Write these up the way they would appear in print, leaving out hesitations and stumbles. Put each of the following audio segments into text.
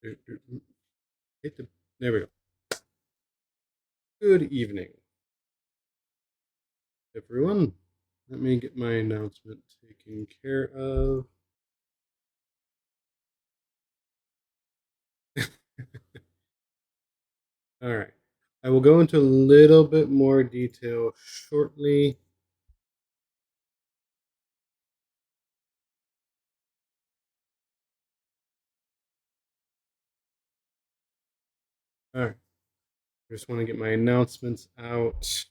Hit the, there we go. Good evening, everyone. Let me get my announcement taken care of. All right. I will go into a little bit more detail shortly. All right. I just want to get my announcements out.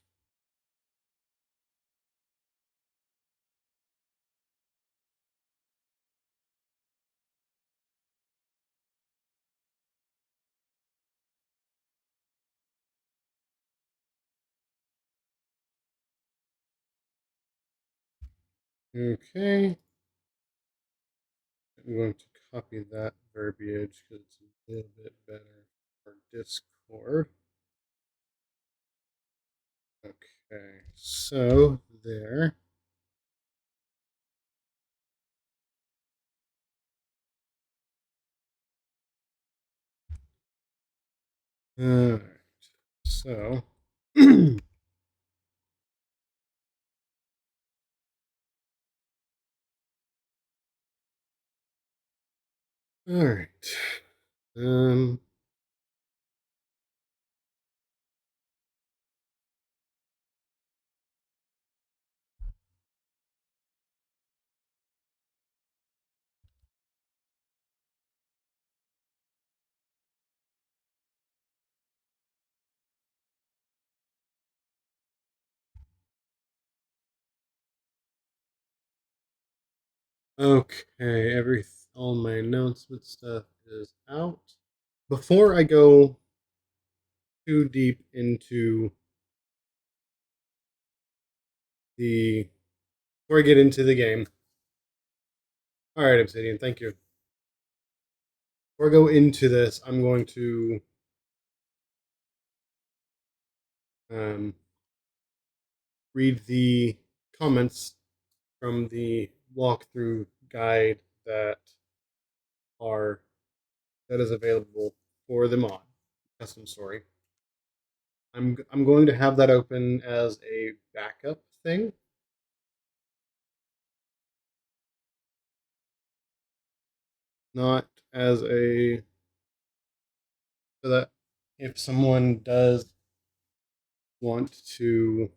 Okay. I'm going to copy that verbiage because it's a little bit better for Discord. Okay. So there. All right. So. All right. Um, okay, all my announcement stuff is out. Before I go too deep into the, before I get into the game, all right, Obsidian, thank you. Before I go into this, I'm going to um, read the comments from the walkthrough guide that are that is available for the mod custom story. I'm going to have that open as a backup thing, not as a so that if someone does want to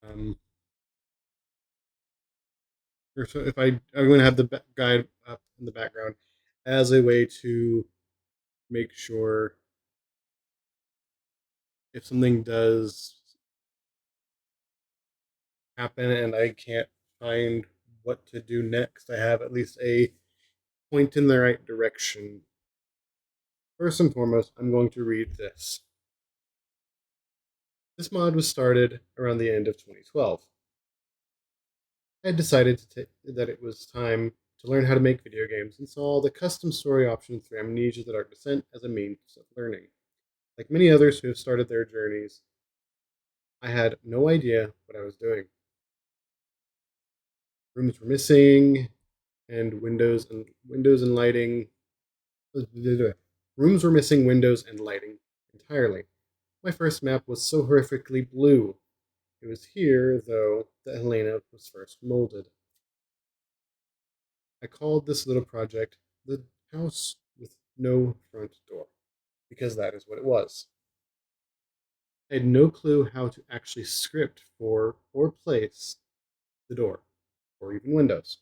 um, or so if I'm going to have the guide up in the background as a way to make sure if something does happen and I can't find what to do next, I have at least a point in the right direction. First and foremost, I'm going to read this. This mod was started around the end of 2012. I had decided that it was time to learn how to make video games and saw the custom story option through Amnesia: The Dark Descent as a means of learning. Like many others who have started their journeys, I had no idea what I was doing. Rooms were missing, and windows and lighting. Rooms were missing windows and lighting entirely. My first map was so horrifically blue. It was here, though, that Helena was first molded. I called this little project the House with No Front Door, because that is what it was. I had no clue how to actually script for or place the door, or even windows.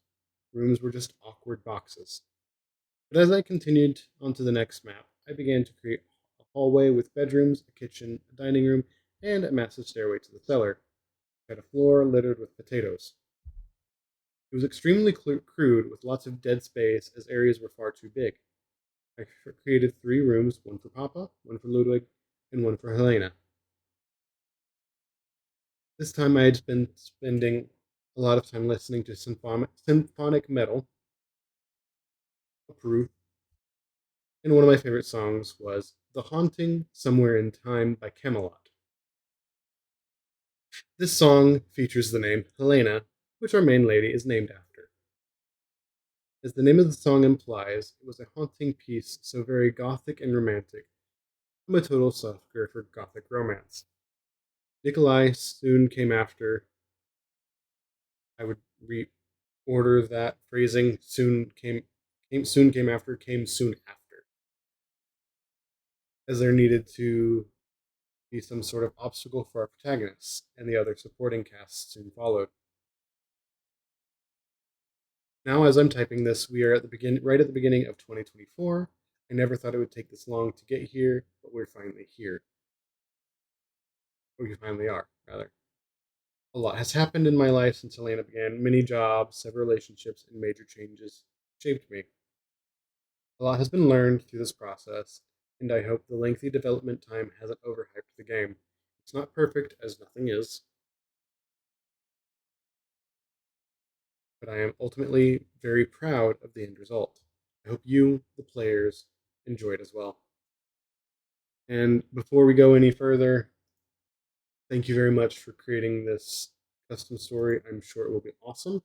Rooms were just awkward boxes. But as I continued onto the next map, I began to create a hallway with bedrooms, a kitchen, a dining room, and a massive stairway to the cellar. I had a floor littered with potatoes. It was extremely crude, with lots of dead space as areas were far too big. I created 3 rooms, one for Papa, one for Ludwig, and one for Helena. This time I had been spending a lot of time listening to symphonic metal, approved, and one of my favorite songs was The Haunting Somewhere in Time by Camelot. This song features the name Helena, which our main lady is named after. As the name of the song implies, it was a haunting piece, so very gothic and romantic. I'm a total sucker for gothic romance. Nikolai soon came after. I would reorder that phrasing. Soon came after, came soon after, as there needed to be some sort of obstacle for our protagonists, and the other supporting cast soon followed. Now, as I'm typing this, we are right at the beginning of 2024. I never thought it would take this long to get here, but we're finally here. Or we finally are, rather. A lot has happened in my life since Helena began. Many jobs, several relationships, and major changes shaped me. A lot has been learned through this process, and I hope the lengthy development time hasn't overhyped the game. It's not perfect, as nothing is, but I am ultimately very proud of the end result. I hope you, the players, enjoy it as well. And before we go any further, thank you very much for creating this custom story. I'm sure it will be awesome.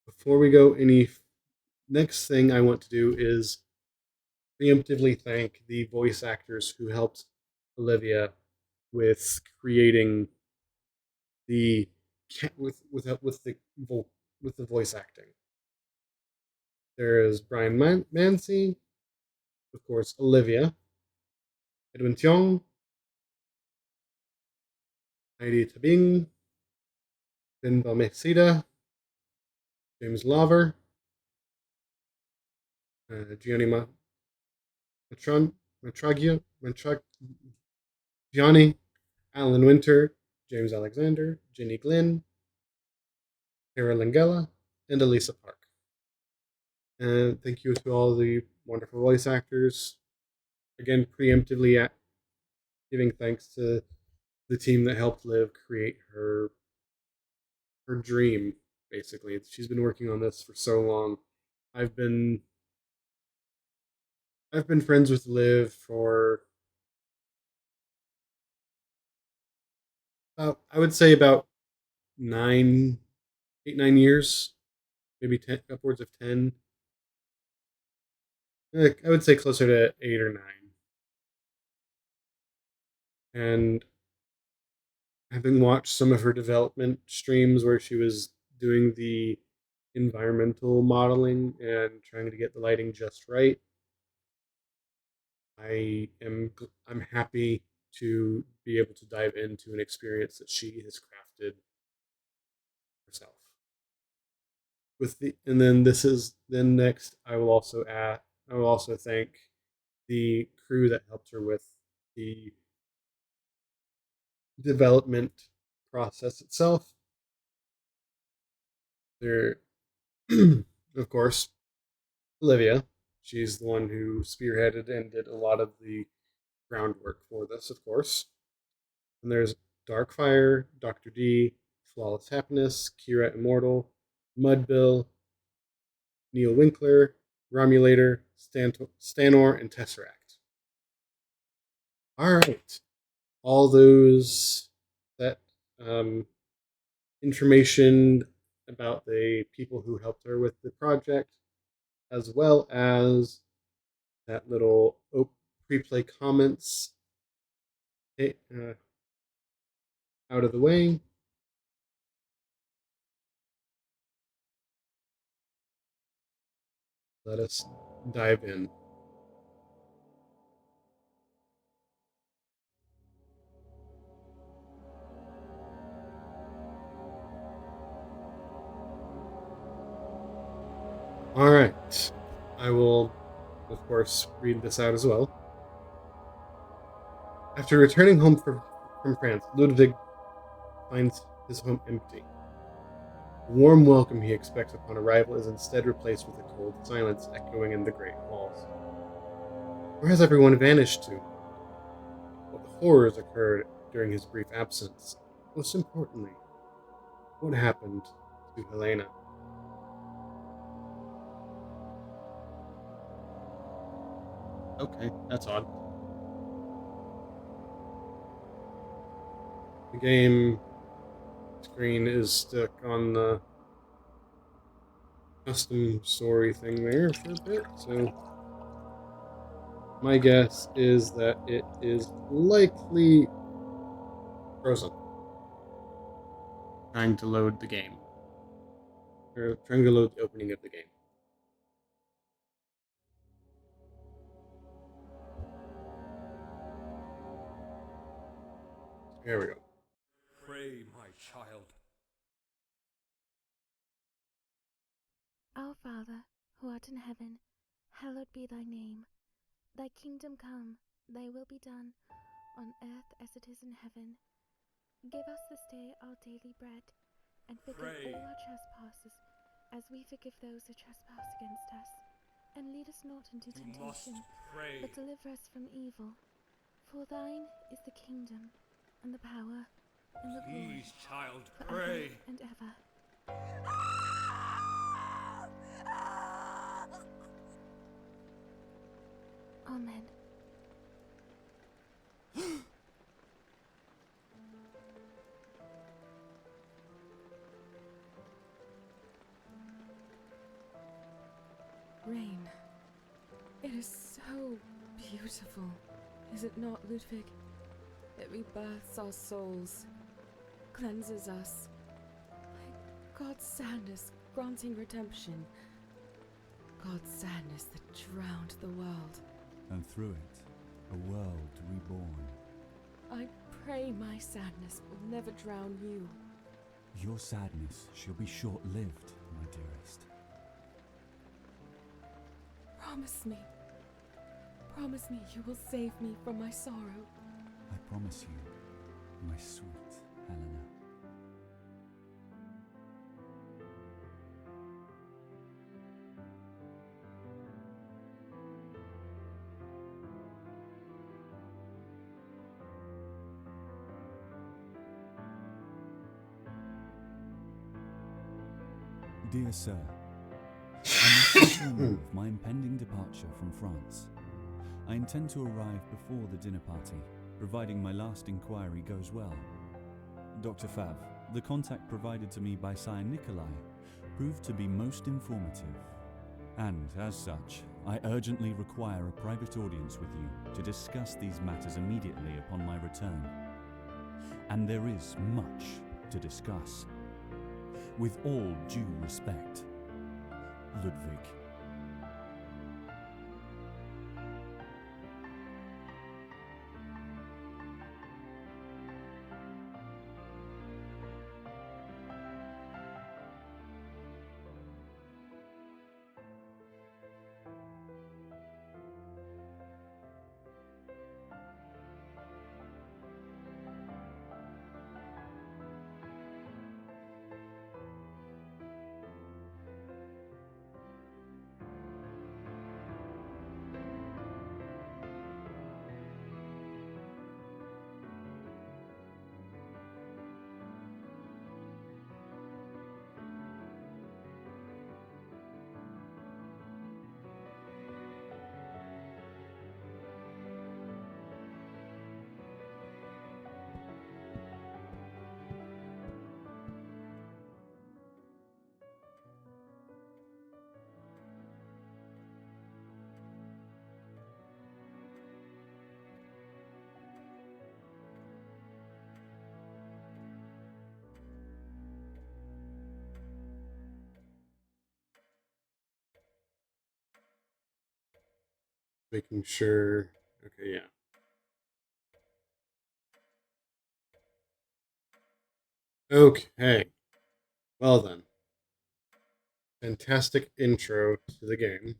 Before we go any next thing I want to do is preemptively thank the voice actors who helped Olivia with creating the with the voice acting. There is Brian Mancy, of course, Olivia, Edwin Tiong, Heidi Tabing, Ben Balmecida, James Lover, Gianni Matron, Matragio, Matrag, Gianni, Alan Winter, James Alexander, Jenny Glynn, Kara Langella, and Elisa Park. And thank you to all the wonderful voice actors. Again, preemptively giving thanks to the team that helped Liv create her dream. Basically, she's been working on this for so long. I've been I've been friends with Liv for about, I would say, about 9 8 9 years, maybe 10, upwards of 10. I would say closer to 8 or 9. And having watched some of her development streams where she was doing the environmental modeling and trying to get the lighting just right, I'm happy to be able to dive into an experience that she has crafted herself. And then this is then next I will also thank the crew that helped her with the development process itself. There, of course, Olivia. She's the one who spearheaded and did a lot of the groundwork for this, of course. And there's Darkfire, Dr. D, Flawless Happiness, Kira Immortal, Mudbill, Neil Winkler, Romulator, Stanor, and Tesseract. All right. All those that information about the people who helped her with the project, as well as that little pre-play comments out of the way. Let us dive in. All right. I will, of course, read this out as well. After returning home from France, Ludwig finds his home empty. The warm welcome he expects upon arrival is instead replaced with a cold silence echoing in the great halls. Where has everyone vanished to? What horrors occurred during his brief absence? Most importantly, what happened to Helena? Okay, that's odd. The game Screen is stuck on the custom story thing there for a bit, so my guess is that it is likely frozen. Trying to load the game. Or trying to load the opening of the game. There we go. Pray, my child. Our Father, who art in heaven, hallowed be thy name. Thy kingdom come, thy will be done, on earth as it is in heaven. Give us this day our daily bread, and forgive all our trespasses, as we forgive those who trespass against us. And lead us not into temptation, but deliver us from evil. For thine is the kingdom, and the power, and the glory, Please, child, forever pray. and ever. Amen. Rain. It is so beautiful, is it not, Ludwig? It rebirths our souls, cleanses us, like God's sadness granting redemption, God's sadness that drowned the world. And through it, a world reborn. I pray my sadness will never drown you. Your sadness shall be short-lived, my dearest. Promise me you will save me from my sorrow. I promise you, my sweet Helena. Dear Sir, I must inform you of my impending departure from France. I intend to arrive before the dinner party, providing my last inquiry goes well. Dr. Fav, the contact provided to me by Sire Nikolai, proved to be most informative. And, as such, I urgently require a private audience with you to discuss these matters immediately upon my return. And there is much to discuss. With all due respect, Ludwig. Making sure. Okay, yeah. Okay. Well then. Fantastic intro to the game.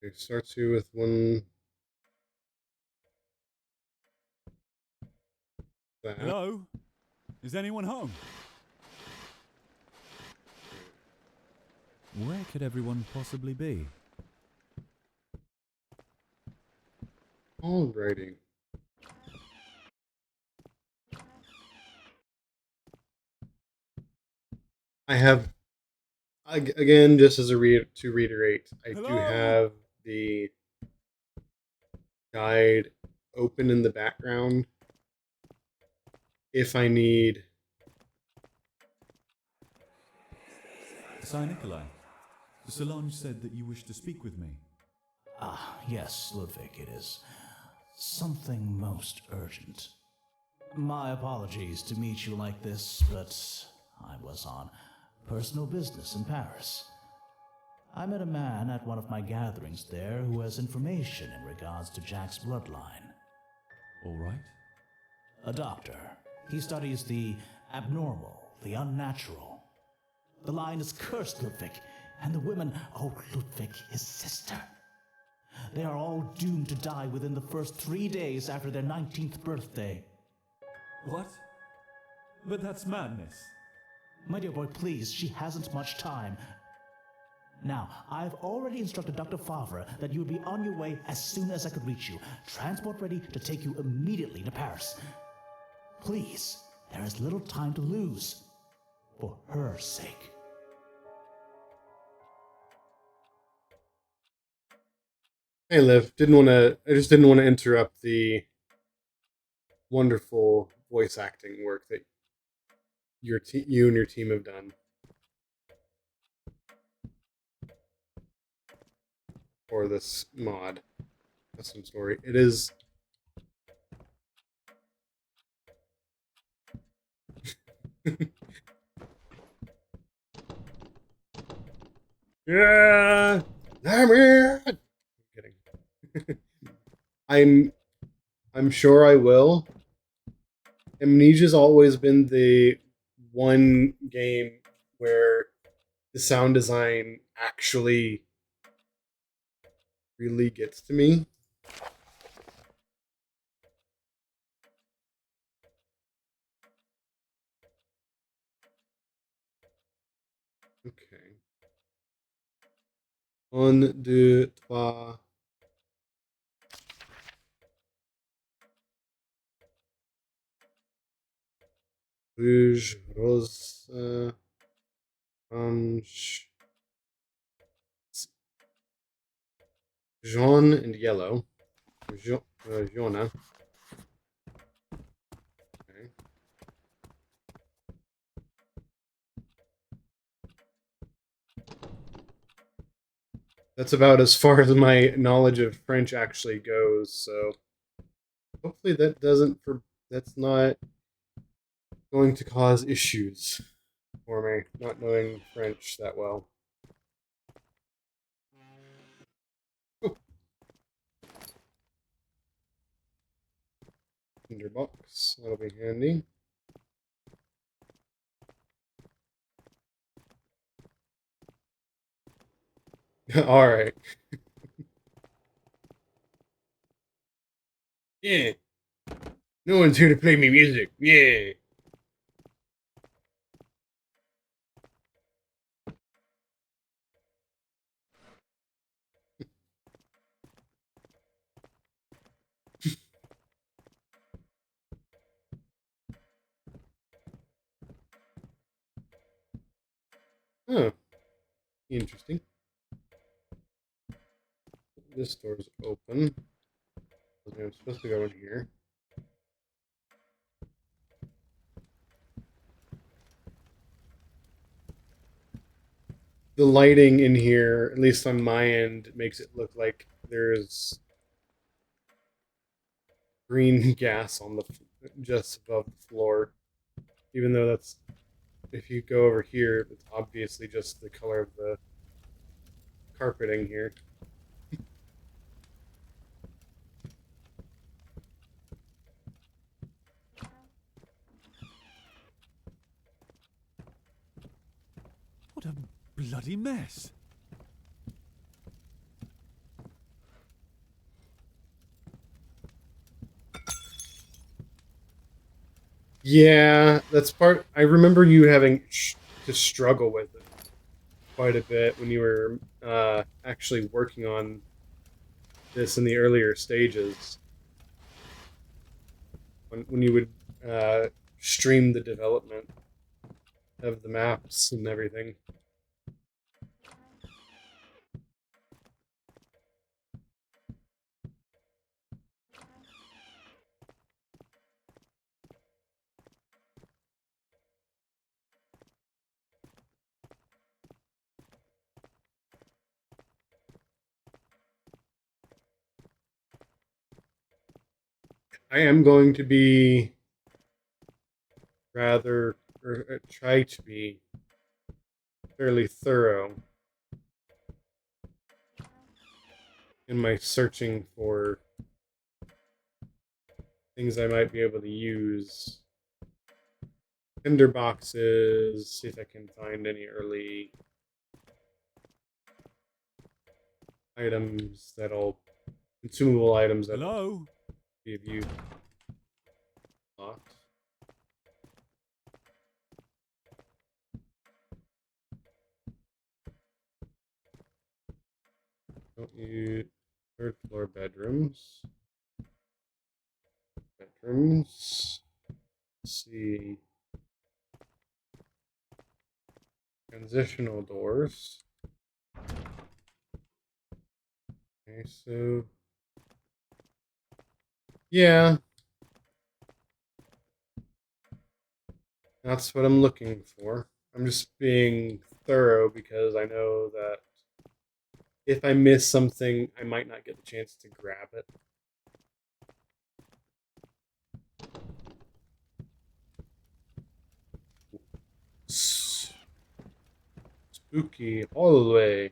It starts you with one. That. Hello? Is anyone home? Where could everyone possibly be? Alrighty. I have Again, just as to reiterate, I do Hello? have the guide open in the background if I need. Sir Nikolai, Solange said that you wished to speak with me. Ah, yes, Ludwig, it is something most urgent. My apologies to meet you like this, but I was on personal business in Paris. I met a man at one of my gatherings there who has information in regards to Jack's bloodline. All right. A doctor. He studies the abnormal, the unnatural. The line is cursed, Ludwig, and the women, oh, Ludwig, his sister. They are all doomed to die within the first 3 days after their 19th birthday. What? But that's madness. My dear boy, please, she hasn't much time. Now, I've already instructed Dr. Favre that you would be on your way as soon as I could reach you. Transport ready to take you immediately to Paris. Please, there is little time to lose. For her sake. Hey, Liv. I just didn't want to interrupt the wonderful voice acting work that you and your team have done for this mod custom story. It is. Yeah, I'm here. I'm kidding. I'm sure I will. Amnesia's always been the one game where the sound design actually really gets to me. Okay. 1, 2, 3. Rouge, rose, orange, jaune, and yellow. Jaune. Okay. That's about as far as my knowledge of French actually goes. So hopefully that's not going to cause issues for me, not knowing French that well. Oh, tinderbox, that'll be handy. All right. Yeah. No one's here to play me music. Yeah. Huh. Interesting. This door's open. I'm supposed to go in here. The lighting in here, at least on my end, makes it look like there's green gas on the just above the floor. Even though that's, if you go over here, it's obviously just the color of the carpeting here. What a bloody mess. Yeah, that's part. I remember you having to struggle with it quite a bit when you were actually working on this in the earlier stages. When you would stream the development of the maps and everything. I am going to be rather, or try to be fairly thorough in my searching for things I might be able to use. Tinder boxes, see if I can find any early items that'll, consumable items that'll Hello? give you locked. Don't you, third floor bedrooms. Bedrooms. Let's see. Transitional doors. Okay, so yeah, that's what I'm looking for. I'm just being thorough because I know that if I miss something, I might not get the chance to grab it. Spooky hallway.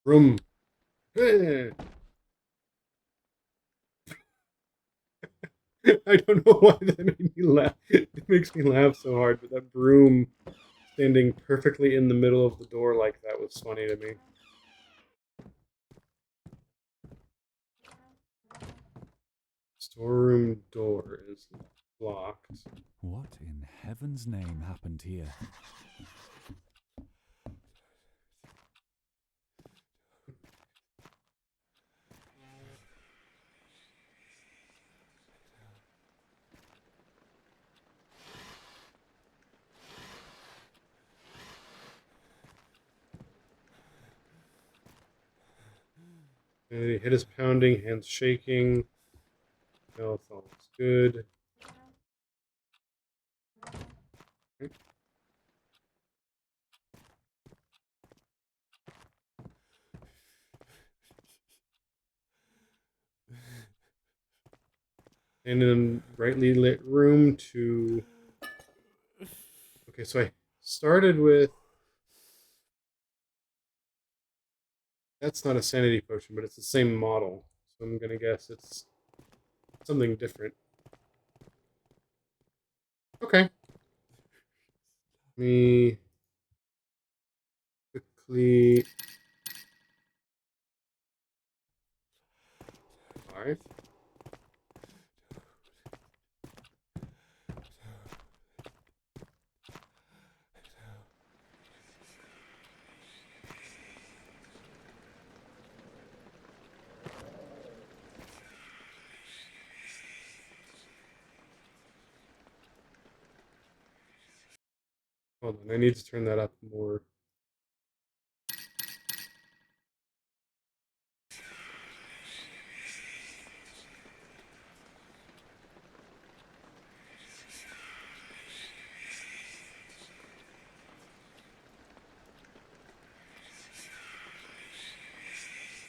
Room. I don't know why that made me laugh. It makes me laugh so hard, but that broom standing perfectly in the middle of the door like that was funny to me. Storeroom door is locked. What in heaven's name happened here? And head is pounding, hands shaking. Health all is good. Okay. And in a brightly lit room to. Okay, so I started with. That's not a sanity potion, but it's the same model. So I'm gonna guess it's something different. Okay. Let me quickly. 5. Hold on, I need to turn that up more.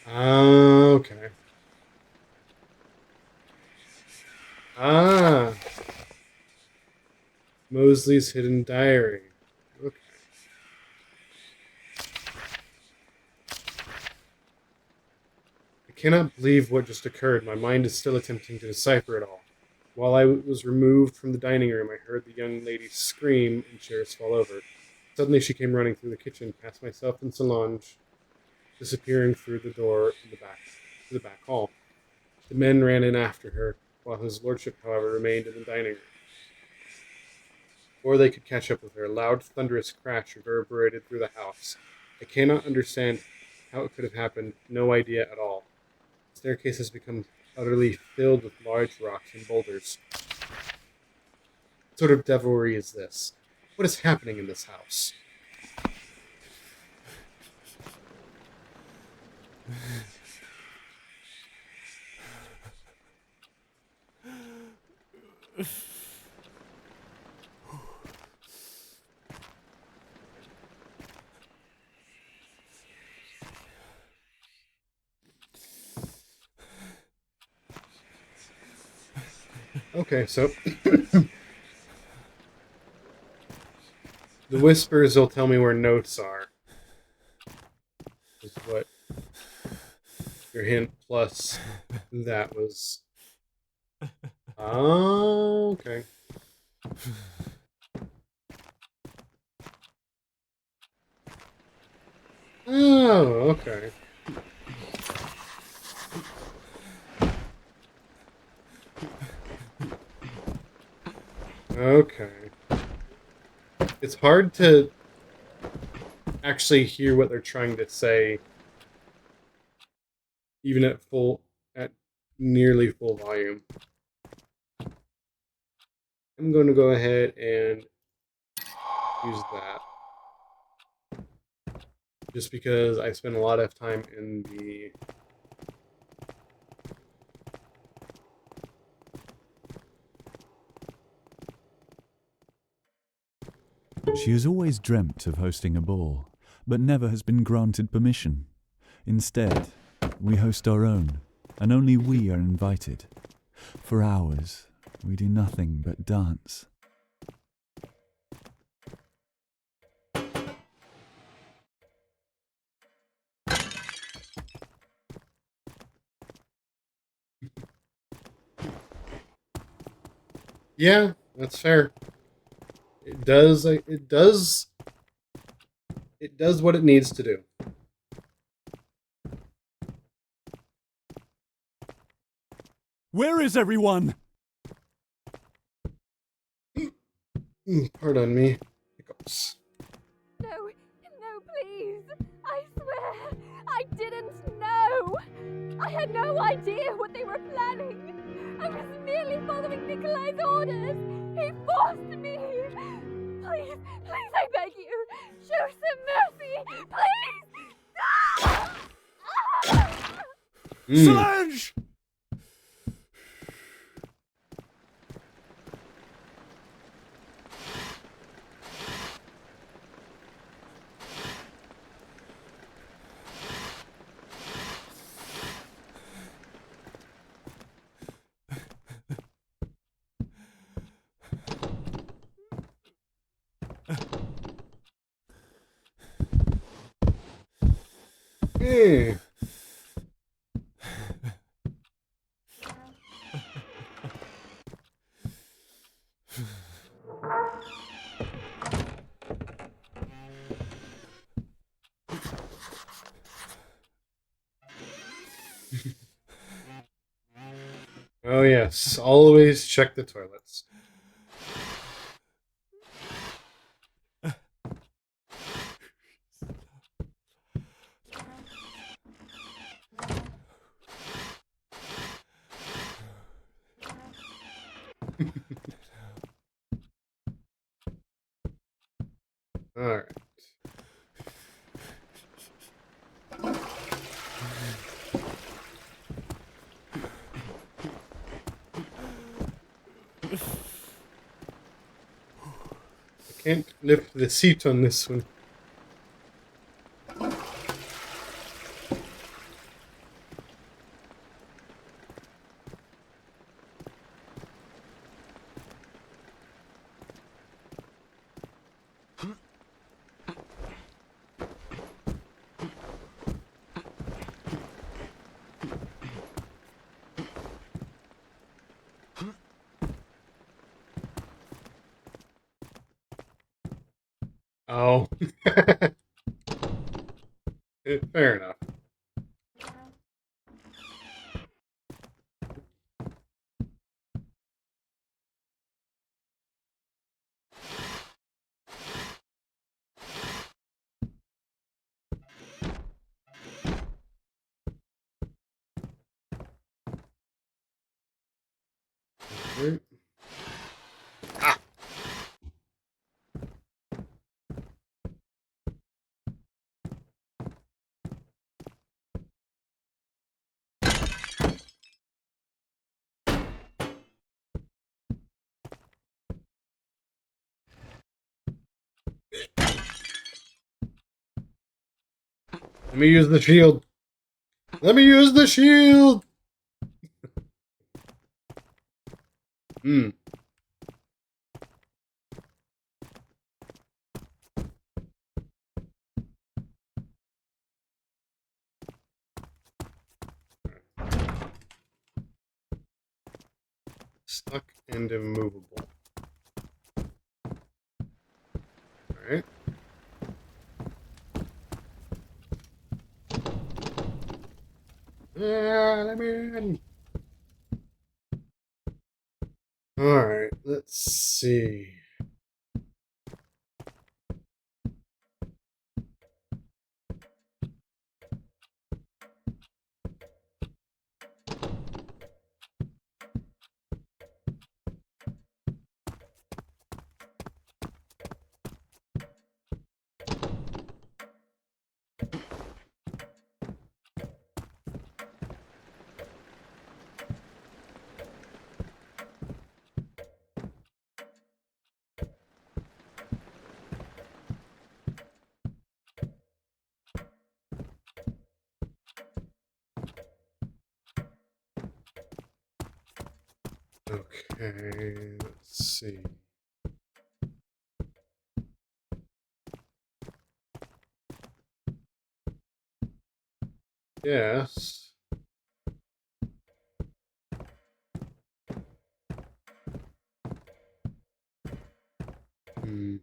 Okay. Ah, Mosley's hidden diary. Okay. I cannot believe what just occurred. My mind is still attempting to decipher it all. While I was removed from the dining room, I heard the young lady scream and chairs fall over. Suddenly, she came running through the kitchen, past myself and Solange, disappearing through the door in the back to the back hall. The men ran in after her, while his lordship, however, remained in the dining room. Before they could catch up with her, a loud, thunderous crash reverberated through the house. I cannot understand how it could have happened, no idea at all. The staircase has become utterly filled with large rocks and boulders. What sort of devilry is this? What is happening in this house? Okay, so the whispers will tell me where notes are. Is what your hint plus that was. Oh, okay. Oh, okay. Okay. It's hard to actually hear what they're trying to say, even at nearly full volume. I'm going to go ahead and use that. Just because I spend a lot of time in the... She has always dreamt of hosting a ball, but never has been granted permission. Instead, we host our own, and only we are invited. For hours, we do nothing but dance. Yeah, that's fair. It does what it needs to do. Where is everyone? Pardon me. Hiccups. No, no, please. I swear, I didn't know. I had no idea what they were planning. I was merely following Nikolai's orders. He forced me. Please, please, I beg you, show some mercy. Please. Solange! Eh. Oh yes, always check the toilets. Alright. I can't lift the seat on this one. Oh. Fair enough. Right. Ah. Let me use the shield. Let me use the shield. Hmm. Stuck and immovable. Alright. Let me in. Alright, let's see. Okay, let's see. Yes. Hmm.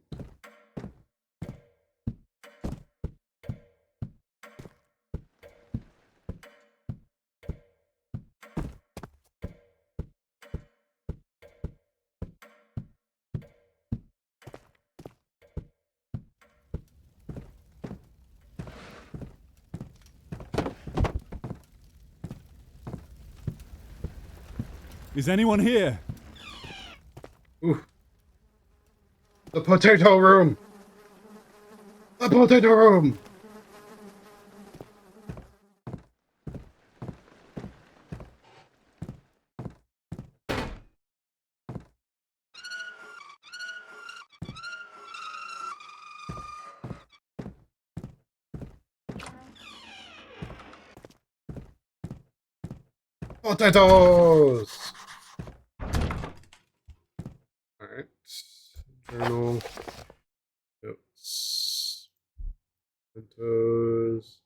Is anyone here? Ooh. The potato room! The potato room! Potatoes! Alright. Journal. Notes. Potatoes.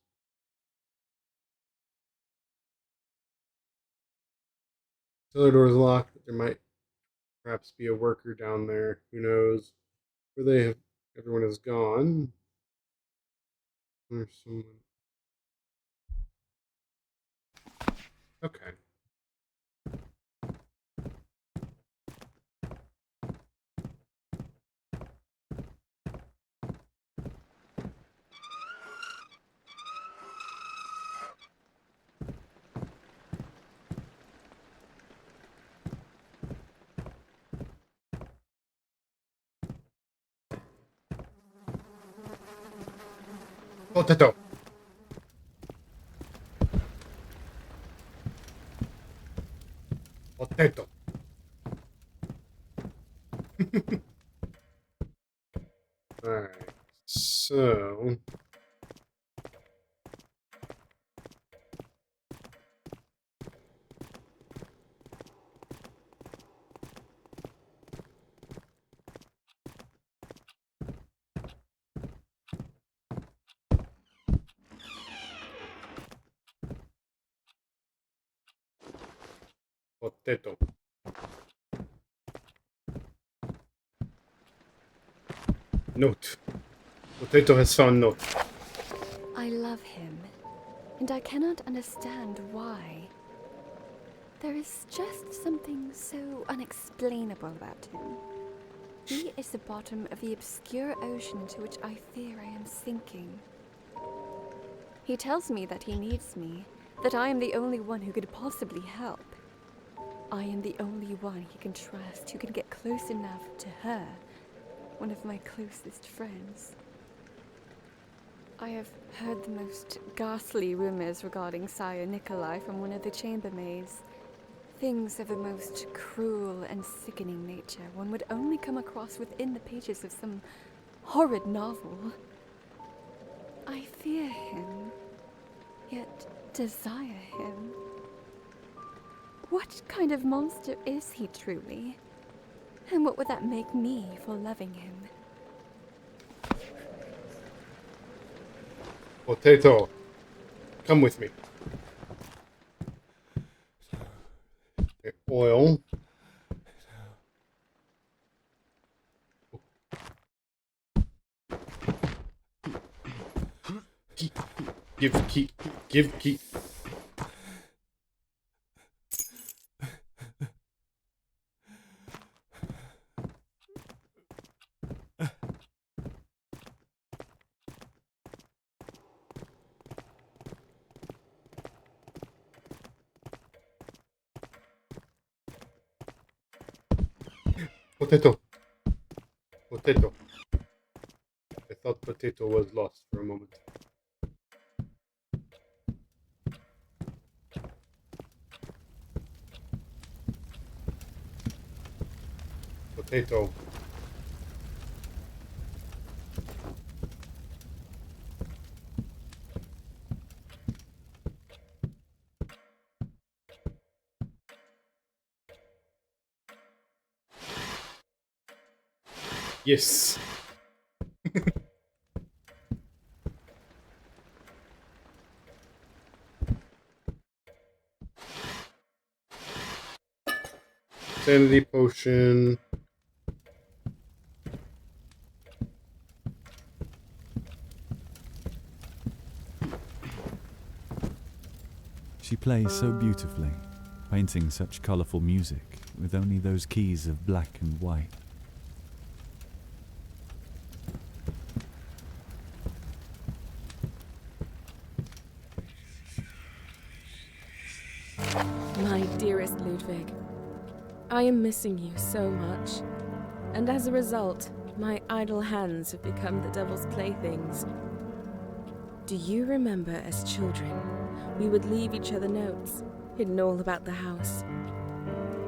Cellar door is locked, but there might perhaps be a worker down there. Who knows? Where they have everyone is gone. There's someone. Okay. Potato. Potato. Alright. So. Potato. Note. Potato has found note. I love him, and I cannot understand why. There is just something so unexplainable about him. He is the bottom of the obscure ocean into which I fear I am sinking. He tells me that he needs me, that I am the only one who could possibly help. I am the only one he can trust, who can get close enough to her, one of my closest friends. I have heard the most ghastly rumors regarding Sire Nikolai from one of the chambermaids. Things of the most cruel and sickening nature one would only come across within the pages of some horrid novel. I fear him, yet desire him. What kind of monster is he truly? And what would that make me for loving him? Potato, come with me. Okay, oil. Give key. Give key. Potato. Potato. I thought potato was lost for a moment. Potato. Yes. Sanity potion. She plays so beautifully, painting such colourful music with only those keys of black and white. My dearest Ludwig, I am missing you so much, and as a result, my idle hands have become the devil's playthings. Do you remember as children, we would leave each other notes, hidden all about the house?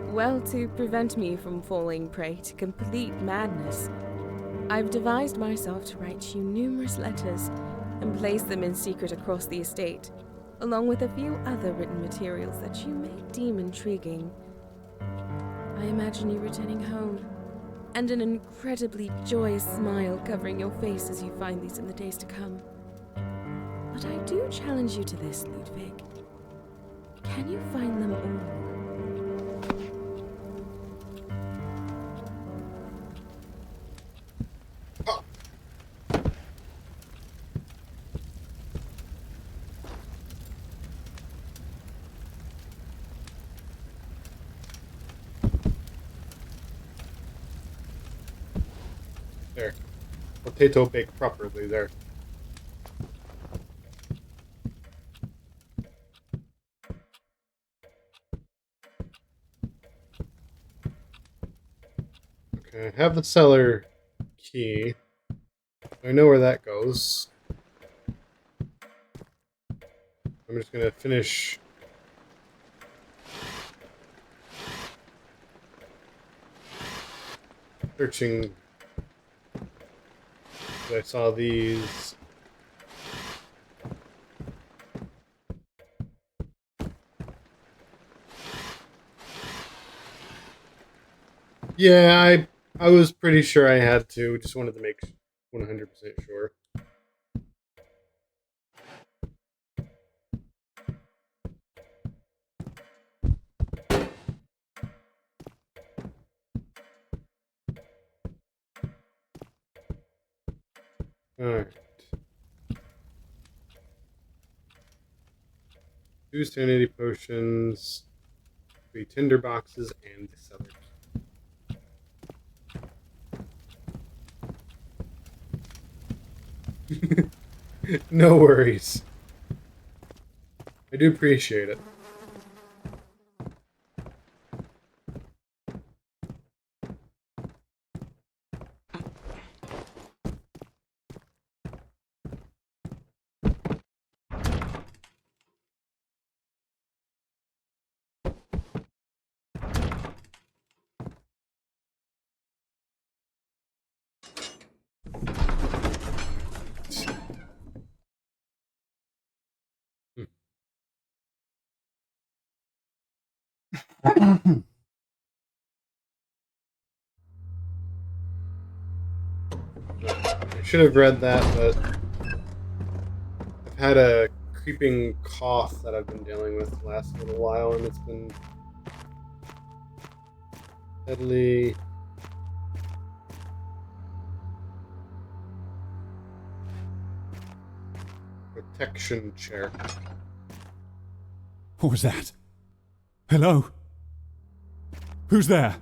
Well, to prevent me from falling prey to complete madness, I've devised myself to write you numerous letters and place them in secret across the estate, along with a few other written materials that you may deem intriguing. I imagine you returning home, and an incredibly joyous smile covering your face as you find these in the days to come. But I do challenge you to this, Ludwig. Can you find them all? There. Potato baked properly there. Okay, I have the cellar key. I know where that goes. I'm just gonna finish searching. I saw these. Yeah, I was pretty sure I had to. Just wanted to make 100% sure. Alright. 2 sanity potions, 3 tinder boxes, and the cellar. No worries. I do appreciate it. should have read that, but I've had a creeping cough that I've been dealing with the last little while, and it's been deadly. Protection chair. What was that? Hello? Who's there?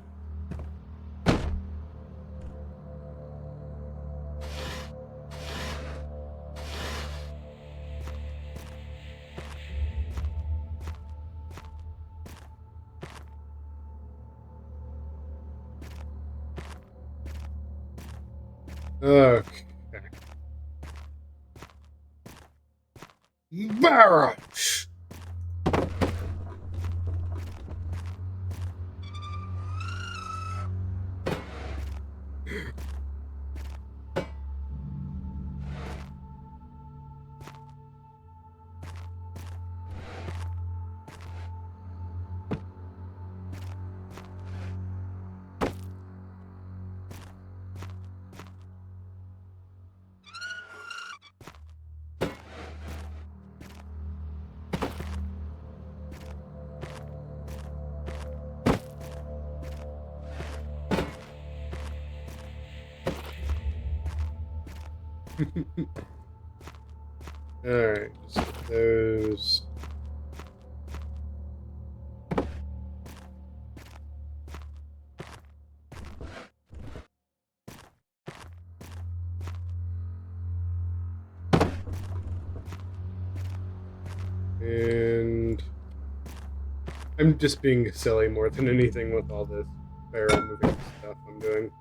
Okay. Barrage! Alright, just get those. And I'm just being silly more than anything with all this barrel moving stuff I'm doing.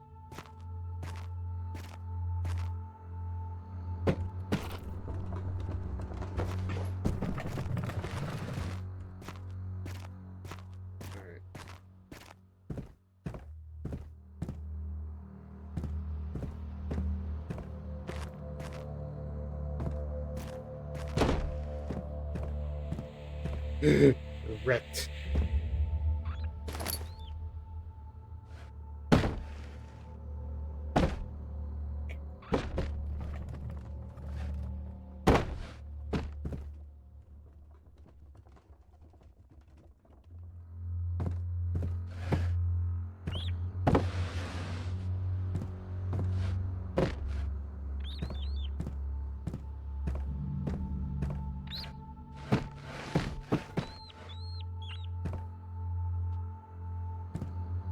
Alright. Ret.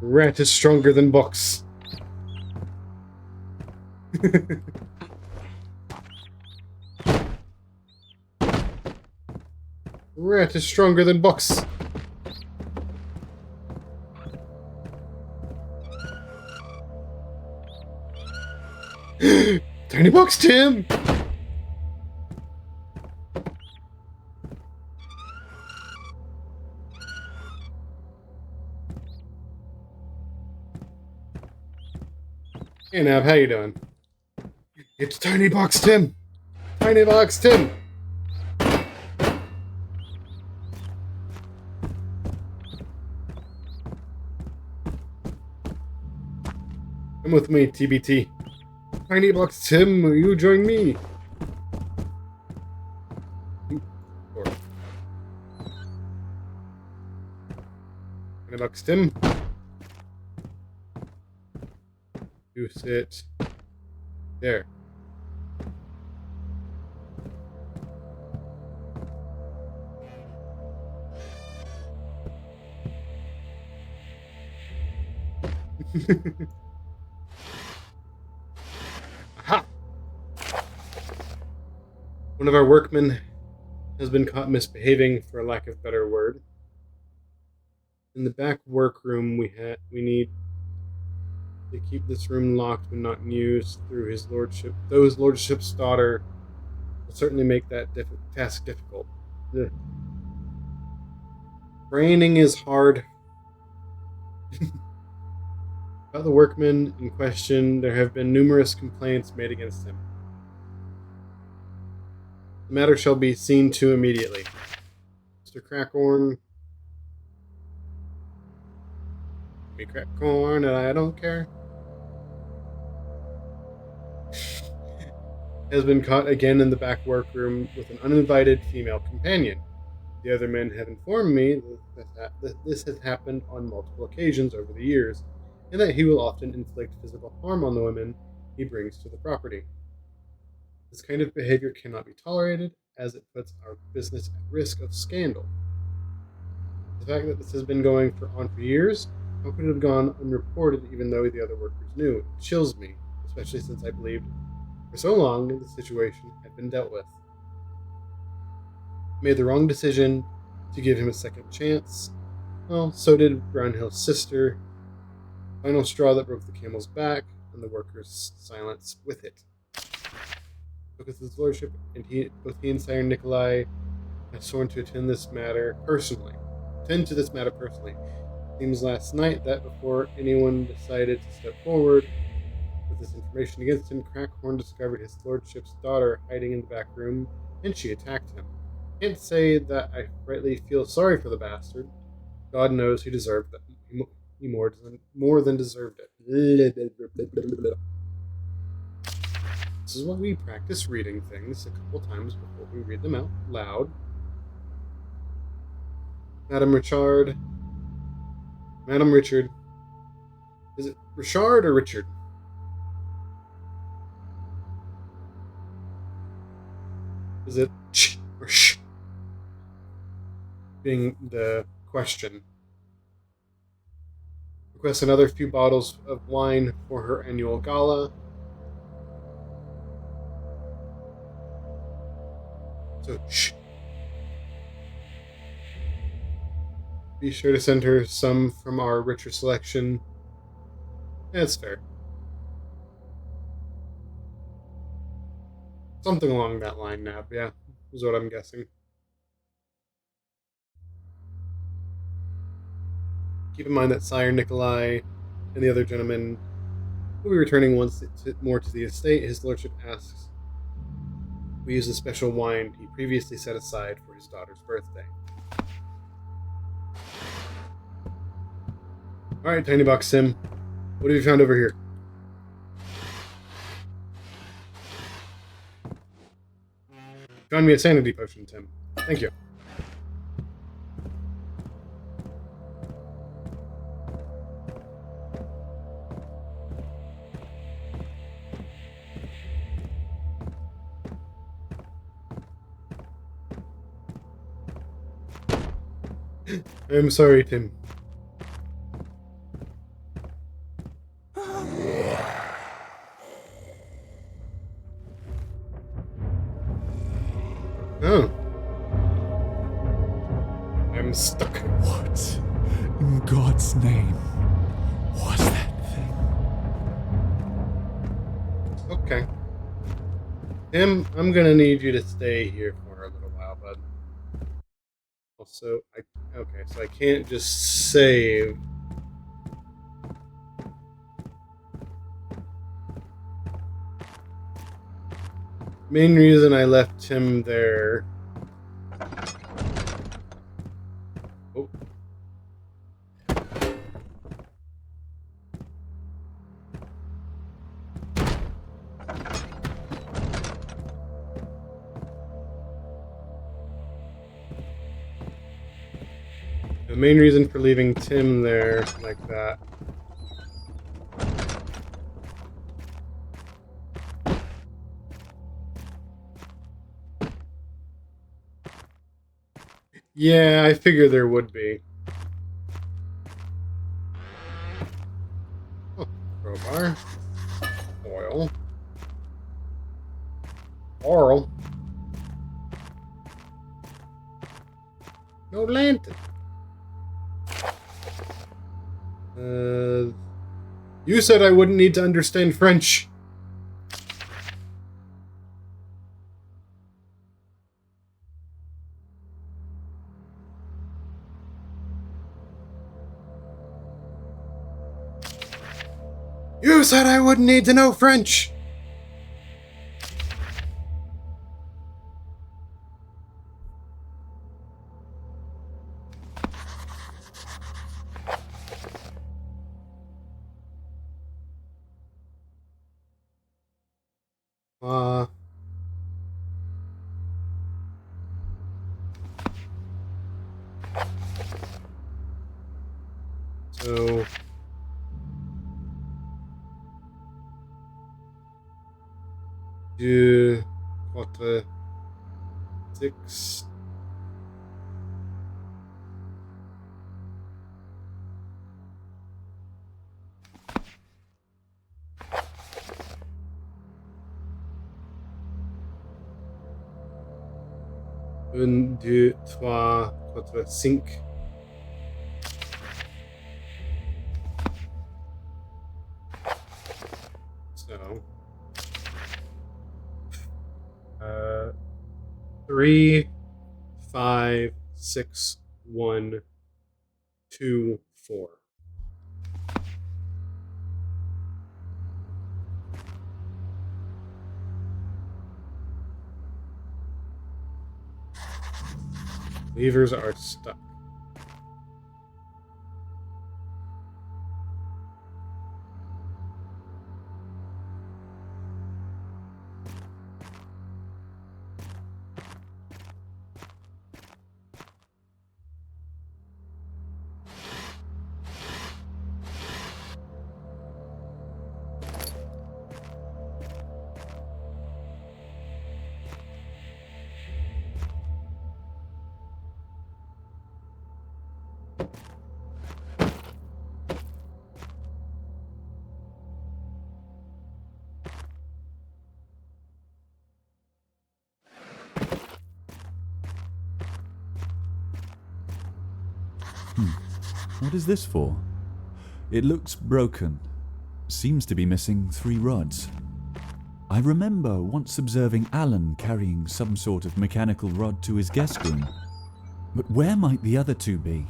Rat is stronger than books. Rat is stronger than books. Tiny box, Tim! Hey Nav, how you doing? It's Tiny Box Tim! Tiny Box Tim! Come with me, TBT. Tiny Box Tim, will you join me? Or Tiny Box Tim. You sit there. Aha! One of our workmen has been caught misbehaving, for lack of a better word. In the back workroom, we need to keep this room locked when not in use through his lordship. Those lordship's daughter will certainly make that task difficult. Ugh. Braining is hard. About the workman in question, there have been numerous complaints made against him. The matter shall be seen to immediately. Mr. Crackhorn. Me Crackhorn, and I don't care. has been caught again in the back workroom with an uninvited female companion. The other men have informed me that this has happened on multiple occasions over the years, and that he will often inflict physical harm on the women he brings to the property. This kind of behavior cannot be tolerated, as it puts our business at risk of scandal. The fact that this has been going on for years, how could it have gone unreported even though the other workers knew? It chills me, especially since I believed for so long the situation had been dealt with. I made the wrong decision to give him a second chance. Well, so did Brownhill's sister. Final straw that broke the camel's back, and the workers' silence with it. Because his lordship and both he and Sire Nikolai have sworn to attend to this matter personally. It seems last night that before anyone decided to step forward with this information against him, Crackhorn discovered his lordship's daughter hiding in the back room, and she attacked him. Can't say that I rightly feel sorry for the bastard. God knows he deserved that. He more than deserved it. This is why we practice reading things a couple times before we read them out loud. Madame Richard. Is it Richard or Richard? Is it ch or sh? Being the question. Request another few bottles of wine for her annual gala. So, shh. Be sure to send her some from our richer selection. That's fair. Something along that line, Nab, yeah, is what I'm guessing. Keep in mind that Sire Nikolai and the other gentleman will be returning once more to the estate. His lordship asks we use a special wine he previously set aside for his daughter's birthday. Alright, Tiny Box Sim, what have you found over here? Found me a sanity potion, Tim. Thank you. I'm sorry, Tim. Oh. I'm stuck. What in God's name was that thing? Okay. Tim, I'm gonna need you to stay here for a little while, bud. Also, so I can't just save. Main reason I left him there. Oh. The main reason for leaving Tim there like that. Yeah, I figure there would be. Oh, crowbar. Oil. Oral. No lantern. You said I wouldn't need to understand French. You said I wouldn't need to know French. So 2, 4, 6. Un, deux, trois, quatre, cinq. So, 3, 5, 6, 1, 2, 4. Levers are stuck. What is this for? It looks broken. Seems to be missing 3 rods. I remember once observing Alan carrying some sort of mechanical rod to his guest room. But where might the other 2 be?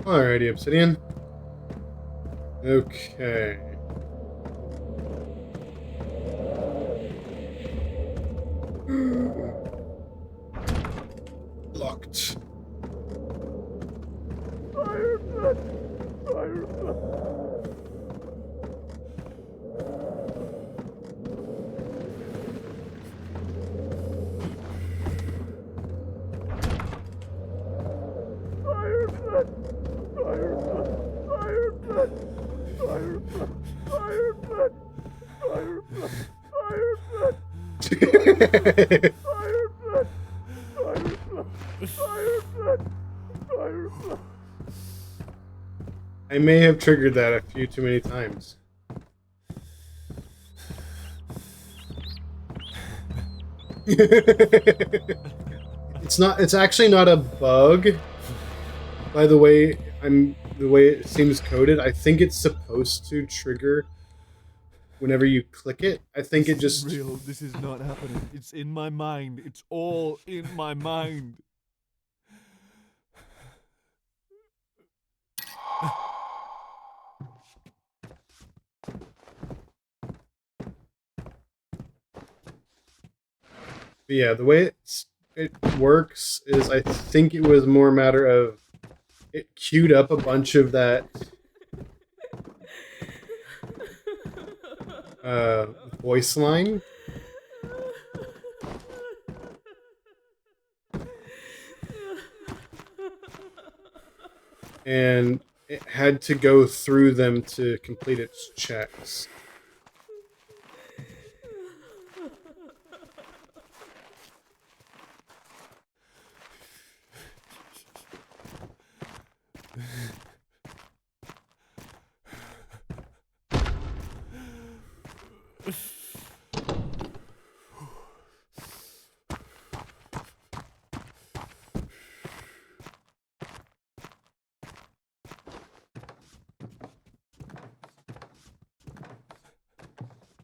Alrighty, Obsidian. Okay. Locked. I may have triggered that a few too many times. It's actually not a bug. By the way, the way it seems coded, I think it's supposed to trigger whenever you click it. I think it just real. This is not happening. It's in my mind. It's all in my mind. But yeah, the way it works is I think it was more a matter of it queued up a bunch of that voice line. And it had to go through them to complete its checks.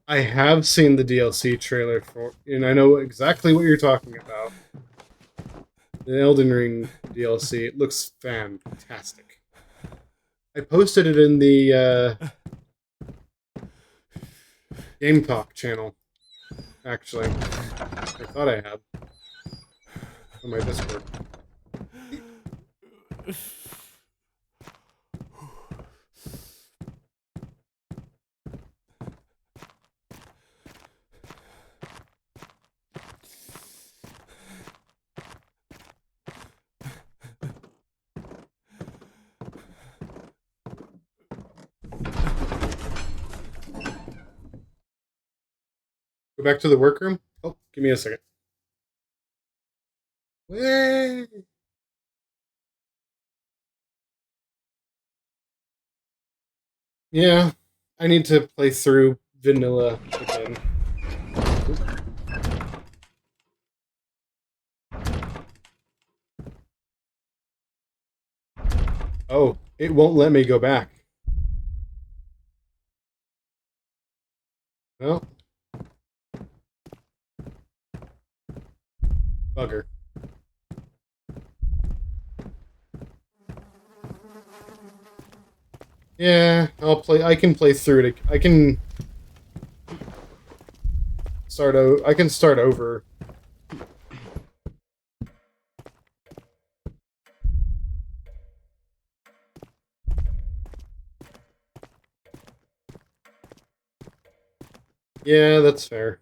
I have seen the DLC trailer for, and I know exactly what you're talking about. The Elden Ring DLC. It looks fantastic. I posted it in the Game Talk channel, actually. I thought I had. On my Discord. Go back to the workroom? Oh, give me a second. Way. Yeah, I need to play through vanilla again. Oh, it won't let me go back. Well, bugger. Yeah, I'll play. I can play through it. I can start. I can start over. Yeah, that's fair.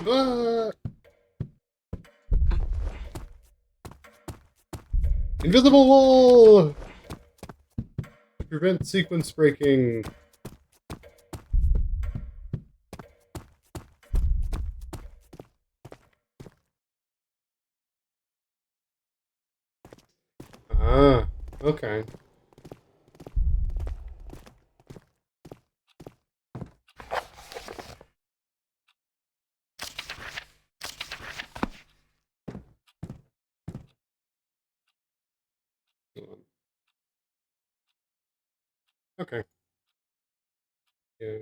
Ah! Invisible wall! To prevent sequence breaking. Ah, okay. Okay. Yeah.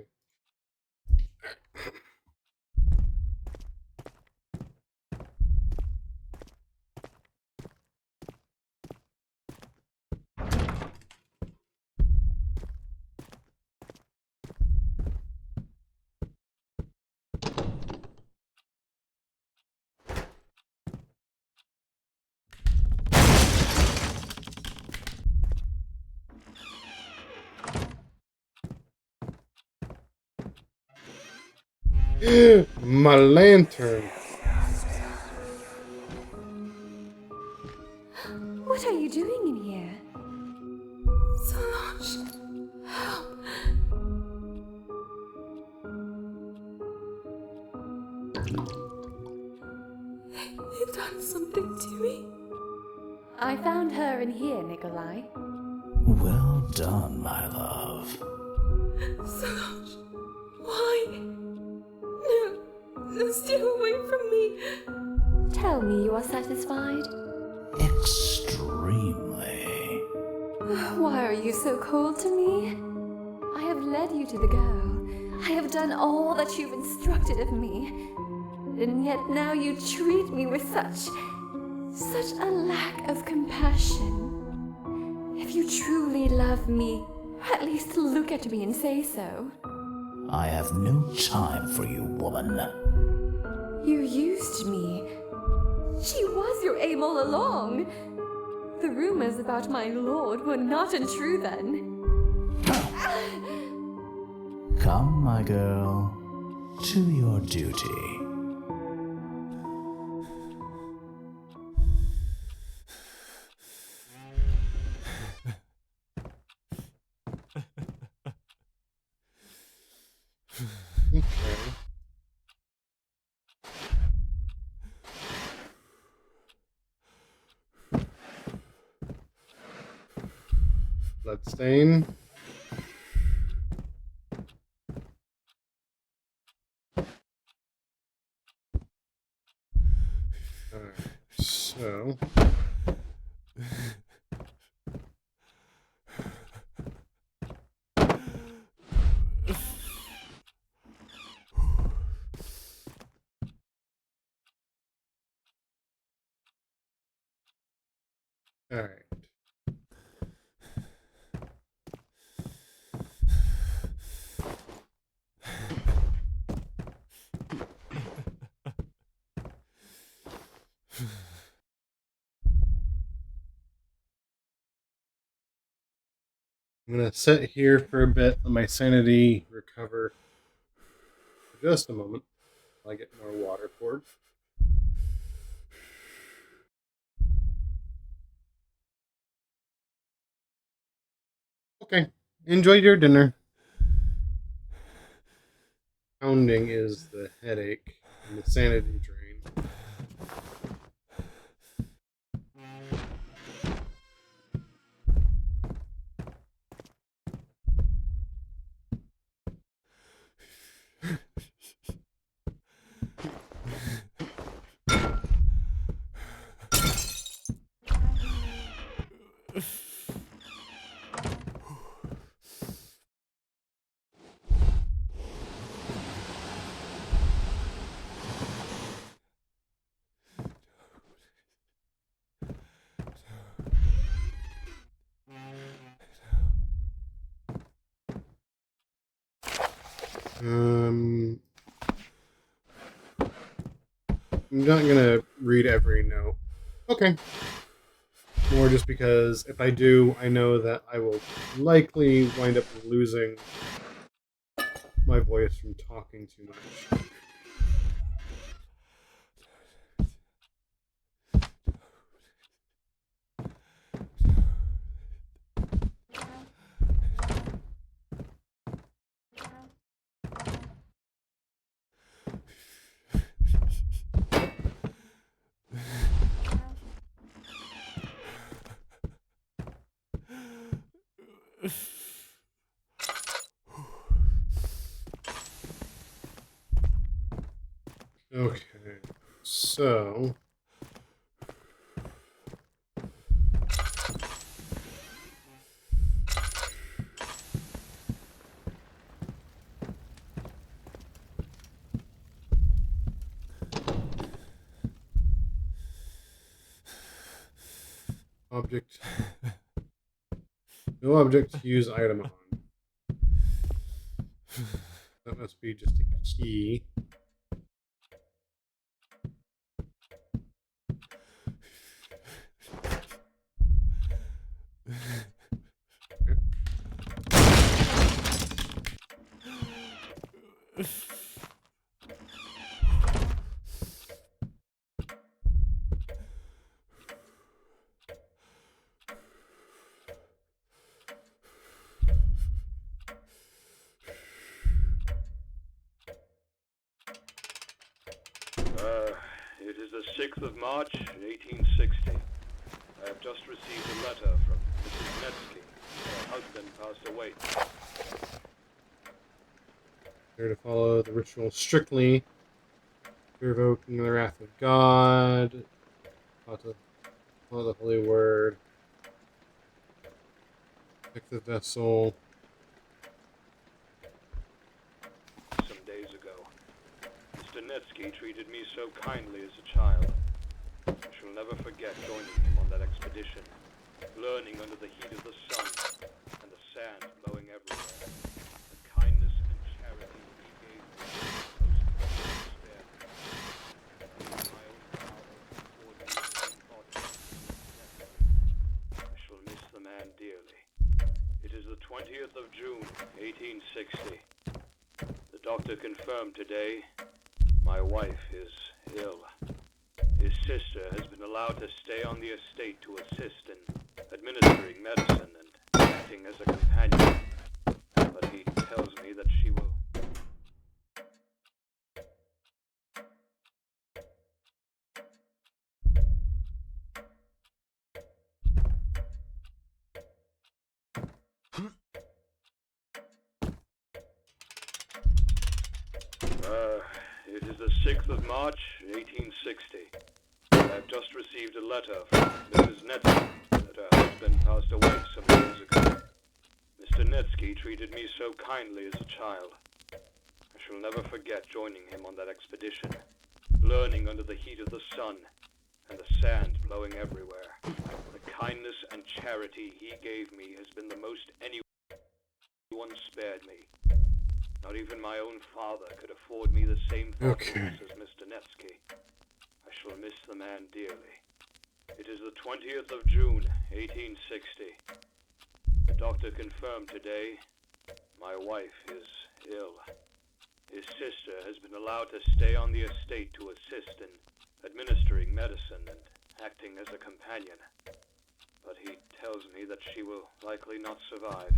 My lantern. What are you doing in here? Solange, help! They've done something to me. I found her in here, Nikolai. Well done, my love. Solange, why? No, stay away from me. Tell me you are satisfied. Extremely. Why are you so cold to me? I have led you to the girl. I have done all that you've instructed of me. And yet now you treat me with such a lack of compassion. If you truly love me, at least look at me and say so. I have no time for you, woman. You used me. She was your aim all along. The rumors about my lord were not untrue then. Come, my girl, to your duty. Okay. Bloodstain. Alright, so. Alright. I'm going to sit here for a bit, let my sanity recover for just a moment while I get more water poured. Okay, enjoy your dinner. Pounding is the headache and the sanity drain. I'm not gonna read every note. Okay. More just because if I do, I know that I will likely wind up losing my voice from talking too much. Okay, so object, no object to use item on. That must be just a key. It is the 6th of March, 1860. I have just received a letter from Mrs. Nevsky. Her husband passed away. Here to follow the ritual strictly, invoking the wrath of God, to follow the holy word, pick the vessel. Some days ago, Mr. Nevsky treated me so kindly as a child. I shall never forget joining him on that expedition, learning under the heat of the sun and the sand blowing everywhere. The kindness and charity he gave me most spared me. My own father afforded me the same thought. I shall miss the man dearly. It is the 20th of June, 1860. The doctor confirmed today my wife is ill. His sister has been allowed to stay on the estate to assist in administering medicine and acting as a companion. But he tells me that she will... It is the 6th of March, 1860. I have just received a letter from Mrs. Nevsky that her husband passed away some years ago. Mr. Nevsky treated me so kindly as a child. I shall never forget joining him on that expedition, learning under the heat of the sun and the sand blowing everywhere. The kindness and charity he gave me has been the most anyone spared me. Not even my own father could afford me the same thoughtfulness as Mr. Nevsky. I shall miss the man dearly. It is the 20th of June, 1860. The doctor confirmed today my wife is ill. His sister has been allowed to stay on the estate to assist in administering medicine and acting as a companion. But he tells me that she will likely not survive.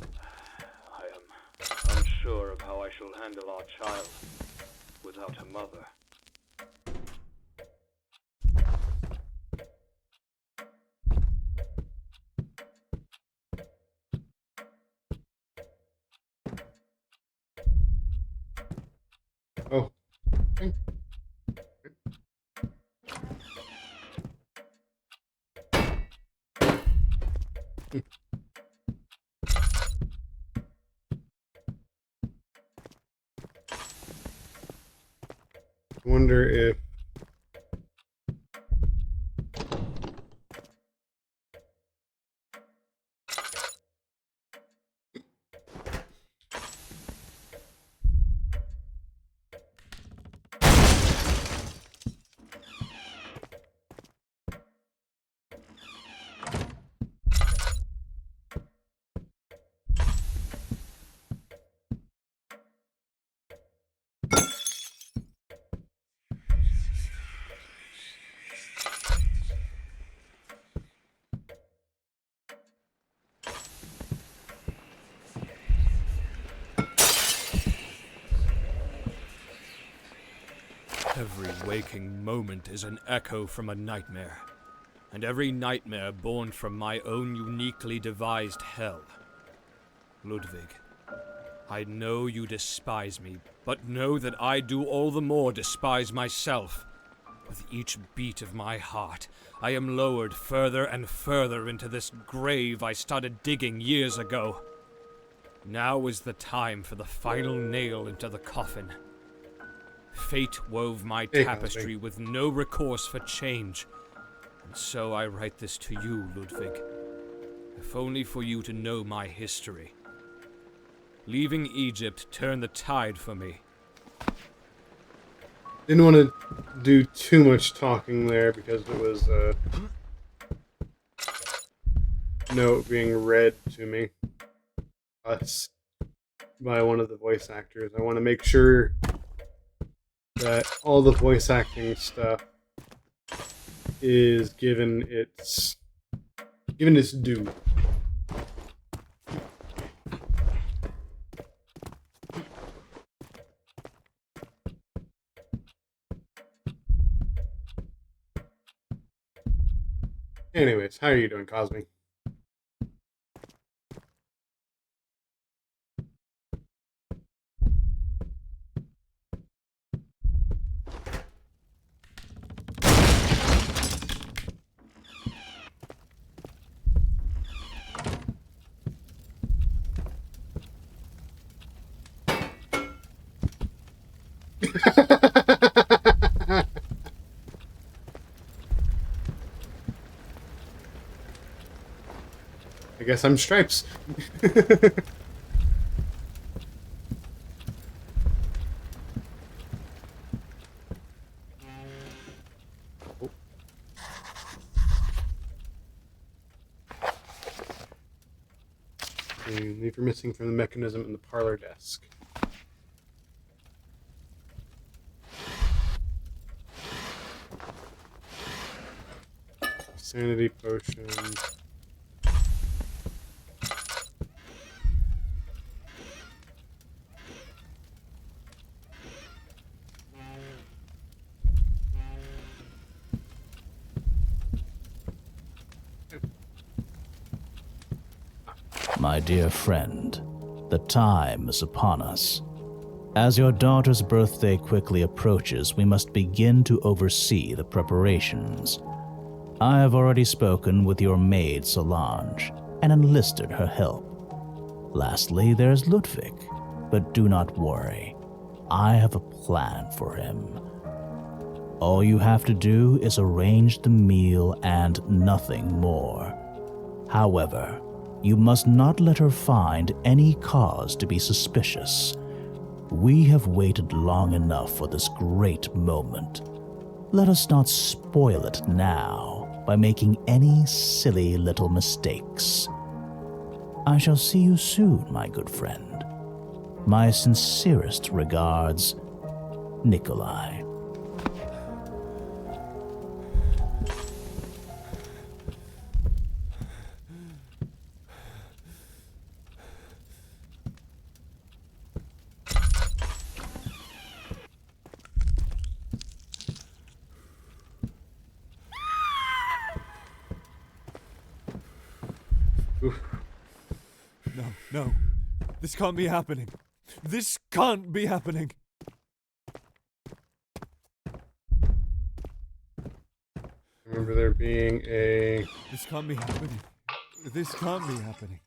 I am unsure of how I shall handle our child without a mother. Oh. Okay. I wonder if Every waking moment is an echo from a nightmare, and every nightmare born from my own uniquely devised hell. Ludwig, I know you despise me, but know that I do all the more despise myself. With each beat of my heart, I am lowered further and further into this grave I started digging years ago. Now is the time for the final nail into the coffin. Fate wove my tapestry with no recourse for change, and so I write this to you, Ludwig, if only for you to know my history. Leaving Egypt turned the tide for me. didn't want to do too much talking there because it was a note being read to me us by one of the voice actors. I want to make sure that all the voice acting stuff is given its due. Anyways, how are you doing, Cosme? I guess I'm Stripes. Oh. And lever missing from the mechanism in the parlor desk. Sanity potion. My dear friend, the time is upon us. As your daughter's birthday quickly approaches, we must begin to oversee the preparations. I have already spoken with your maid Solange and enlisted her help. Lastly, there's Ludwig, but do not worry. I have a plan for him. All you have to do is arrange the meal and nothing more. However, you must not let her find any cause to be suspicious. We have waited long enough for this great moment. Let us not spoil it now by making any silly little mistakes. I shall see you soon, my good friend. My sincerest regards, Nikolai. Oof. No. This can't be happening. This can't be happening. I remember there being a... This can't be happening. This can't be happening.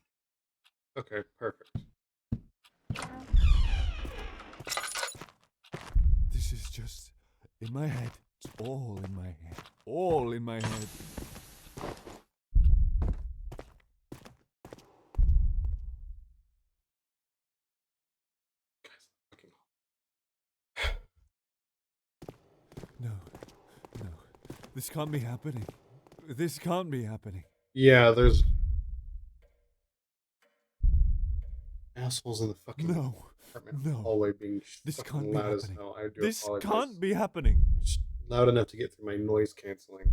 Okay, perfect. This is just in my head. It's all in my head. All in my head. No. This can't be happening. This can't be happening. Yeah, there's assholes in the fucking apartment No. hallway being This fucking can't be loud as happening. hell. I do This apologize. can't be happening. It's loud enough to get through my noise canceling.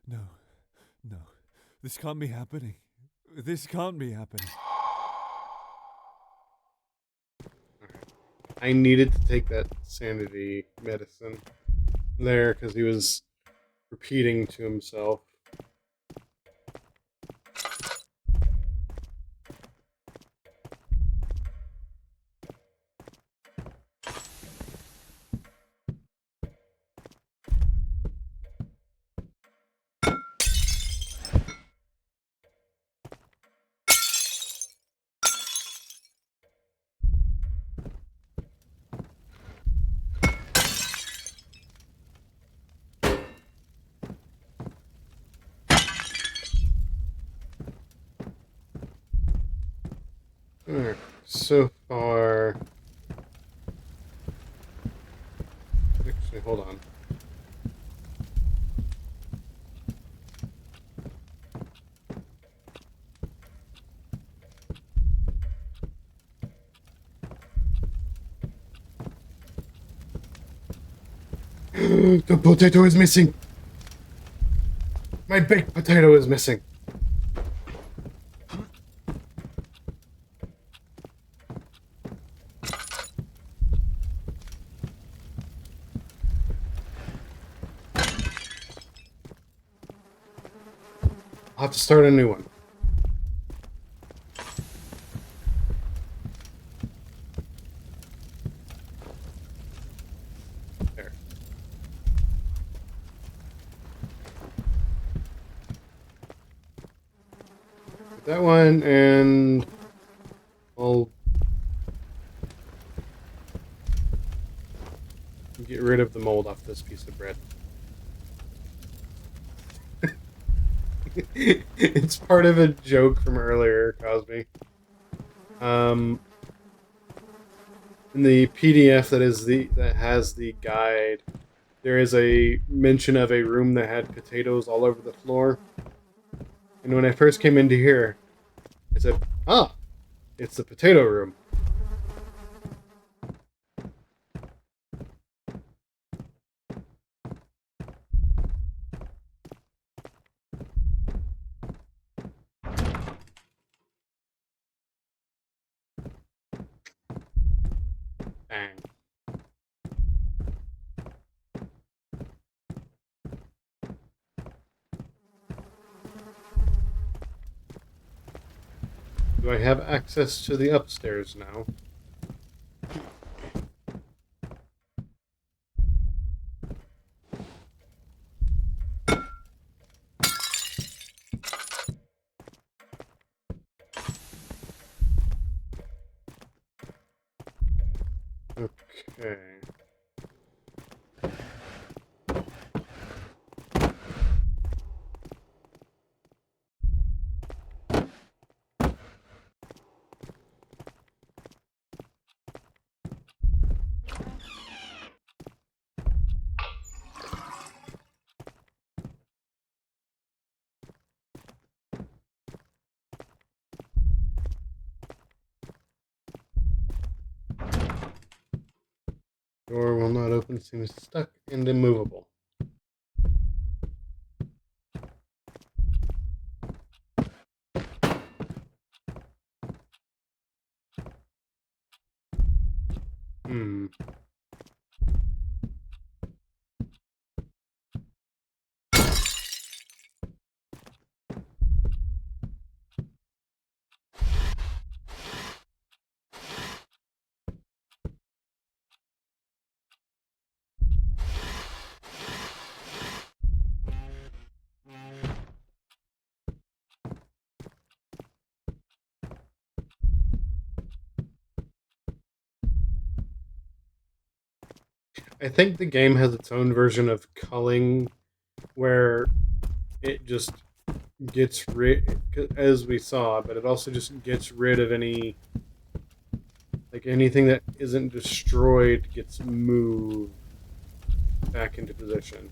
No. This can't be happening. This can't be happening. I needed to take that sanity medicine there because he was repeating to himself. Alright, so far... Actually, hold on. The potato is missing! My baked potato is missing! I'll have to start a new one. There. Put that one, and I'll get rid of the mold off this piece of bread. It's part of a joke from earlier, Cosby. In the PDF that has the guide, there is a mention of a room that had potatoes all over the floor. And when I first came into here, I said, "Ah, it's the potato room." Bang. Do I have access to the upstairs now? Okay. Door will not open, seems stuck and immovable. Hmm. I think the game has its own version of culling where it just gets rid, as we saw, but it also just gets rid of anything that isn't destroyed gets moved back into position.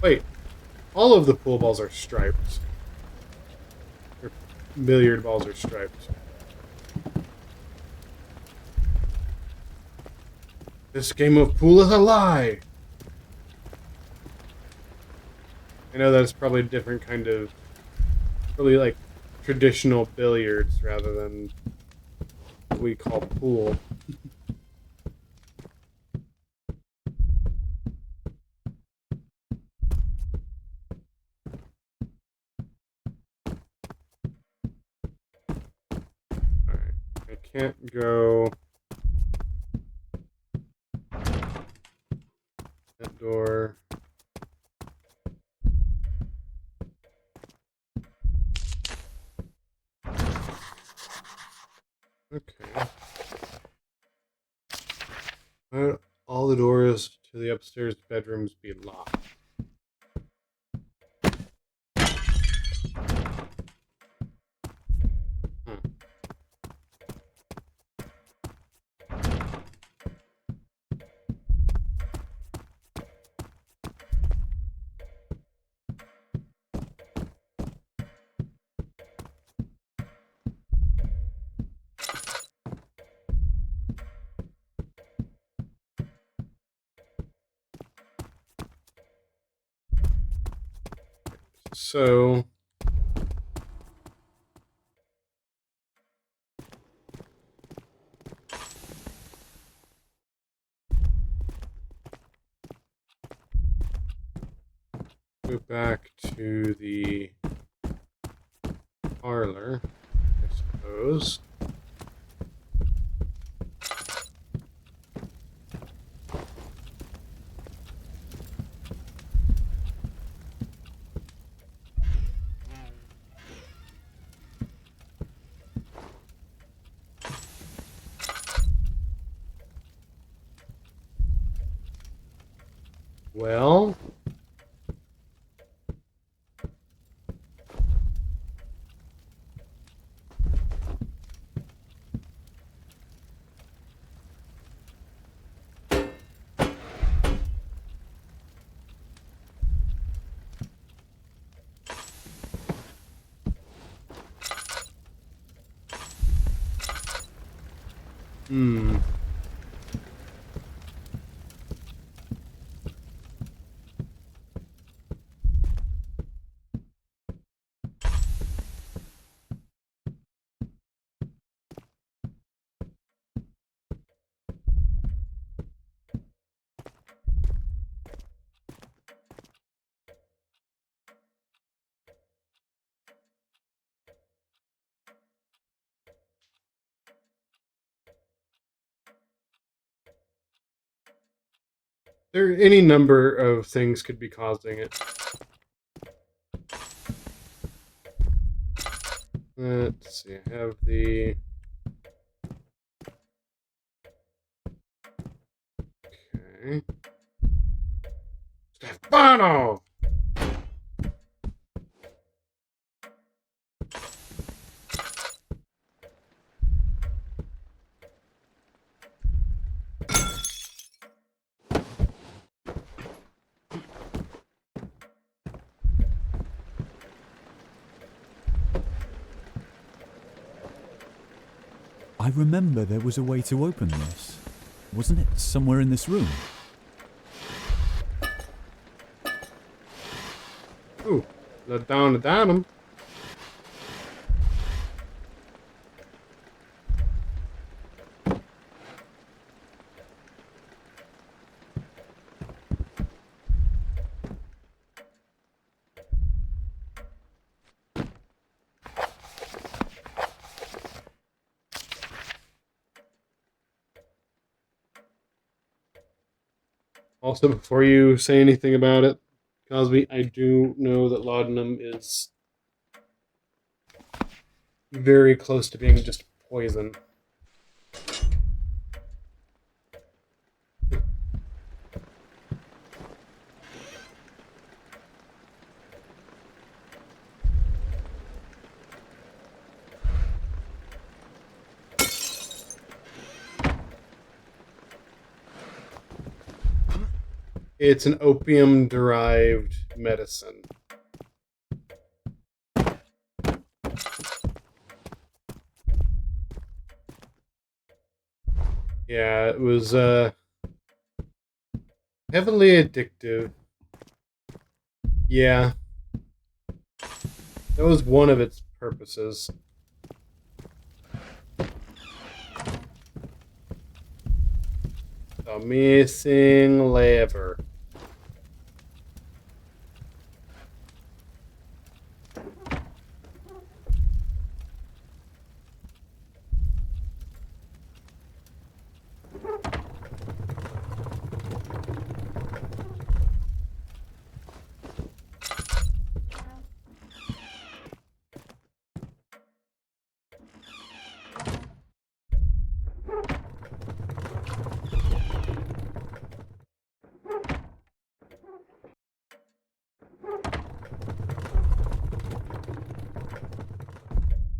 Wait, all of the pool balls are striped. Or billiard balls are striped. This game of pool is a lie! I know that's probably a different kind of, probably like traditional billiards rather than what we call pool. Alright, I can't go that door. Okay. Why would all the doors to the upstairs bedrooms be locked? Hmm. So go back to the parlor, I suppose. Well, hmm. There any number of things could be causing it. Let's see, I have the okay. Stefano! I remember there was a way to open this. Wasn't it somewhere in this room? Ooh, let down the diamond. Also, before you say anything about it, Cosby, I do know that laudanum is very close to being just poison. It's an opium-derived medicine. Yeah, it was heavily addictive. Yeah. That was one of its purposes. The missing lever.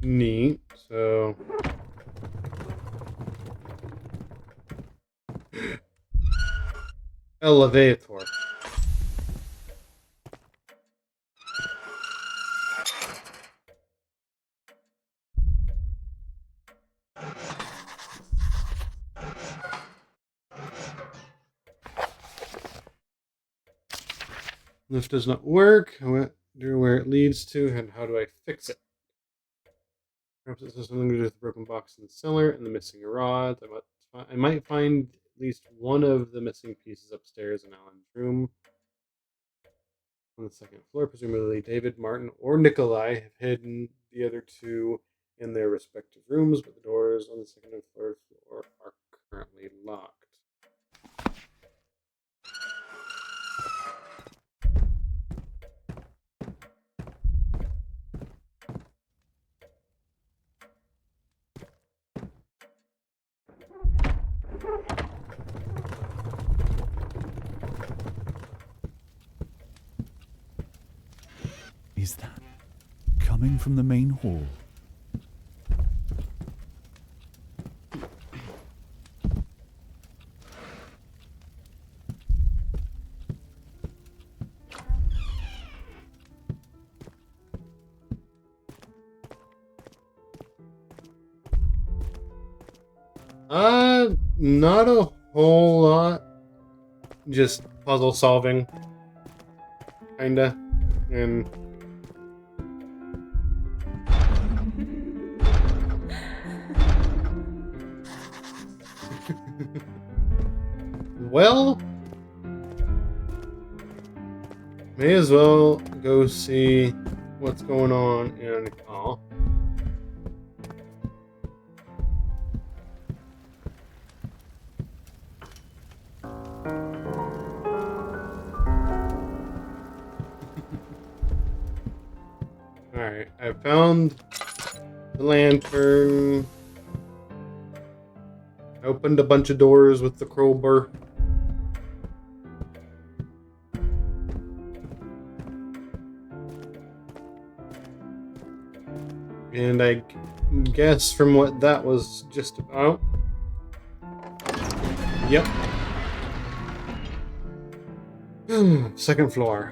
Neat. So elevator. Lift does not work. I wonder where it leads to, and how do I fix it? Perhaps this has something to do with the broken box in the cellar and the missing rods. I might find at least one of the missing pieces upstairs in Alan's room. On the second floor, presumably David, Martin, or Nikolai have hidden the other two in their respective rooms, but the doors on the second and third floor are currently locked. Is that coming from the main hall? Not a whole lot. Just puzzle solving. Kinda. And well, may as well go see what's going on in the call. Alright, I found the lantern. I opened a bunch of doors with the crowbar. And I guess from what that was just about. Yep. Second floor.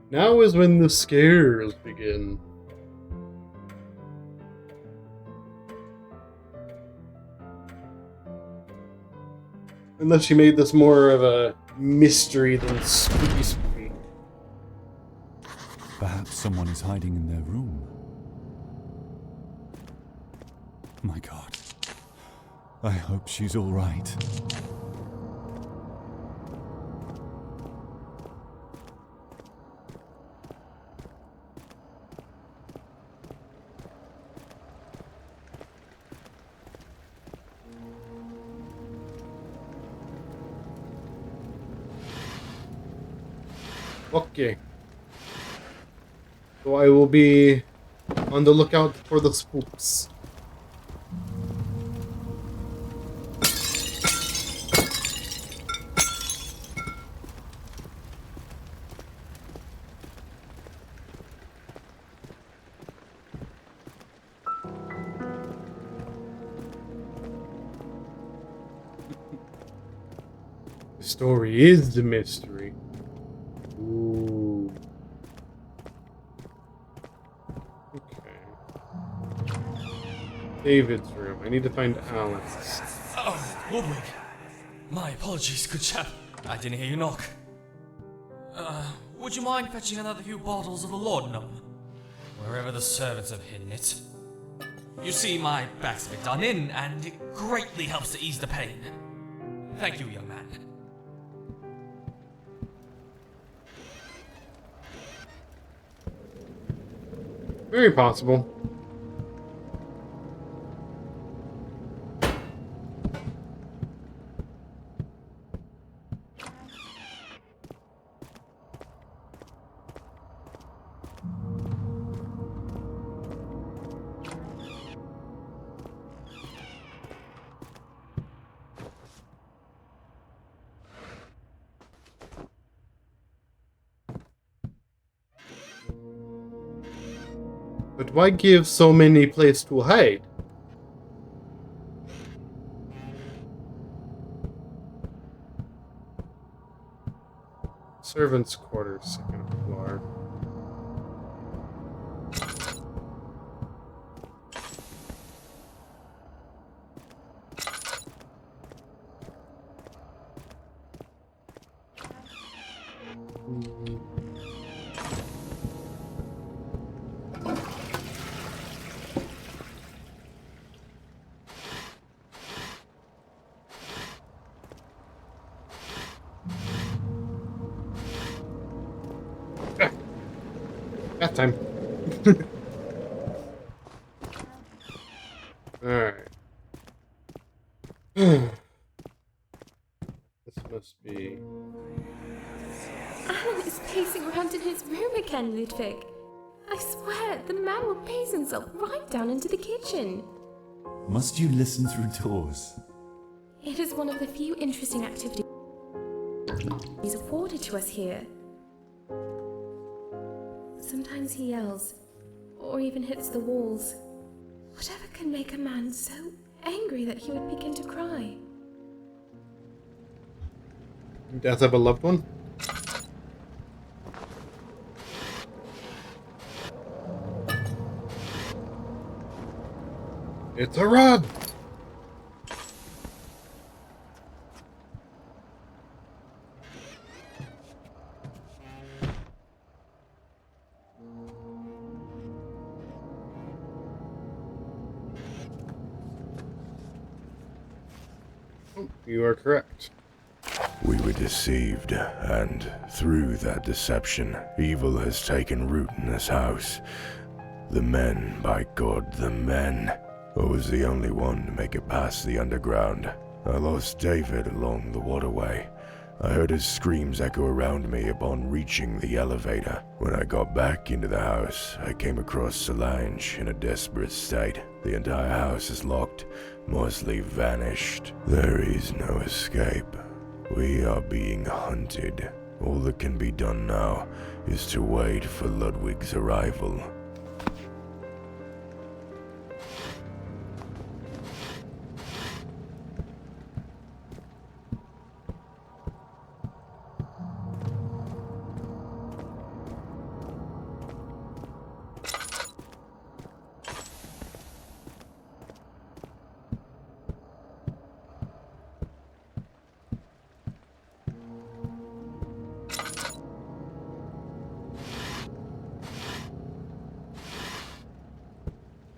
Now is when the scares begin. Unless she made this more of a mystery than spooky. Perhaps someone is hiding in their room. My God. I hope she's all right. Okay. So I will be on the lookout for the spooks. The story is the mystery. Ooh. Okay. David's room. I need to find Alan's. Oh, Ludwig. My apologies, good chap. I didn't hear you knock. Would you mind fetching another few bottles of the laudanum? Wherever the servants have hidden it. You see, my back's a bit done in, and it greatly helps to ease the pain. Thank you, young man. Very possible. But why give so many places to hide? Servants' quarters, second floor. Bath time. Alright. This must be... Alan is pacing around in his room again, Ludwig. I swear, the man will pace himself right down into the kitchen. Must you listen through doors? It is one of the few interesting activities afforded to us here. Sometimes he yells, or even hits the walls. Whatever can make a man so angry that he would begin to cry? Death of a loved one? It's a rod! Oh, you are correct. We were deceived, and through that deception, evil has taken root in this house. The men, by God, the men. I was the only one to make it past the underground. I lost David along the waterway. I heard his screams echo around me upon reaching the elevator. When I got back into the house, I came across Solange in a desperate state. The entire house is locked, mostly vanished. There is no escape. We are being hunted. All that can be done now is to wait for Ludwig's arrival.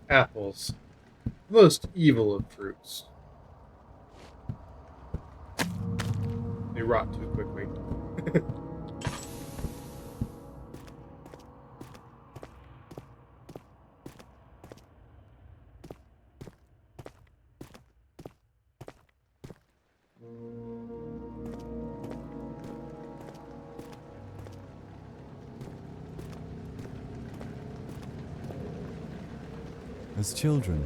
apples. The most evil of fruits. They rot too quickly. As children,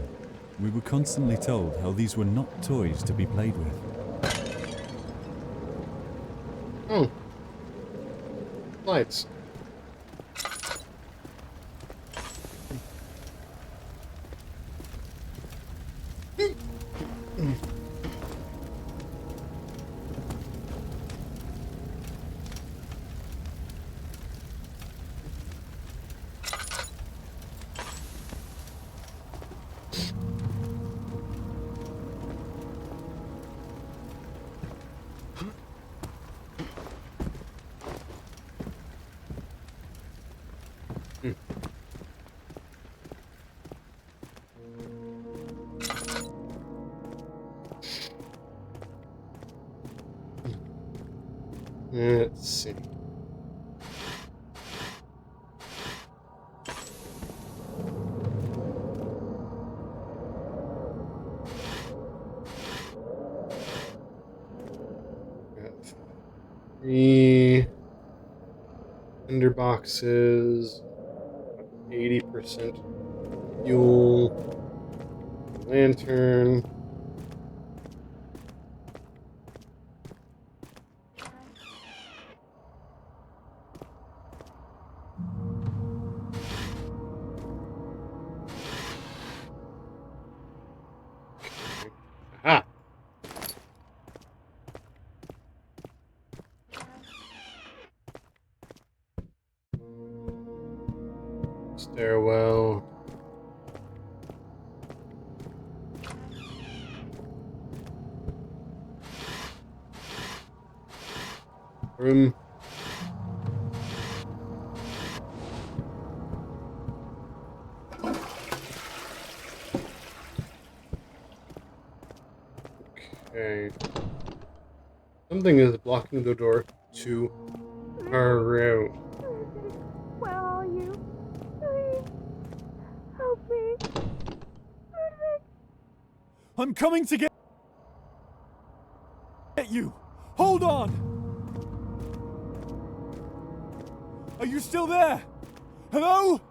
we were constantly told how these were not toys to be played with. Oh. Lights. Let's see. Got 3 tinder boxes, 80% fuel, lantern. Aha! Stairwell. Room. Okay. Something is blocking the door to her room. Where are you? Please, help me. Ludwig! I'm coming to get you! Hold on! Are you still there? Hello?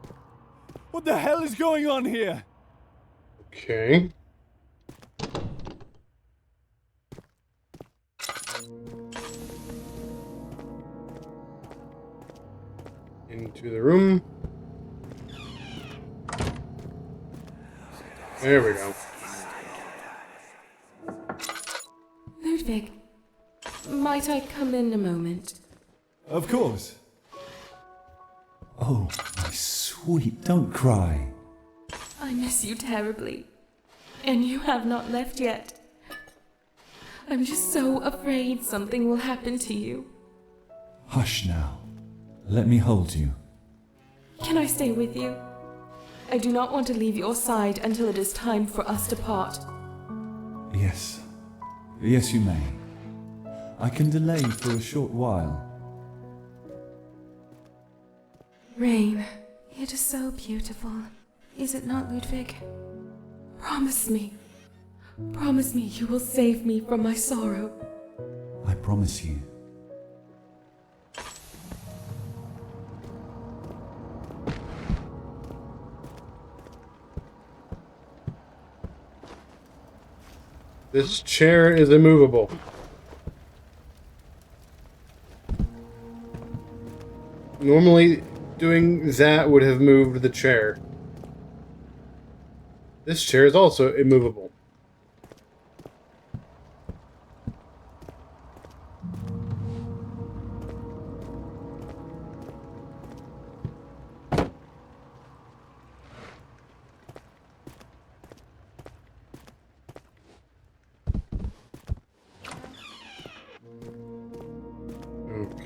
What the hell is going on here? Okay. Into the room. There we go. Ludwig, might I come in a moment? Of course. Oh, my sweet, don't cry. I miss you terribly. And you have not left yet. I'm just so afraid something will happen to you. Hush now. Let me hold you. Can I stay with you? I do not want to leave your side until it is time for us to part. Yes. Yes, you may. I can delay for a short while. Rain, it is so beautiful. Is it not, Ludwig? Promise me. Promise me you will save me from my sorrow. I promise you. This chair is immovable. Normally, doing that would have moved the chair. This chair is also immovable.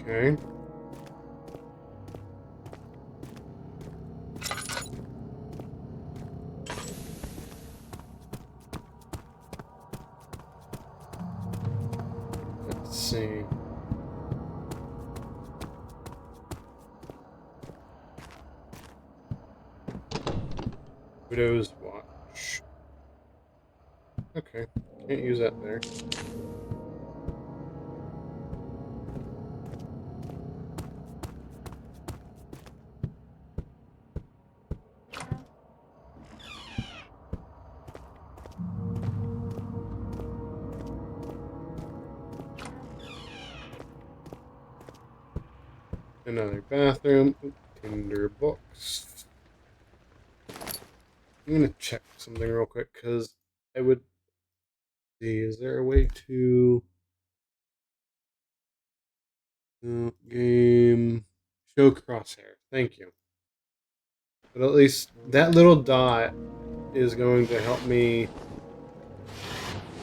Okay. see. Widow's Watch. Okay, can't use that there. Another bathroom. Tinder books. I'm gonna check something real quick because I would see. Is there a way to game show crosshair? Thank you. But at least that little dot is going to help me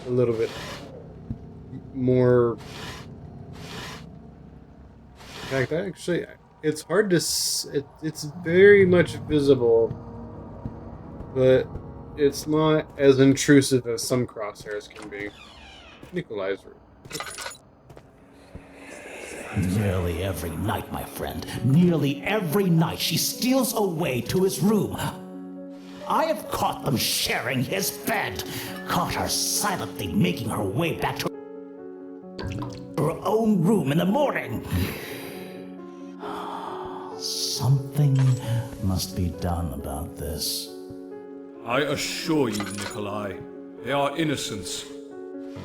a little bit more. In fact, actually, it's hard to. It's very much visible, but it's not as intrusive as some crosshairs can be. Nikolai's room. Okay. Nearly every night, my friend, nearly every night she steals away to his room. I have caught them sharing his bed, caught her silently making her way back to her own room in the morning. Something must be done about this. I assure you, Nikolai, they are innocents.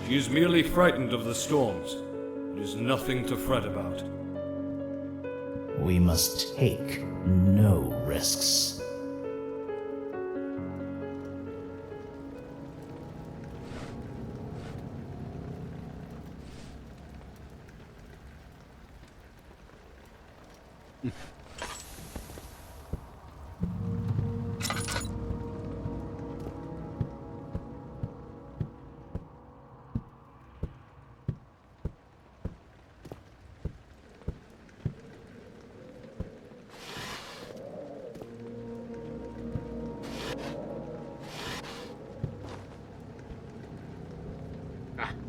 She is merely frightened of the storms. It is nothing to fret about. We must take no risks.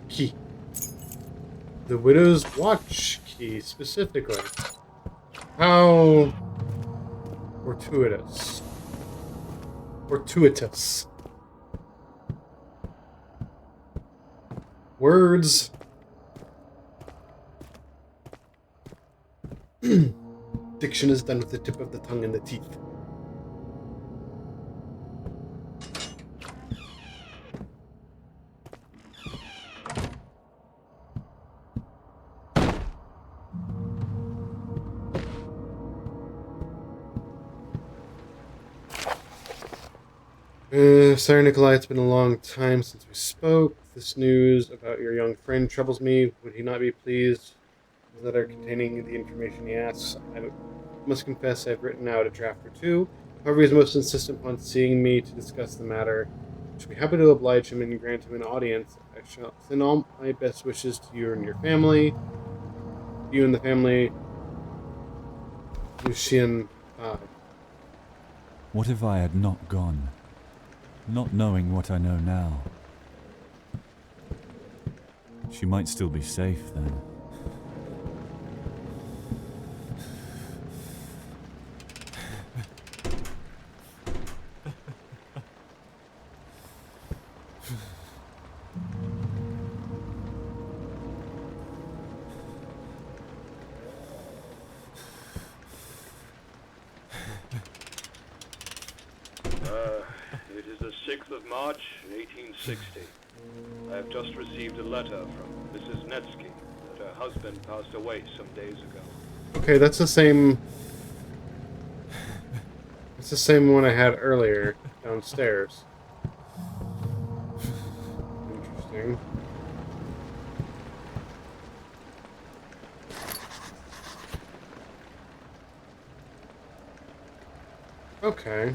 Key. The Widow's Watch key, specifically. How fortuitous. Fortuitous. Words. Diction is done with the tip of the tongue and the teeth. Sorry, Nikolai, it's been a long time since we spoke. This news about your young friend troubles me. Would he not be pleased with a letter containing the information he asks? I must confess I've written out a draft or two. However, he is most insistent upon seeing me to discuss the matter. I shall be happy to oblige him and grant him an audience. I shall send all my best wishes to you and your family. You and the family. Lucian. What if I had not gone? Not knowing what I know now. She might still be safe then. It is the 6th of March, 1860. I have just received a letter from Mrs. Netsky that her husband passed away some days ago. Okay, that's the same. It's the same one I had earlier downstairs. Interesting. Okay.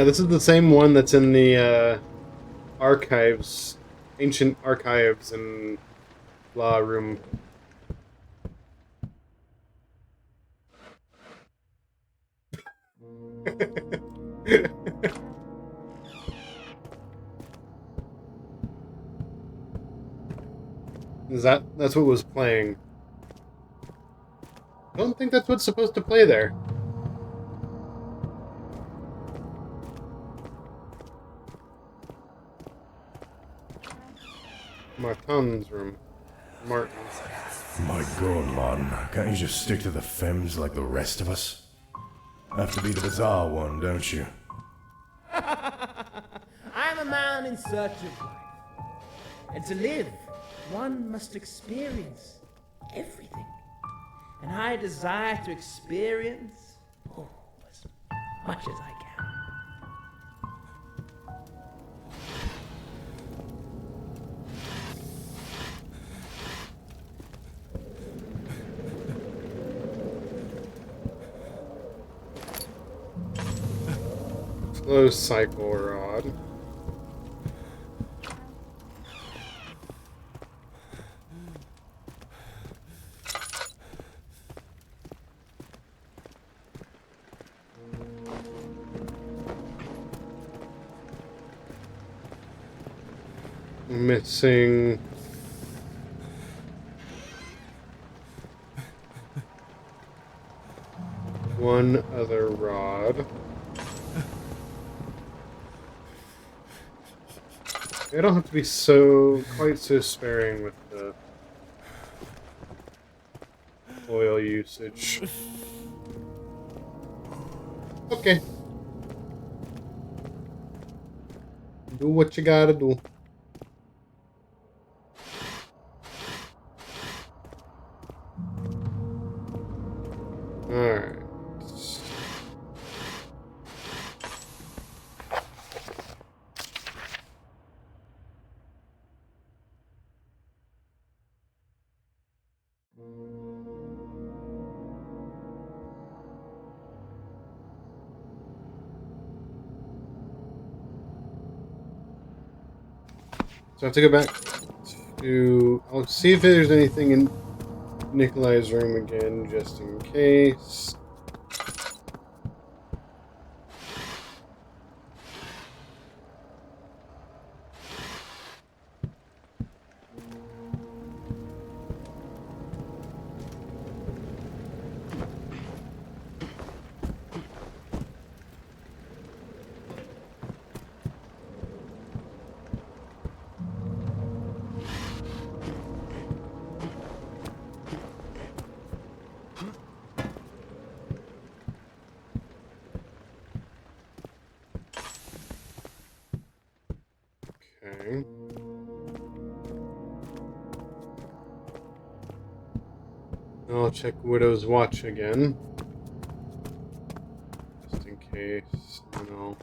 This is the same one that's in the archives, ancient archives in blah room. That's what was playing? I don't think that's what's supposed to play there. Martin's room. Martin's. My god, Martin, can't you just stick to the femmes like the rest of us? Have to be the bizarre one, don't you? I'm a man in search of life. And to live, one must experience everything. And I desire to experience as much as I can. Slow cycle rod. Missing one other rod. I don't have to be quite so sparing with the oil usage. Okay. Do what you gotta do. Alright. So I have to go back to... I'll see if there's anything in Nikolai's room again, just in case. Okay. I'll check Widow's Watch again. Just in case, you know.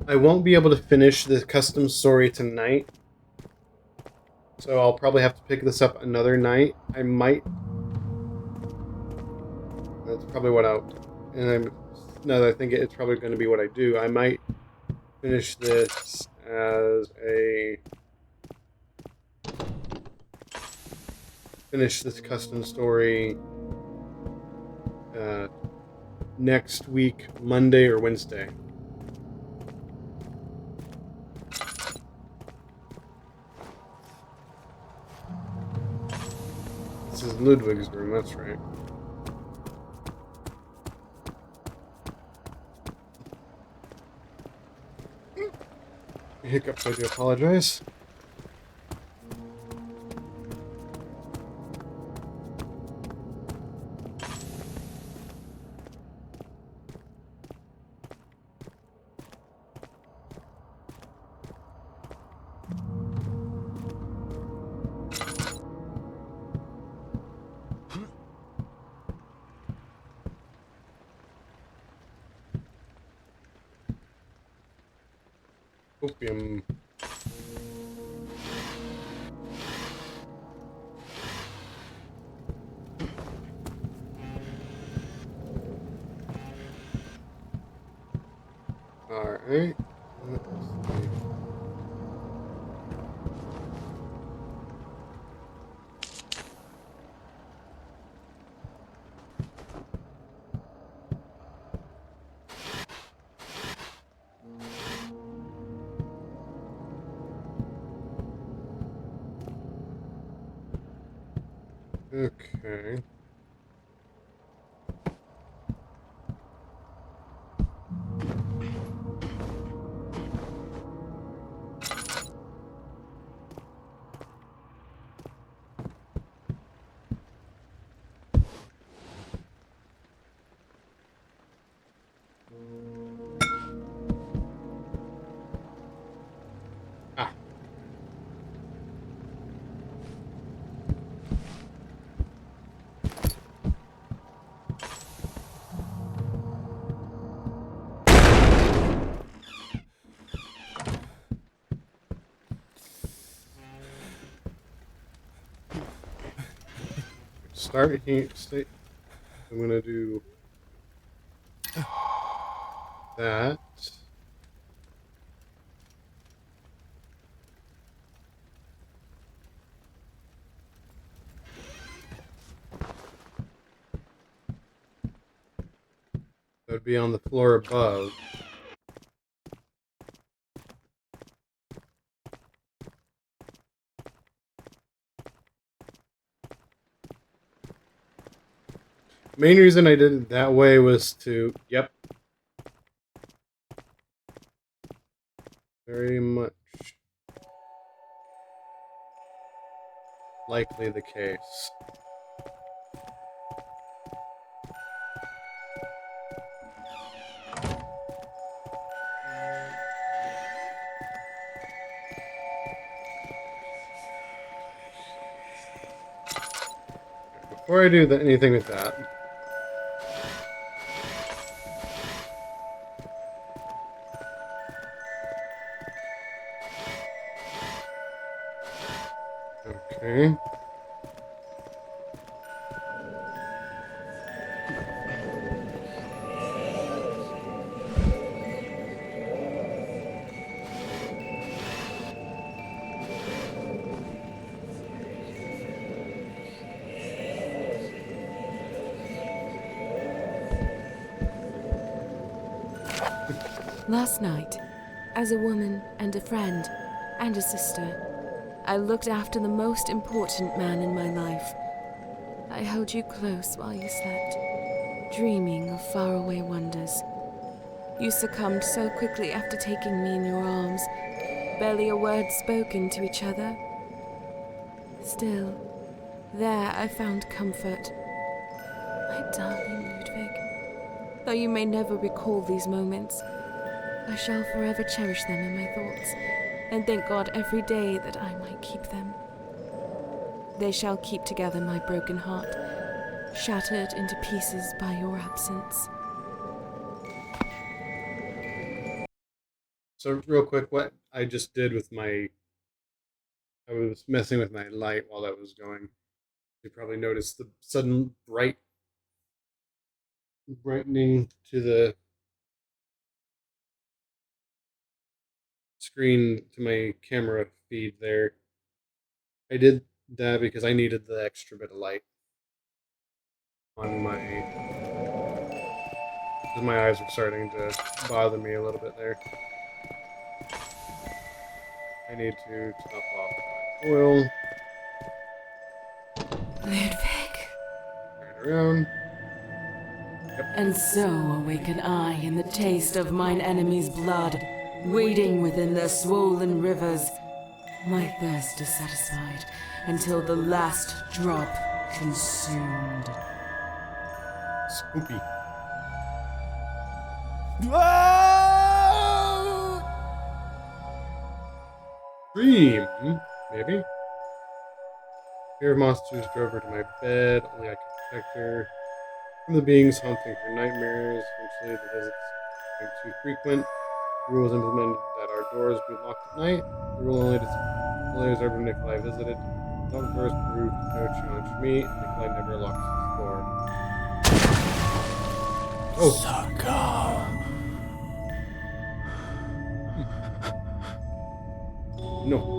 I won't be able to finish the custom story tonight, so I'll probably have to pick this up another night. I might. That's probably what I'll. Now that I think it's probably going to be what I do. I might finish this as a. Finish this custom story next week, Monday or Wednesday. This is Ludwig's room, that's right. Hiccups, I do apologize. Opium. Alright. Let's see. Okay. Ah. Start here. Stay. I'm gonna do that. That would be on the floor above. Main reason I did it that way was to, yep, very much likely the case. Before I do anything with that, okay. Last night, as a woman and a friend and a sister, I looked after the most important man in my life. I held you close while you slept, dreaming of faraway wonders. You succumbed so quickly after taking me in your arms, barely a word spoken to each other. Still, there I found comfort. My darling Ludwig, though you may never recall these moments, I shall forever cherish them in my thoughts, and thank God every day that I might keep them. They shall keep together my broken heart, shattered into pieces by your absence. So real quick, what I just did with I was messing with my light while that was going. You probably noticed the sudden brightening to the screen to my camera feed there. I did that because I needed the extra bit of light on my eyes were starting to bother me a little bit there. I need to top off my oil. Ludwig. Turn around. And so awaken I in the taste of mine enemy's blood, wading within their swollen rivers. My thirst is satisfied until the last drop consumed. Spoopy. Dream, maybe. Fear of monsters drove her to my bed. Only I could protect her from the beings haunting her nightmares. Eventually, the visits became too frequent. Rules implemented that our front doors be locked at night. The rule only declares every Nikolai visited. Locked doors proved no challenge for me, and Nikolai never locked his door. Oh! Saka. No.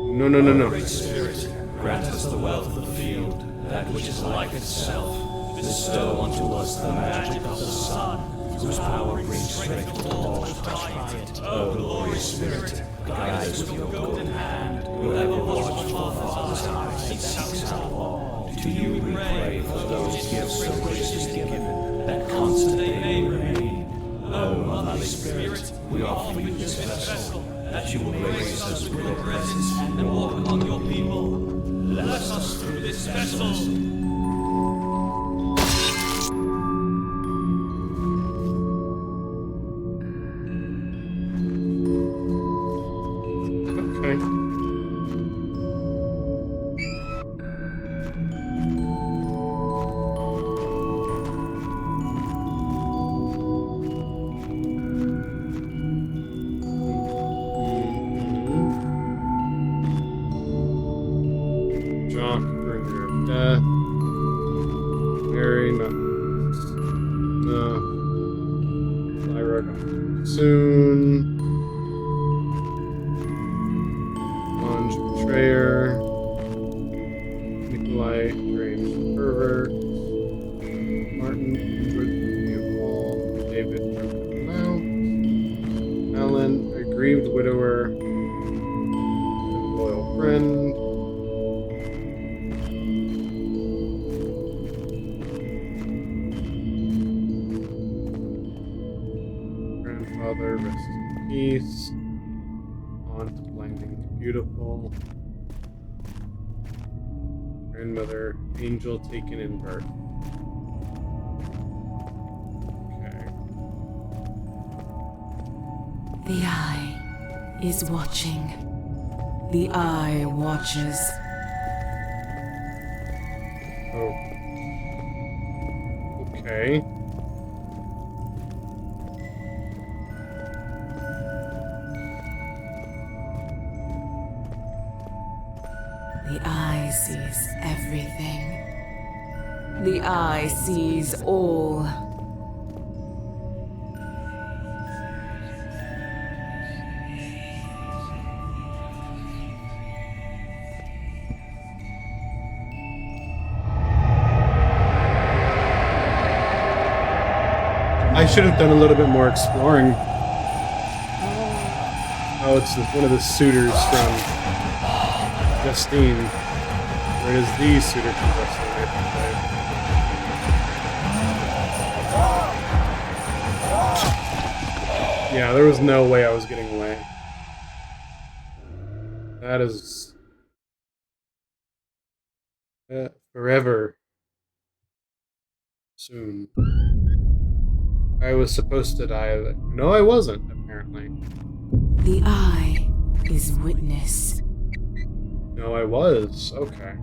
Great Spirit, grant us the wealth of the field, that which is life itself. Bestow unto us the magic of the sun, whose power brings strength to all who touch by it. O glorious Spirit, guide us with your golden hand, whoever watchful for our eyes and seeks out all. To you we pray for those gifts so graciously given, that constant they may remain. O motherly Spirit, we offer you this vessel, that you will grace us with your presence and walk among your people. Bless us through this vessel. Okay. Jock, bringer of death. Mary, not. No. Lyra, soon. Ange, betrayer. Nikolai, strange pervert. Martin, good Paul. David, mount. Alan, aggrieved widower. Loyal friend. Grandfather, rest in peace. Aunt, blindingly beautiful. Grandmother, angel taken in birth. Okay. The eye is watching. The eye watches. Oh. Okay. The eye sees everything. The eye sees all. I should have done a little bit more exploring. Oh, it's one of the suitors from Justine. Where is the suitor from Justine? I think yeah, there was no way I was getting away. That is forever soon. I was supposed to die. No, I wasn't, apparently. The eye is witness. No, I was. Okay.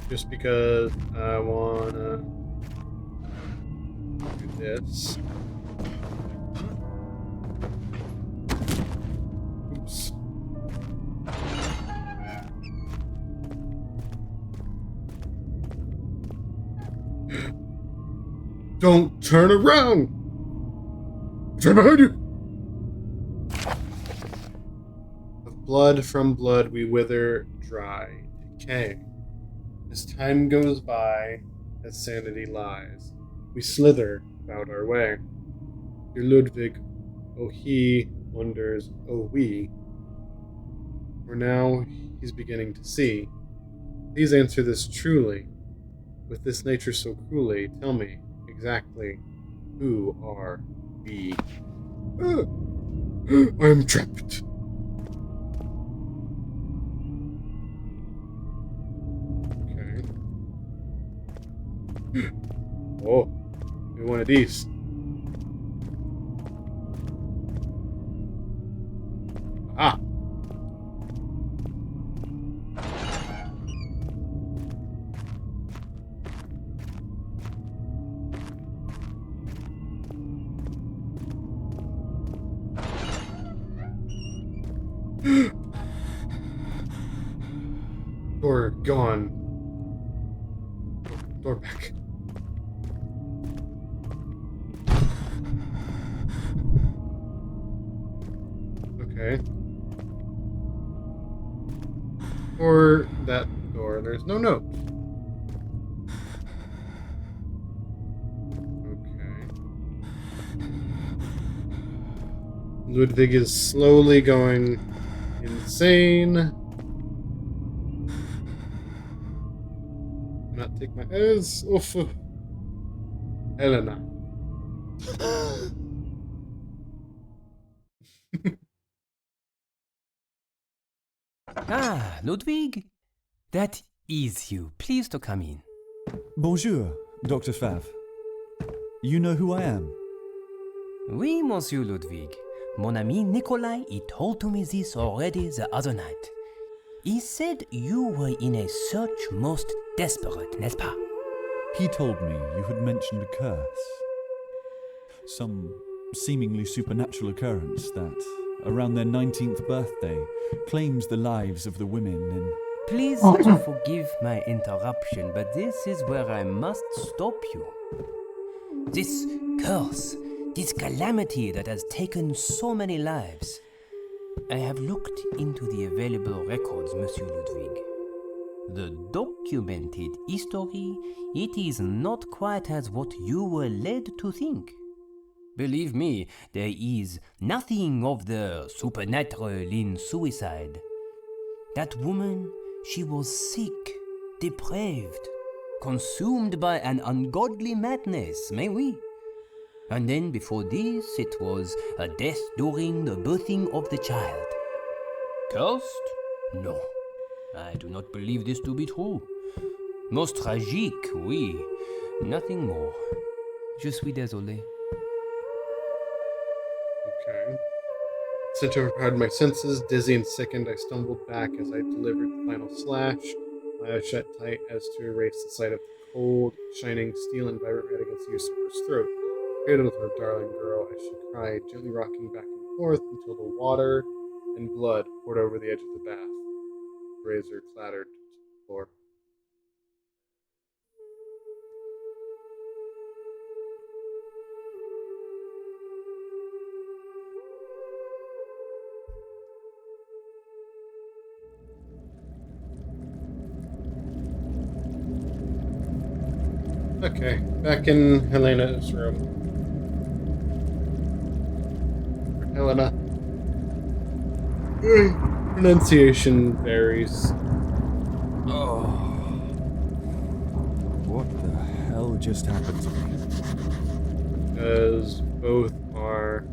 Just because I wanna do this. Oops. Don't turn around! Turn behind you! Of blood from blood we wither, dry, decay. As time goes by, as sanity lies, we slither about our way. Dear Ludwig, oh he wonders, oh we. For now he's beginning to see. Please answer this truly. With this nature so cruelly, tell me exactly Who are we? I'm trapped. Okay. Oh, maybe one of these. Ah. Door gone. Door back. Okay. Or that door, there's no note. Okay. Ludwig is slowly going insane. Not take my eyes off of Helena. Ah, Ludwig? That is you. Please to come in. Bonjour, Dr. Fav. You know who I am? Oui, Monsieur Ludwig. Mon ami Nikolai, he told to me this already the other night. He said you were in a search most desperate, n'est-ce pas? He told me you had mentioned a curse. Some seemingly supernatural occurrence that, around their 19th birthday, claims the lives of the women in... Please to forgive my interruption, but this is where I must stop you. This curse, this calamity that has taken so many lives. I have looked into the available records, Monsieur Ludwig. The documented history, it is not quite as what you were led to think. Believe me, there is nothing of the supernatural in suicide. That woman, she was sick, depraved, consumed by an ungodly madness, may we? And then before this, it was a death during the birthing of the child. Cursed? No. I do not believe this to be true. Most tragique, oui. Nothing more. Je suis désolé. Okay. Since I overpowered my senses, dizzy and sickened, I stumbled back as I delivered the final slash. My eyes shut tight as to erase the sight of the cold, shining steel and vibrant red against the usurper's throat. Cradled her darling girl as she cried, gently rocking back and forth until the water and blood poured over the edge of the bath. The razor clattered to the floor. Okay, back in Helena's room. Or Helena. Pronunciation varies. Oh. What the hell just happened to me? Because both are...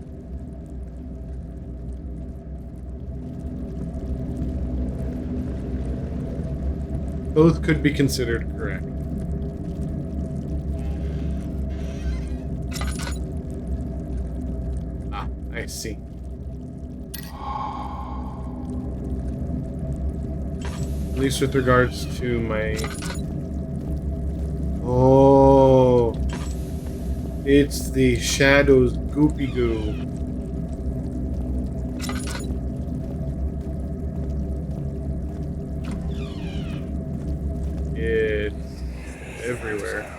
both could be considered correct. Ah, I see. At least with regards to my... Oh, it's the Shadow's Goopy Goo. It's everywhere.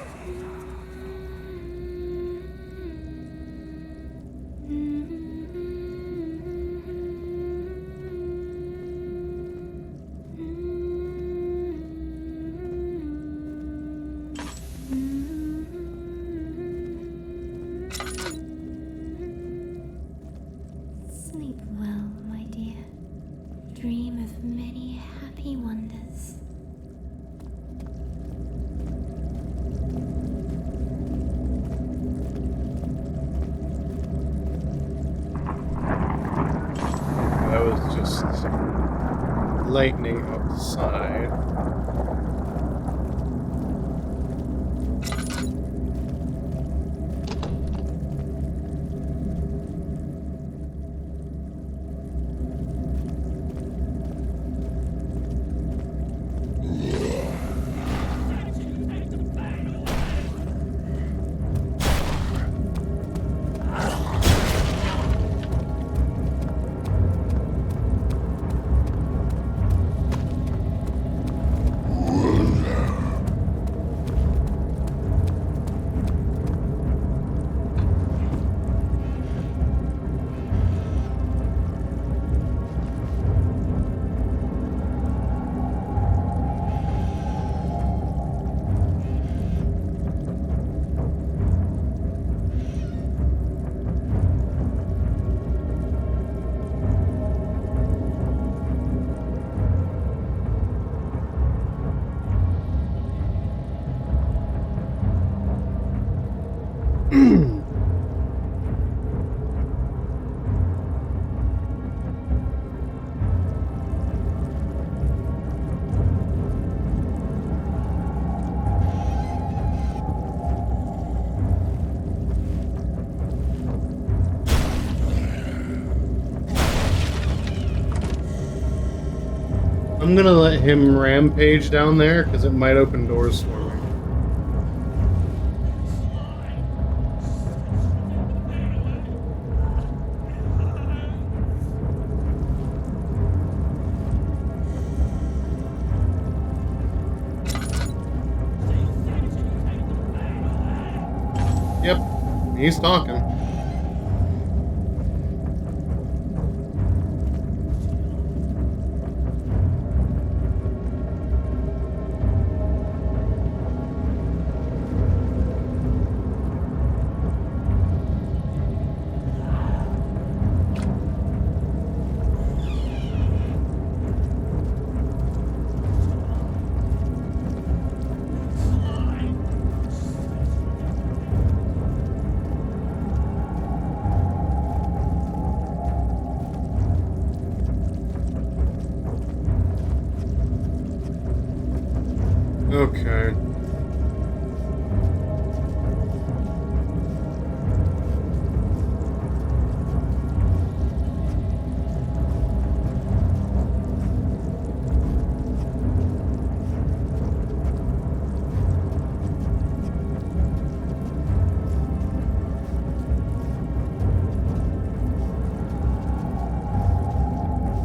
lightning outside. I'm gonna let him rampage down there because it might open doors for me. Yep, he's talking. Okay.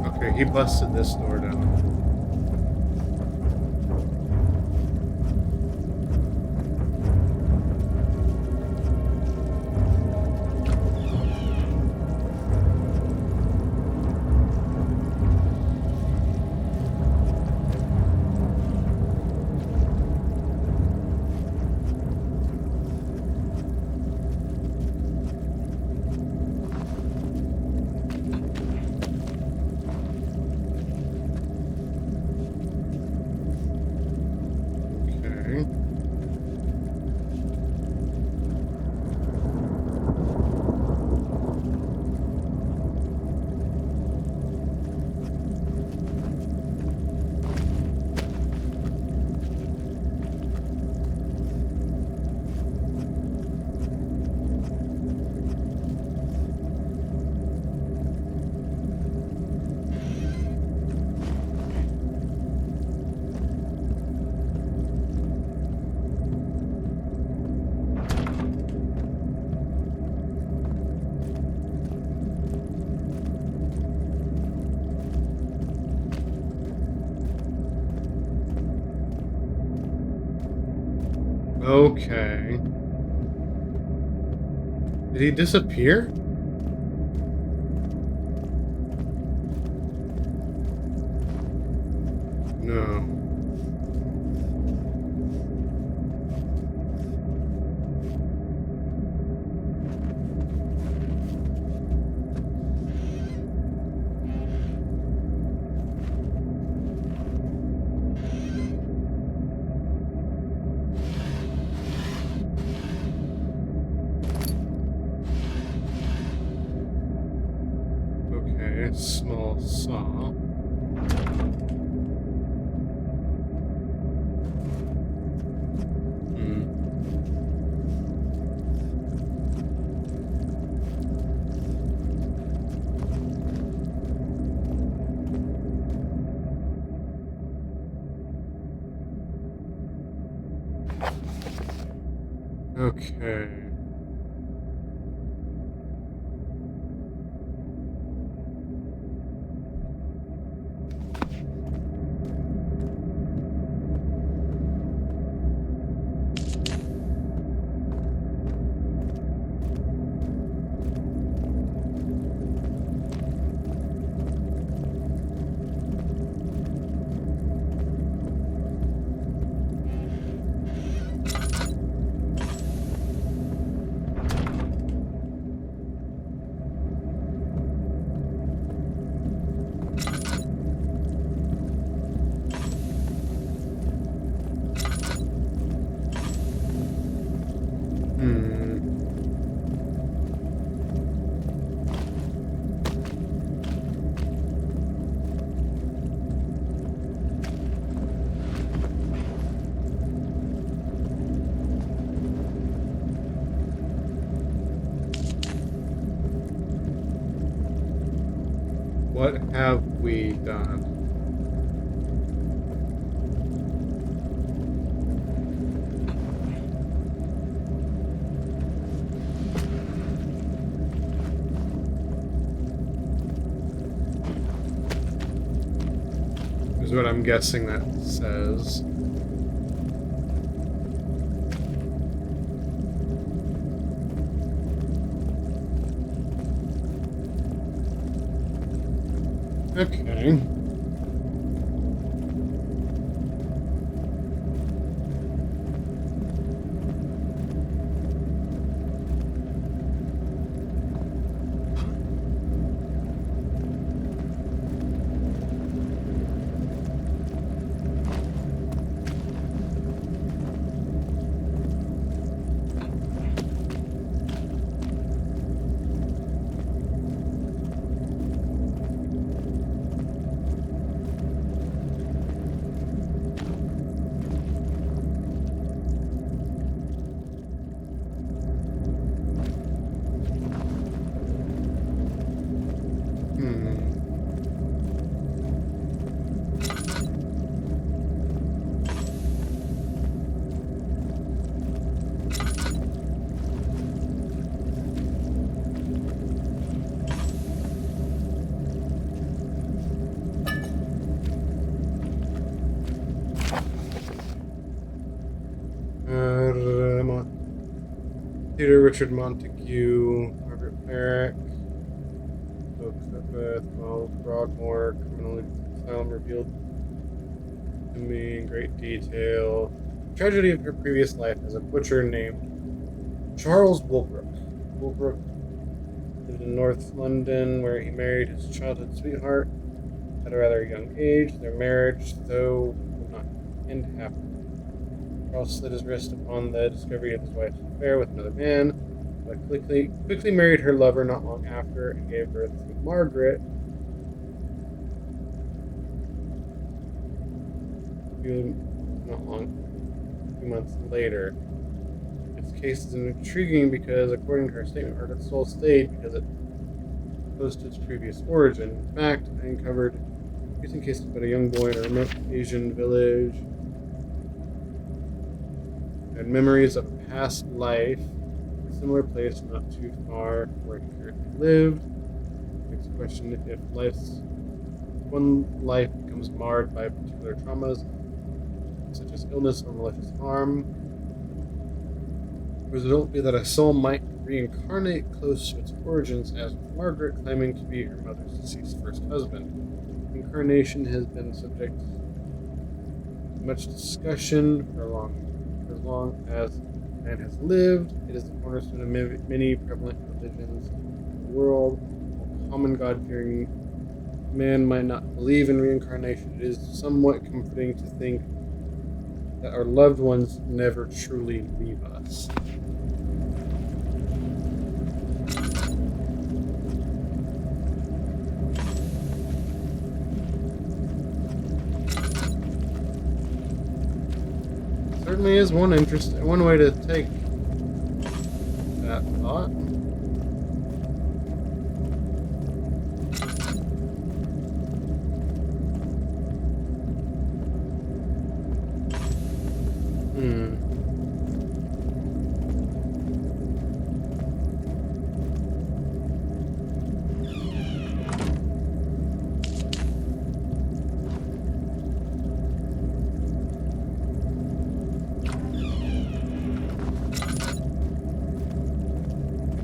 Okay, he busted this door down. Okay. Okay. Did he disappear? No. Okay, small saw. Okay. What have we done? Is what I'm guessing that says. Okay. Peter Richard Montague, Margaret Merrick, Elizabeth, Miles Broadmoor, criminal asylum revealed to me in great detail. The tragedy of her previous life as a butcher named Charles Woolbrook. Woolbrook lived in North London, where he married his childhood sweetheart at a rather young age. Their marriage, though, would not end happily. Charles slit his wrist upon the discovery of his wife's affair with another man, but quickly married her lover not long after and gave birth to Margaret. A few months later. Its case is intriguing because, according to her statement, Margaret's soul stayed because it close to its previous origin. In fact, I uncovered a recent case about a young boy in a remote Asian village had memories of a past life in a similar place not too far from where he currently lived. Makes the question if one life becomes marred by particular traumas, such as illness or malicious harm. The result would be that a soul might reincarnate close to its origins, as with Margaret claiming to be her mother's deceased first husband. Incarnation has been subject to much discussion for as long as man has lived. It is the cornerstone of many prevalent religions in the world. While common God-fearing man might not believe in reincarnation, it is somewhat comforting to think that our loved ones never truly leave us. Certainly is one way to take that thought.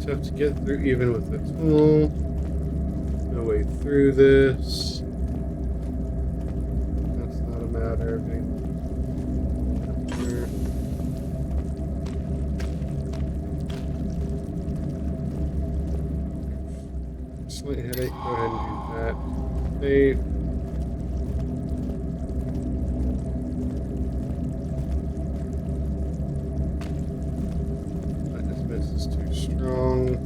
tough to get through even with the tool. No way through this. That's not a matter of anything. Slight headache, go ahead and do that. Save. This is too strong.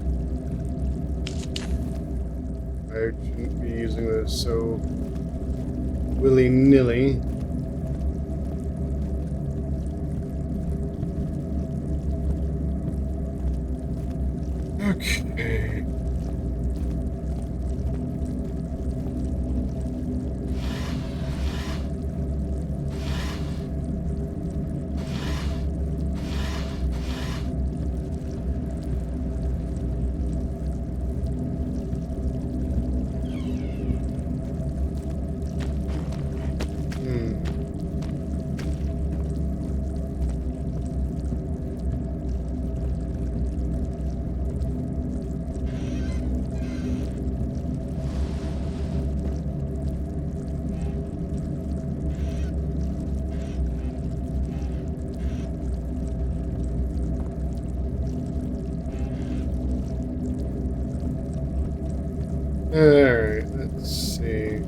I shouldn't be using those so willy-nilly. Okay. Alright, let's see.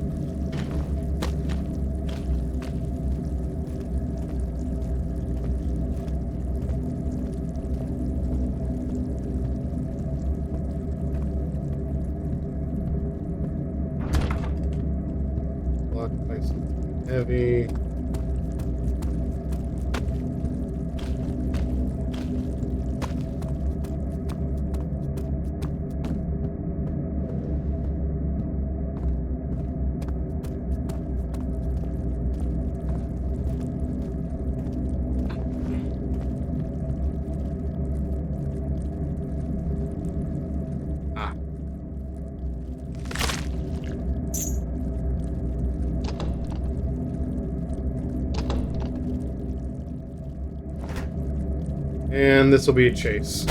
Blocked by something heavy. And this will be a chase.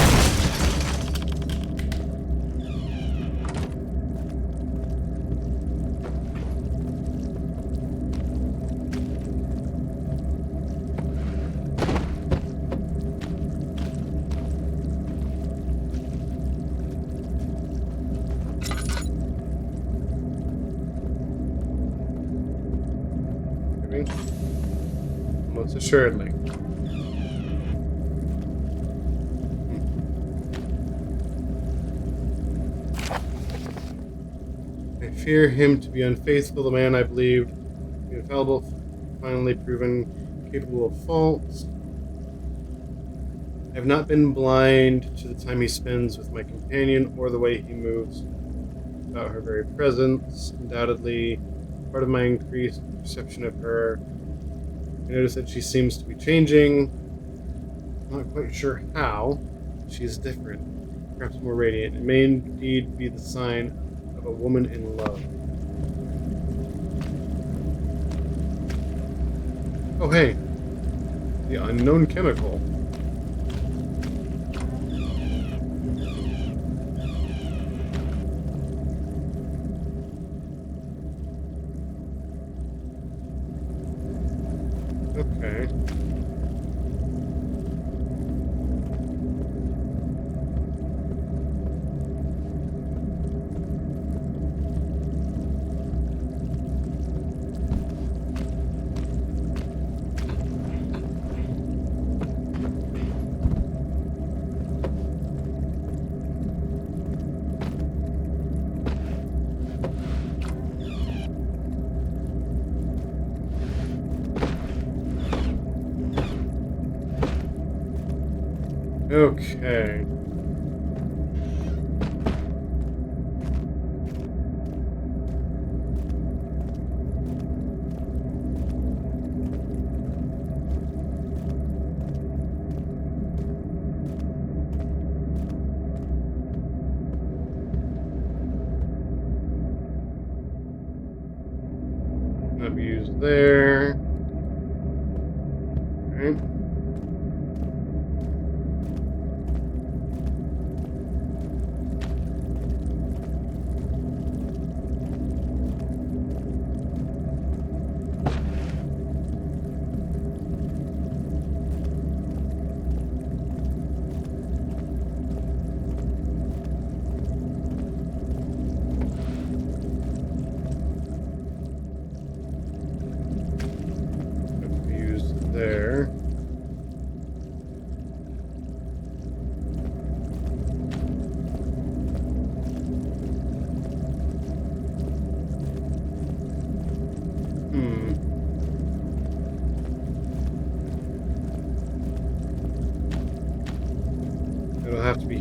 Most assuredly. I fear him to be unfaithful, the man I believed infallible, finally proven capable of faults. I have not been blind to the time he spends with my companion or the way he moves about her very presence. Undoubtedly, part of my increased perception of her. I notice that she seems to be changing. I'm not quite sure how. She is different, perhaps more radiant. It may indeed be the sign of a woman in love. Oh, hey. The unknown chemical. Okay. Okay. That'll be used there. All right.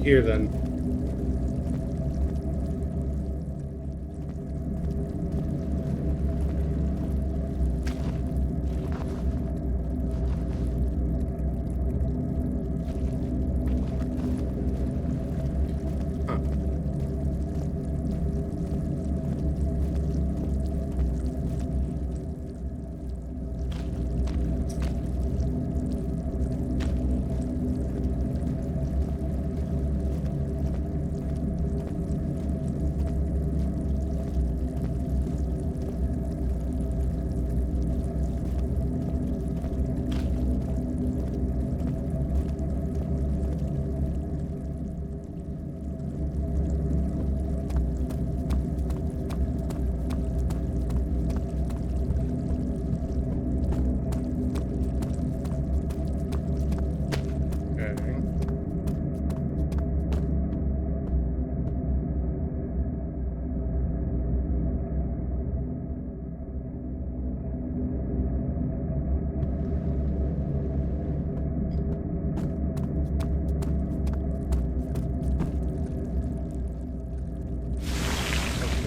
here then.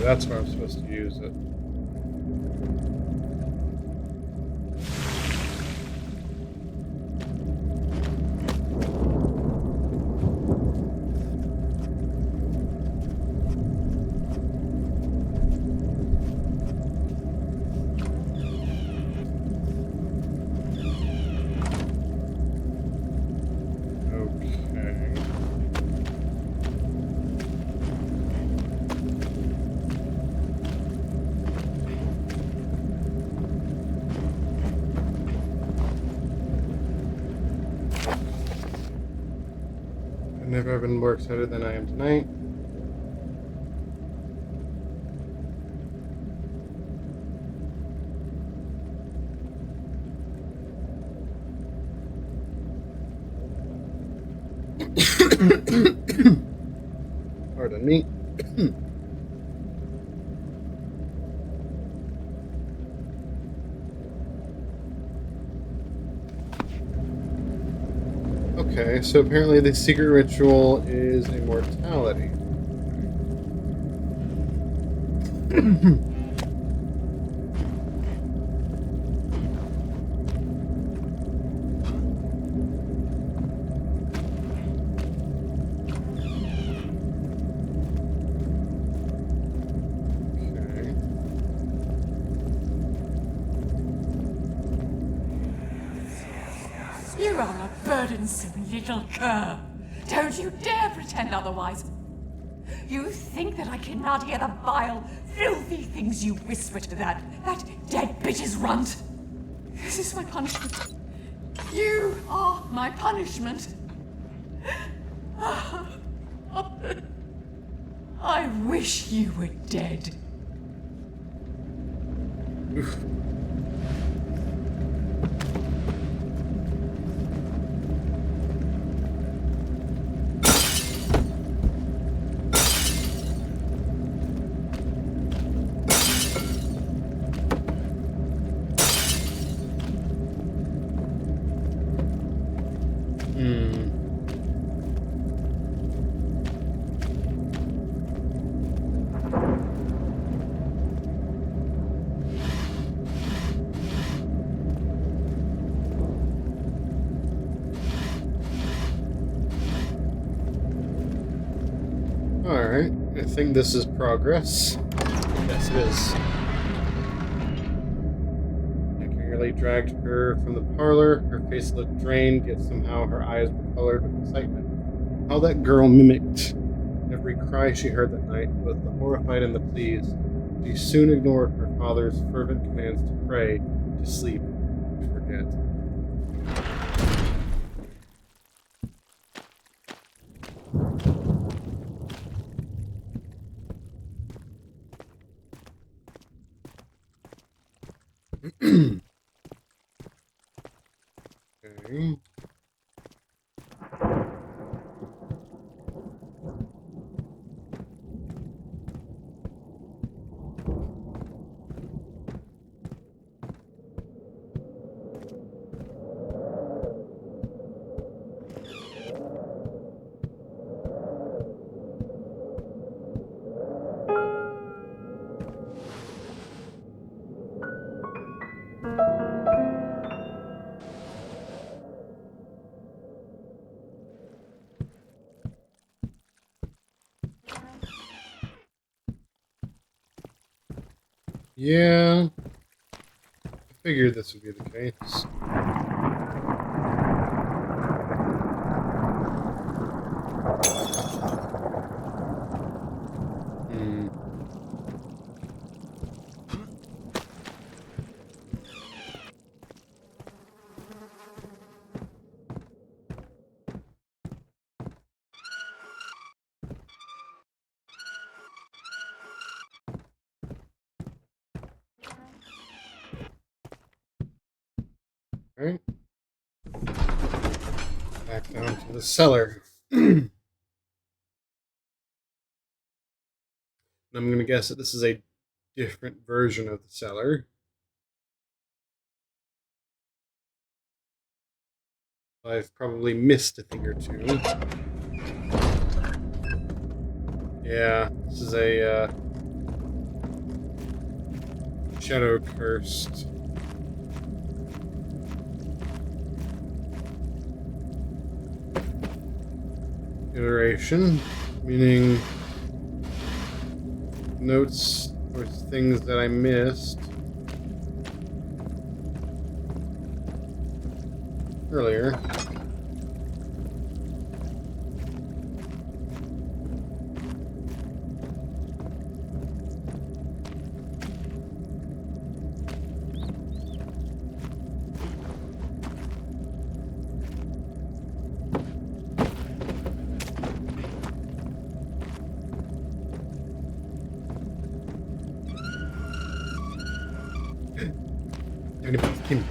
That's where I'm supposed to use it. I've never been more excited than I am tonight. Pardon me. Okay, so apparently the secret ritual is immortality. You are a burdensome little cur. Don't you dare pretend otherwise. You think that I cannot hear the vile, filthy things you whisper to that dead bitch's runt? This is my punishment. You are my punishment. I wish you were dead. Alright, I think this is progress. Yes, it is. I carefully dragged her from the parlor. Her face looked drained, yet somehow her eyes were colored with excitement. How that girl mimicked every cry she heard that night, both the horrified and the pleased. She soon ignored her father's fervent commands to pray, to sleep, to forget. Okay. Yeah. I figured this would be the case. Alright. Back down to the cellar. I'm going to guess that this is a different version of the cellar. I've probably missed a thing or two. Yeah, this is a shadow cursed iteration, meaning notes or things that I missed earlier. Him.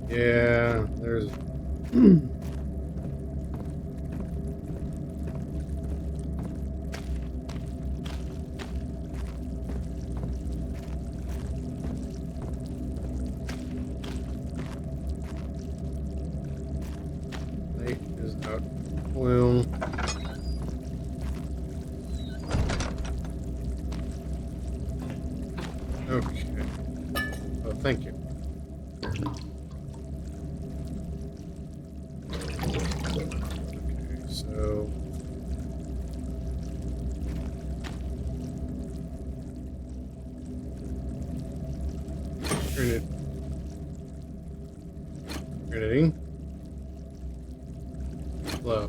Yeah, there's... Light is out. Oil. Okay. Oh, thank you. So Trinity. Flow.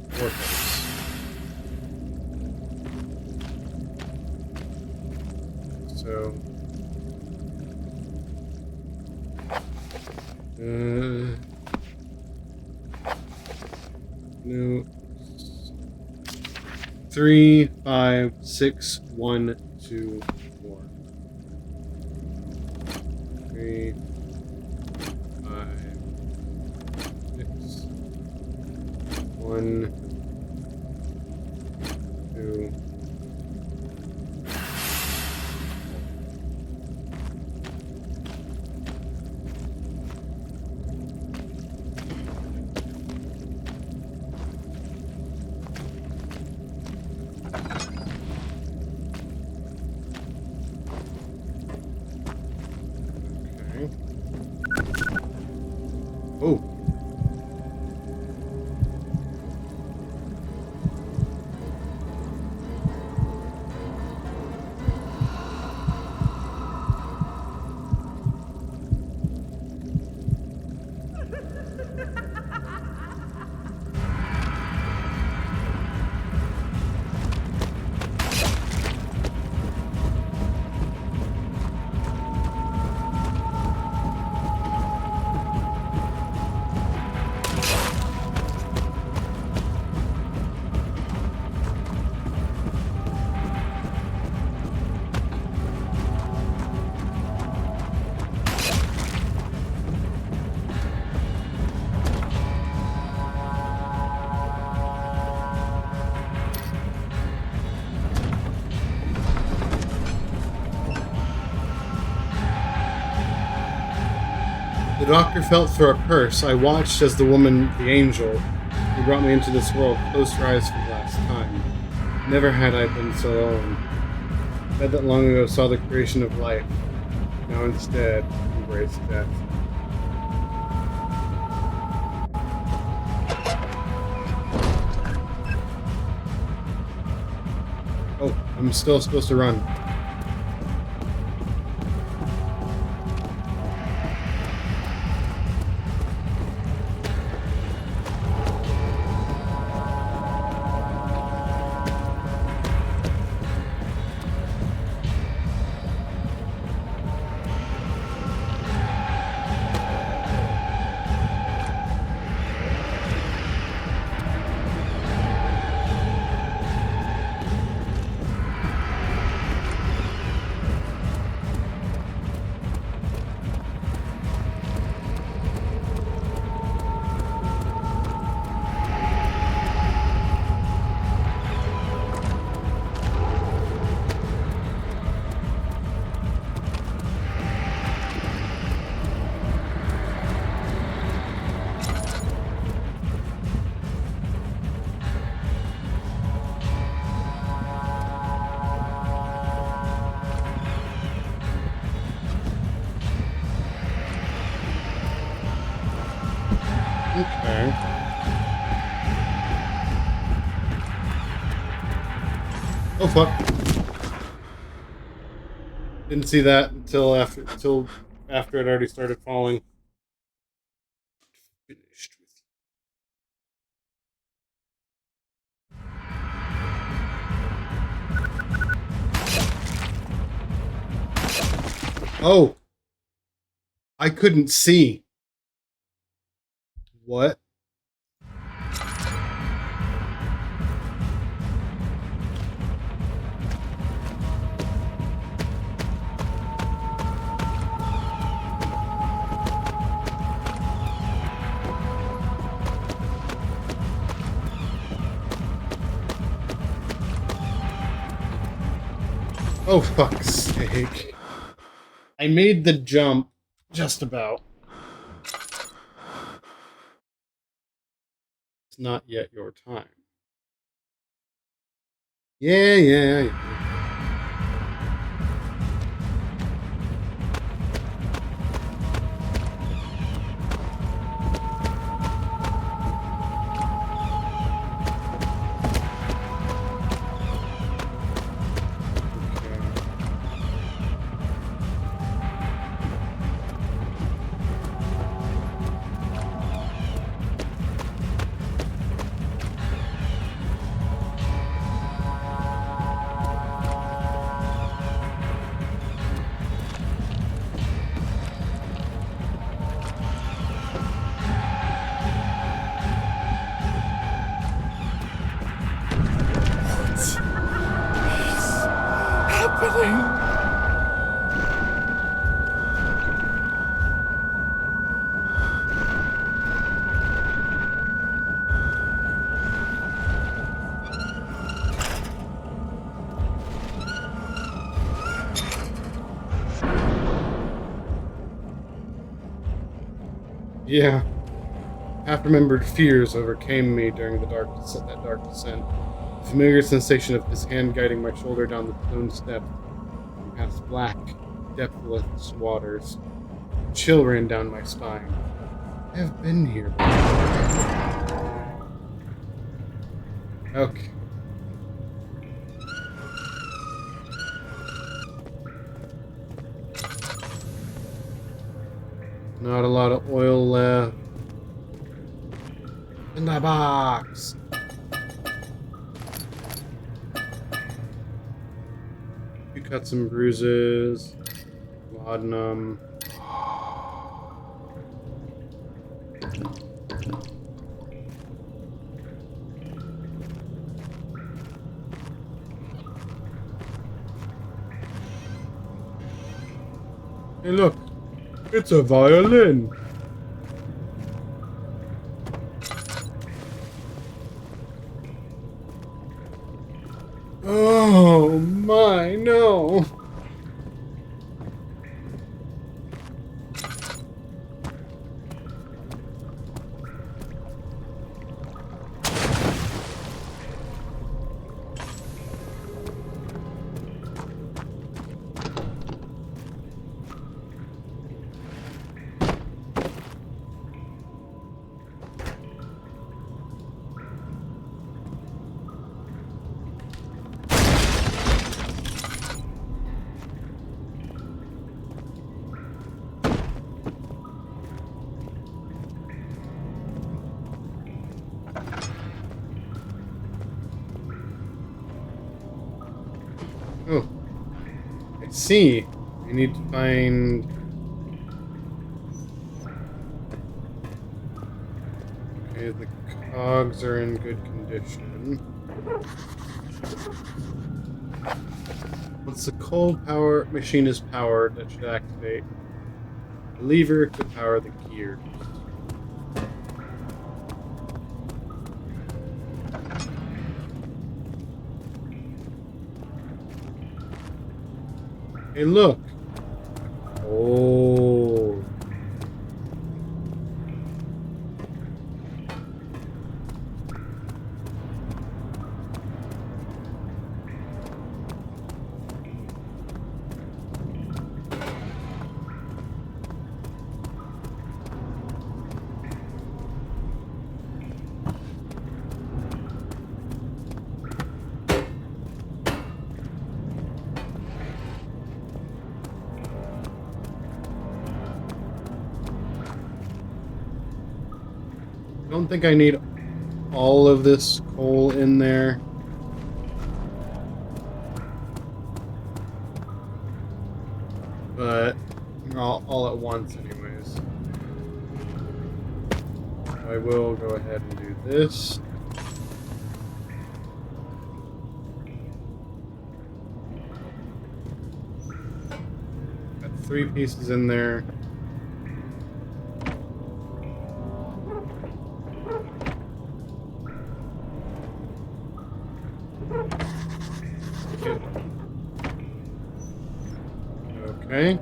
Vortex. So no. 3, 5, 6, 1, 2, 4. 3, 5, 6, 1, 2. Oh. doctor felt for a purse. I watched as the woman, the angel, who brought me into this world, closed her eyes for the last time. Never had I been so alone. Dead that long ago saw the creation of life. Now instead, embrace death. Oh, I'm still supposed to run. Okay. Oh fuck. Didn't see that until after it already started falling. Finished with you. Oh. I couldn't see. What? Oh, fuck's sake. I made the jump just about. It's not yet your time. Yeah. Yeah. Half-remembered fears overcame me during that dark descent. The familiar sensation of his hand guiding my shoulder down the stone step past black, depthless waters. A chill ran down my spine. I have been here before. Okay. Not a lot of oil left. In the box! You cut some bruises. Laudanum. Hey look! It's a violin! Oh my, no! Oh, I see. I need to find... Okay, the cogs are in good condition. Once the coal power machine is powered, that should activate the lever to power the gears. Hey, look! Oh. I don't think I need all of this coal in there. But all at once anyways. I will go ahead and do this. Got 3 pieces in there. Okay.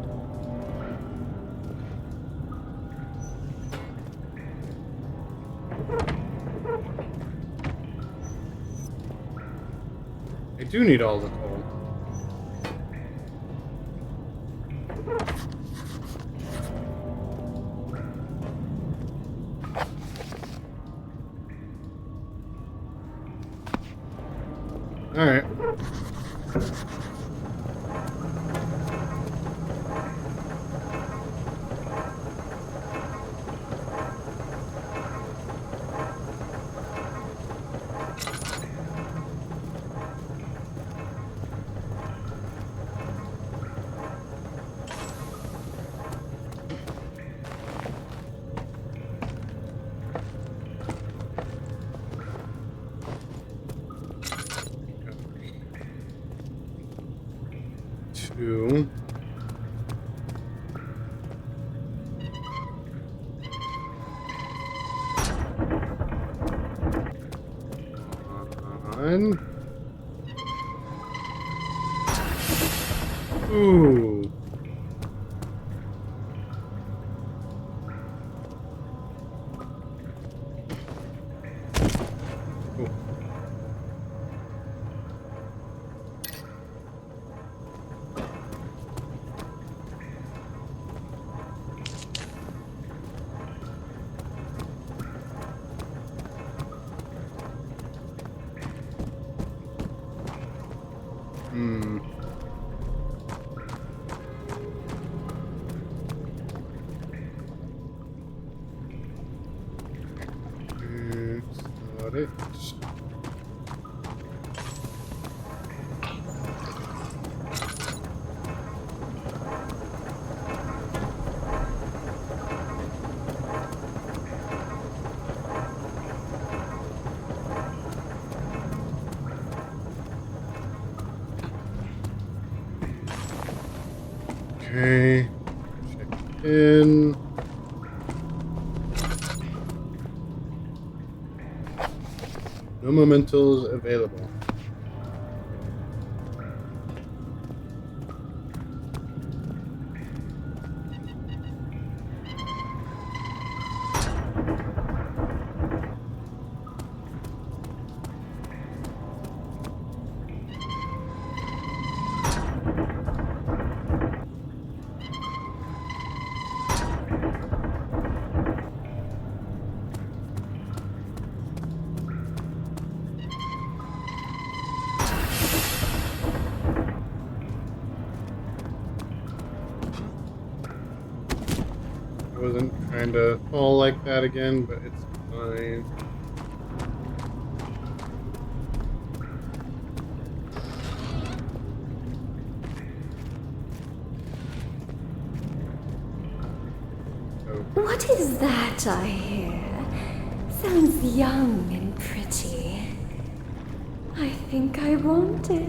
I do need all the coal. All right. Two. One. Ooh. Hmm. That's not it. Okay. Check in. No mementos available. I wasn't trying to fall like that again, but it's fine. What is that I hear? Sounds young and pretty. I think I want it.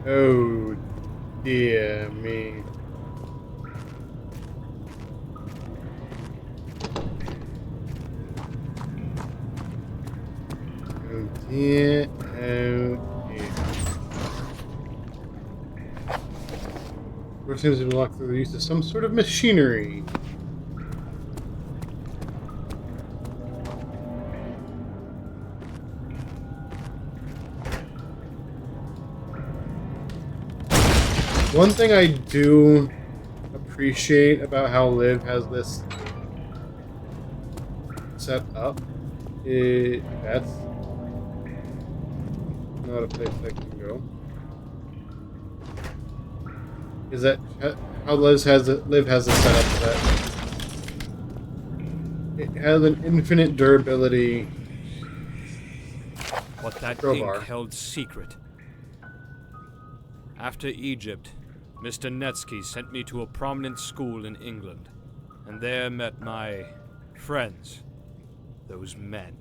Oh, dear me. Oh dear, oh dear. Door seems to be locked through the use of some sort of machinery. One thing I do appreciate about how Liv has this set up is that's not a place I can go. Is that how Liv has it set up that it has an infinite durability What that crowbar. ink held secret. After Egypt, Mr. Netsky sent me to a prominent school in England, and there met my friends, those men.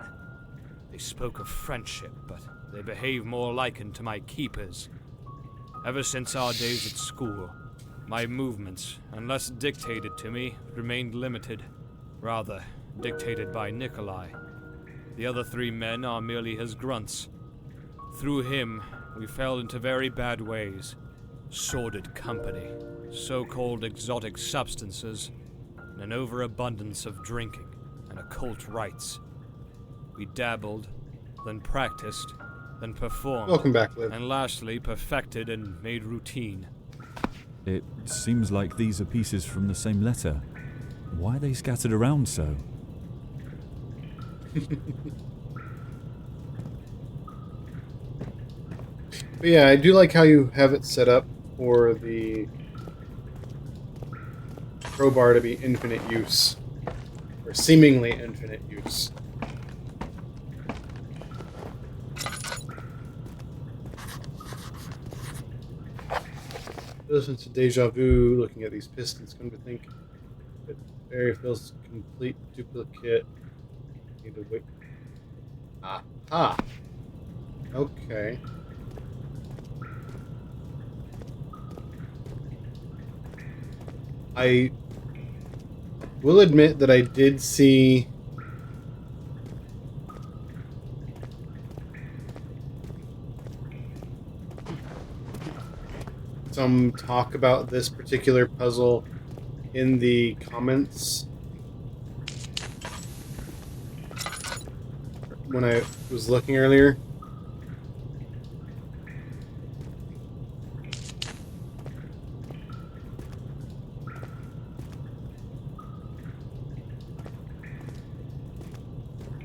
They spoke of friendship, but they behaved more likened to my keepers. Ever since our days at school, my movements, unless dictated to me, remained limited. Rather, dictated by Nikolai. The other 3 men are merely his grunts. Through him, we fell into very bad ways. Sordid company, so-called exotic substances, and an overabundance of drinking and occult rites. We dabbled, then practiced, then performed. Welcome back, Liv. And lastly, perfected and made routine. It seems like these are pieces from the same letter. Why are they scattered around so? But yeah, I do like how you have it set up for the crowbar to be infinite use. Or seemingly infinite use. Listen to Deja Vu, looking at these pistons, come to think that area feels complete duplicate. Need to wait. Aha! Okay. I will admit that I did see some talk about this particular puzzle in the comments when I was looking earlier.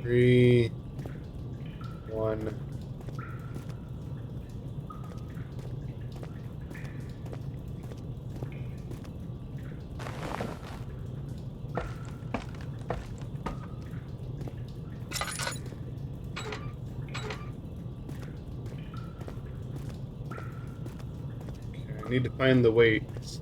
Three, 1. Okay, I need to find the weights.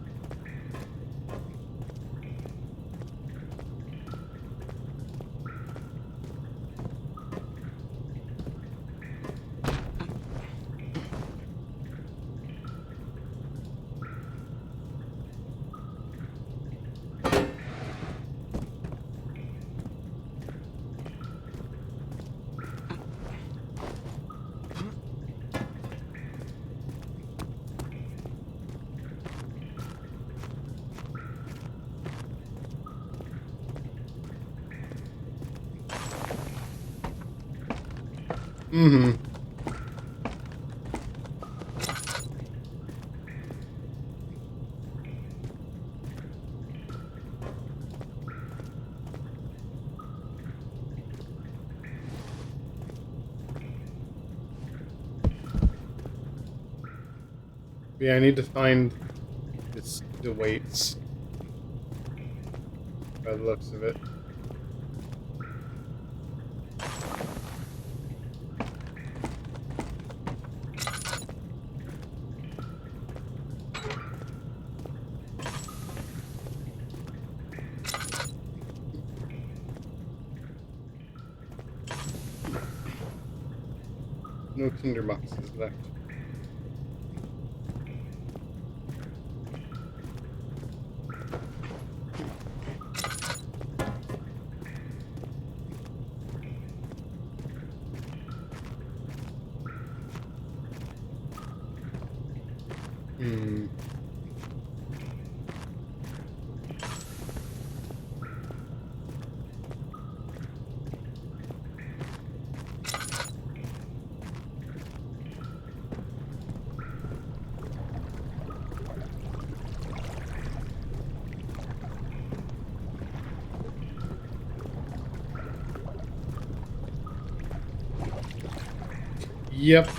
Mm-hmm. Yeah, I need to find the weights by the looks of it. No tinderboxes left. Yep.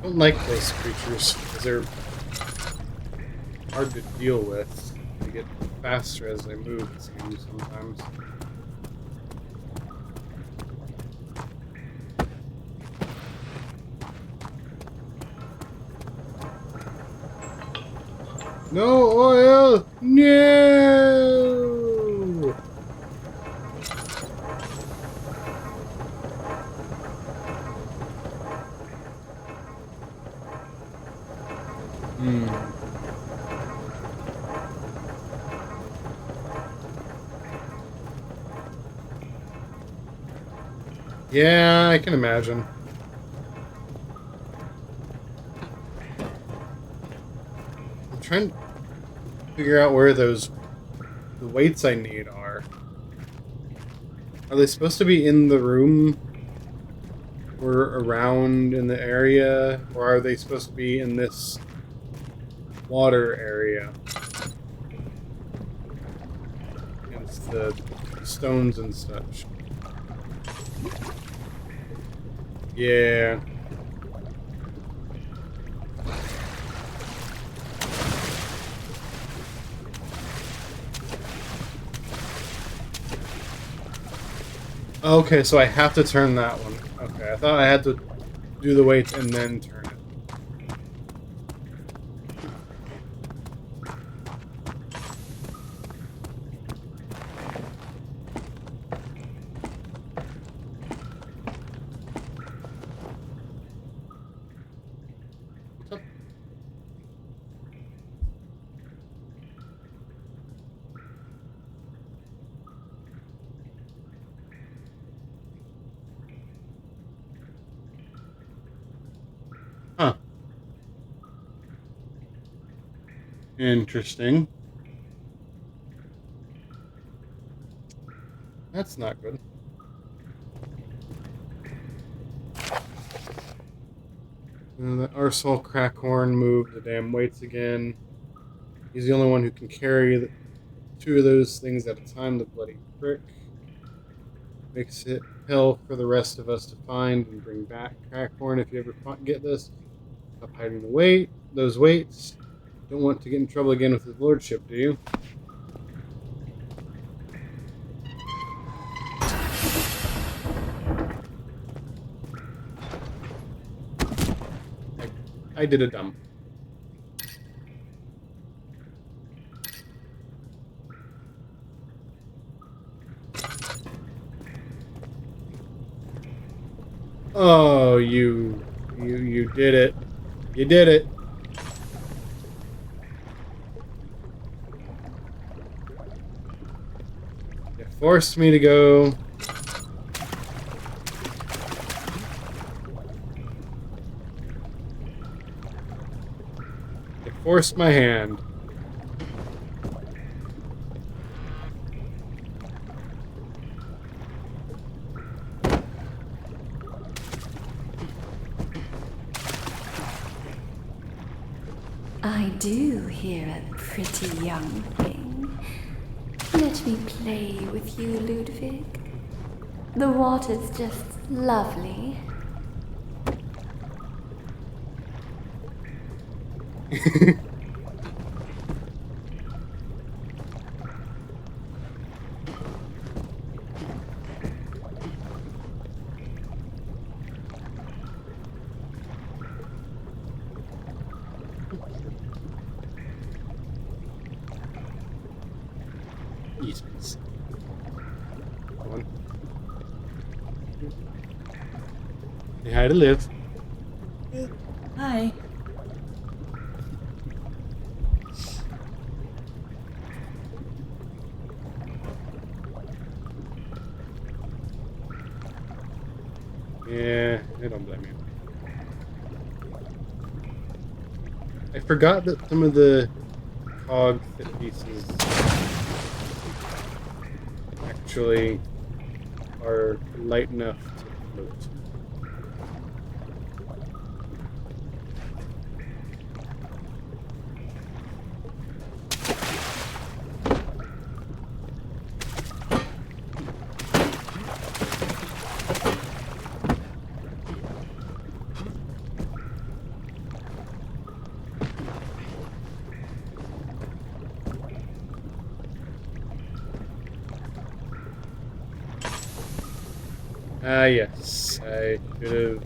I don't like those creatures because they're hard to deal with. They get faster as they move, it seems, sometimes. No oil! No! Yeah, I can imagine. I'm trying to figure out where the weights I need are. Are they supposed to be in the room or around in the area? Or are they supposed to be in this water area? Against the stones and such. Yeah. Okay, so I have to turn that one. Okay, I thought I had to do the weights and then turn it. What's up? Huh. Interesting. That's not good. The Arsehole Crackhorn moved the damn weights again. He's the only one who can carry two of those things at a time, the bloody prick. Makes it hell for the rest of us to find and bring back. Crackhorn, if you ever get this, stop hiding those weights. Don't want to get in trouble again with his lordship, do you? I did a dump. Oh, you did it. You did it. You forced me to go. You forced my hand. I do hear a pretty young thing. Let me play with you, Ludwig. The water's just lovely. Yes, please. Come on. Say hi to Liv. Hi. Yeah, I don't blame you. I forgot that some of the cog fit pieces actually are light enough to float. Yes, I should have.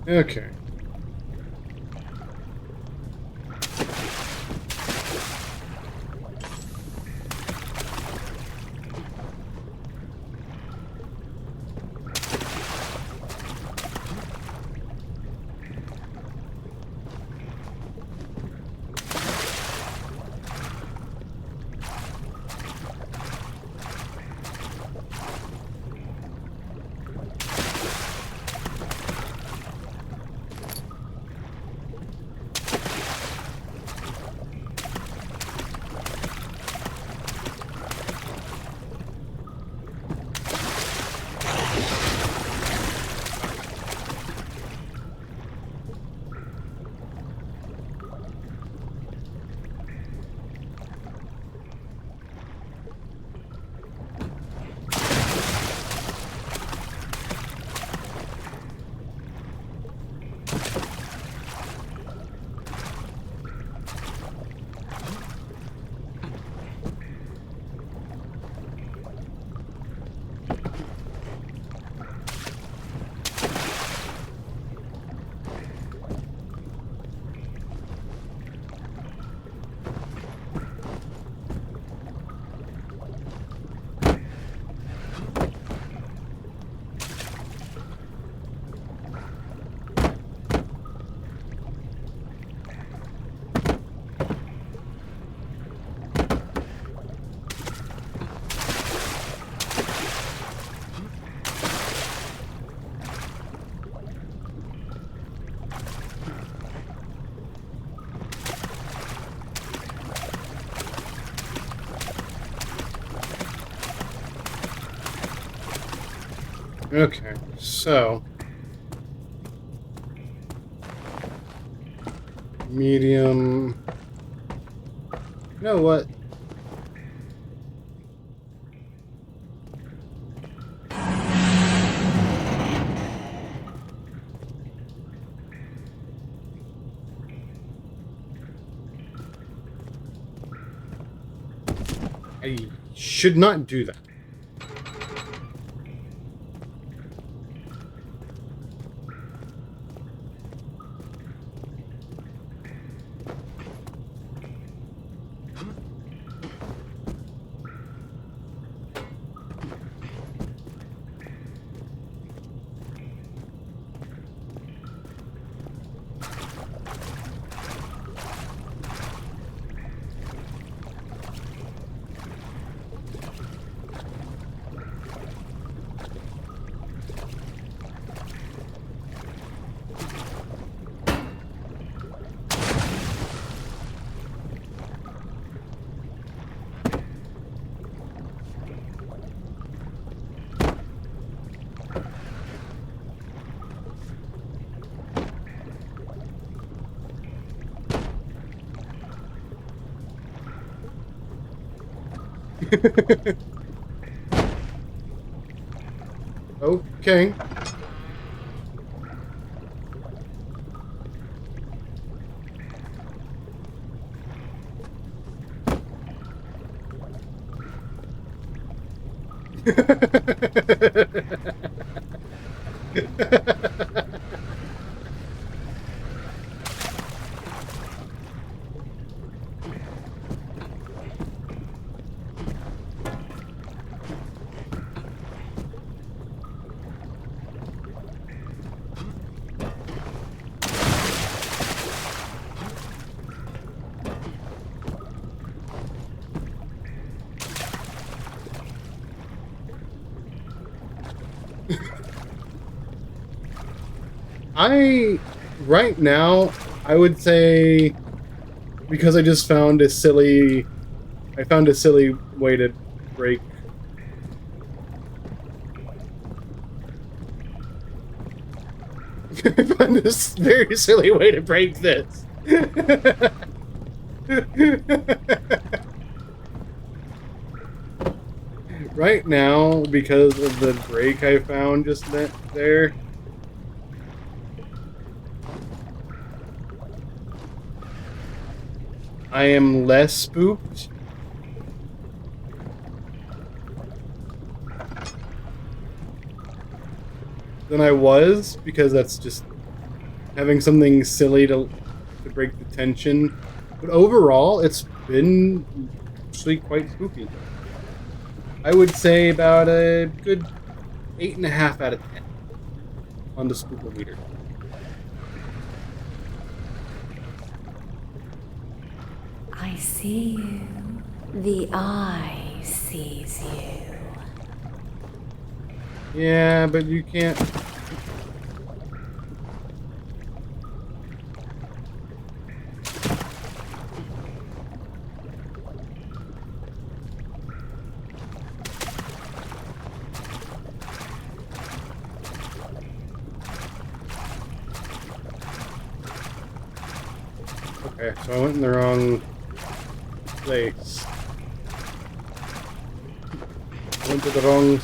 Okay. Okay, so medium. You know what? I should not do that. Okay. Right now, I would say, because I just found a silly way to break. I found this very silly way to break this. Right now, because of the break I found just there, I am less spooked than I was, because that's just having something silly to break the tension. But overall, it's been actually quite spooky. I would say about a good 8.5 out of 10 on the spookometer. I see you. The eye sees you. Yeah, but you can't. Okay, so I went in the wrong place. I went to the wrong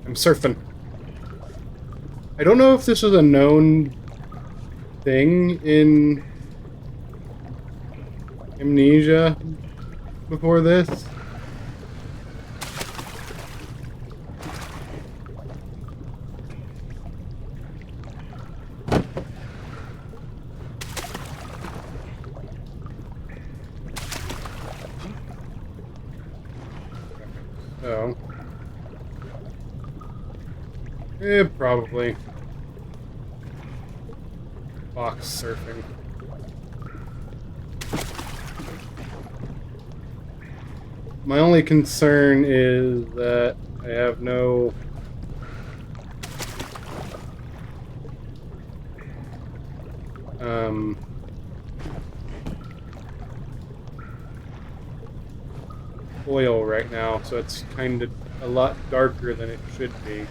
I'm surfing. I don't know if this was a known thing in Amnesia before this. So, probably box surfing. My only concern is that I have no oil right now, so it's kind of a lot darker than it should be.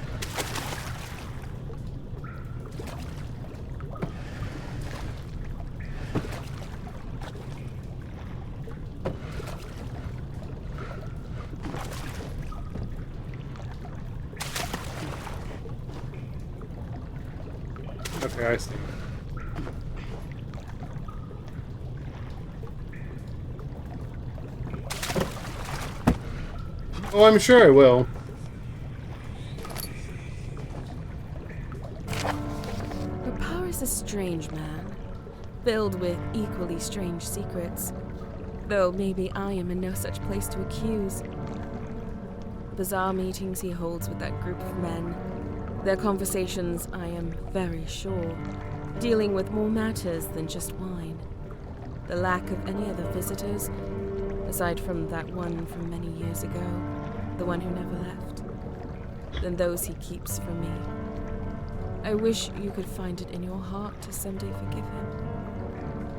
Okay, I see. Oh, I'm sure I will. But Power is a strange man, filled with equally strange secrets. Though maybe I am in no such place to accuse. Bizarre meetings he holds with that group of men. Their conversations, I am very sure, dealing with more matters than just wine. The lack of any other visitors, aside from that one from many years ago, the one who never left, than those he keeps from me. I wish you could find it in your heart to someday forgive him.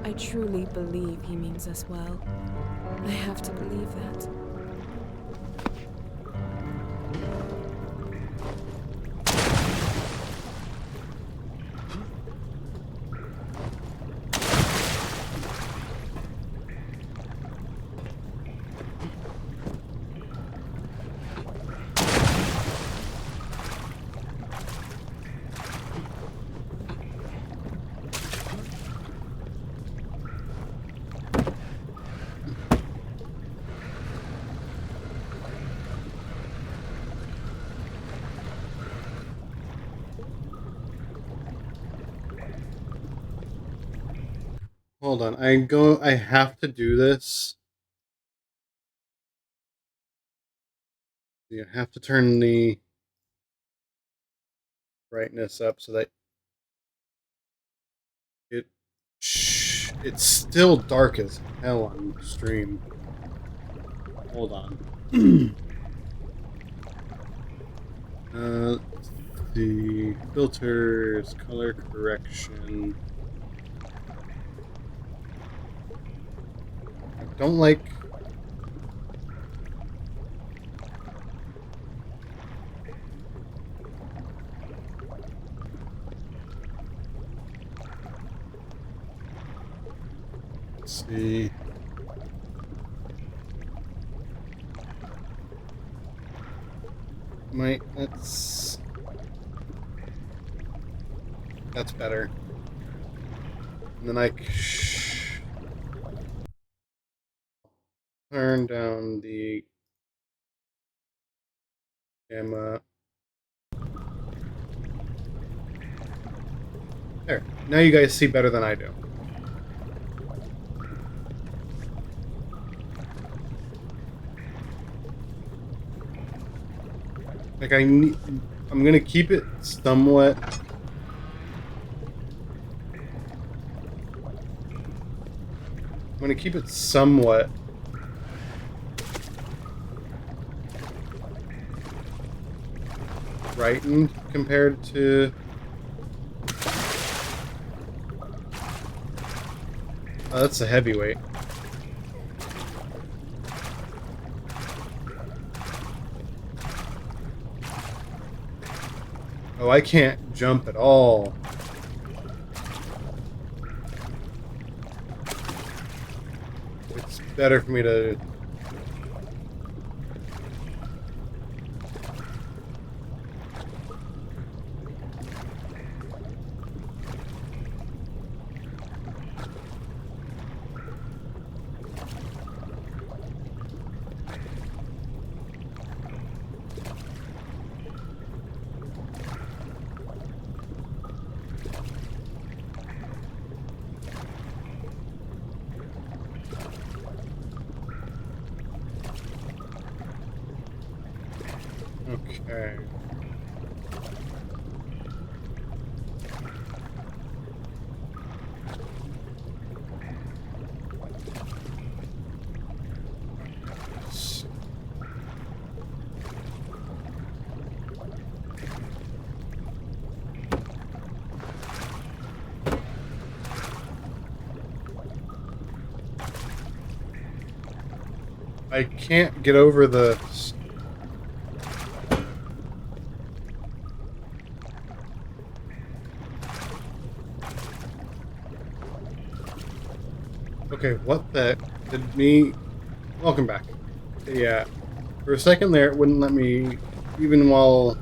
I truly believe he means us well. I have to believe that. Hold on. I have to do this. You have to turn the brightness up so that it's still dark as hell on stream. Hold on. The filters, color correction. I don't like. Let's see. That's better. And then I turn down the gamma. There. Now you guys see better than I do. Like I'm gonna keep it somewhat. I'm gonna keep it somewhat brightened compared to. Oh, that's a heavyweight. Oh, I can't jump at all. It's better for me to... Okay. I can't get over the... Okay, what the... Did me... Welcome back. Yeah. For a second there, it wouldn't let me... Even while...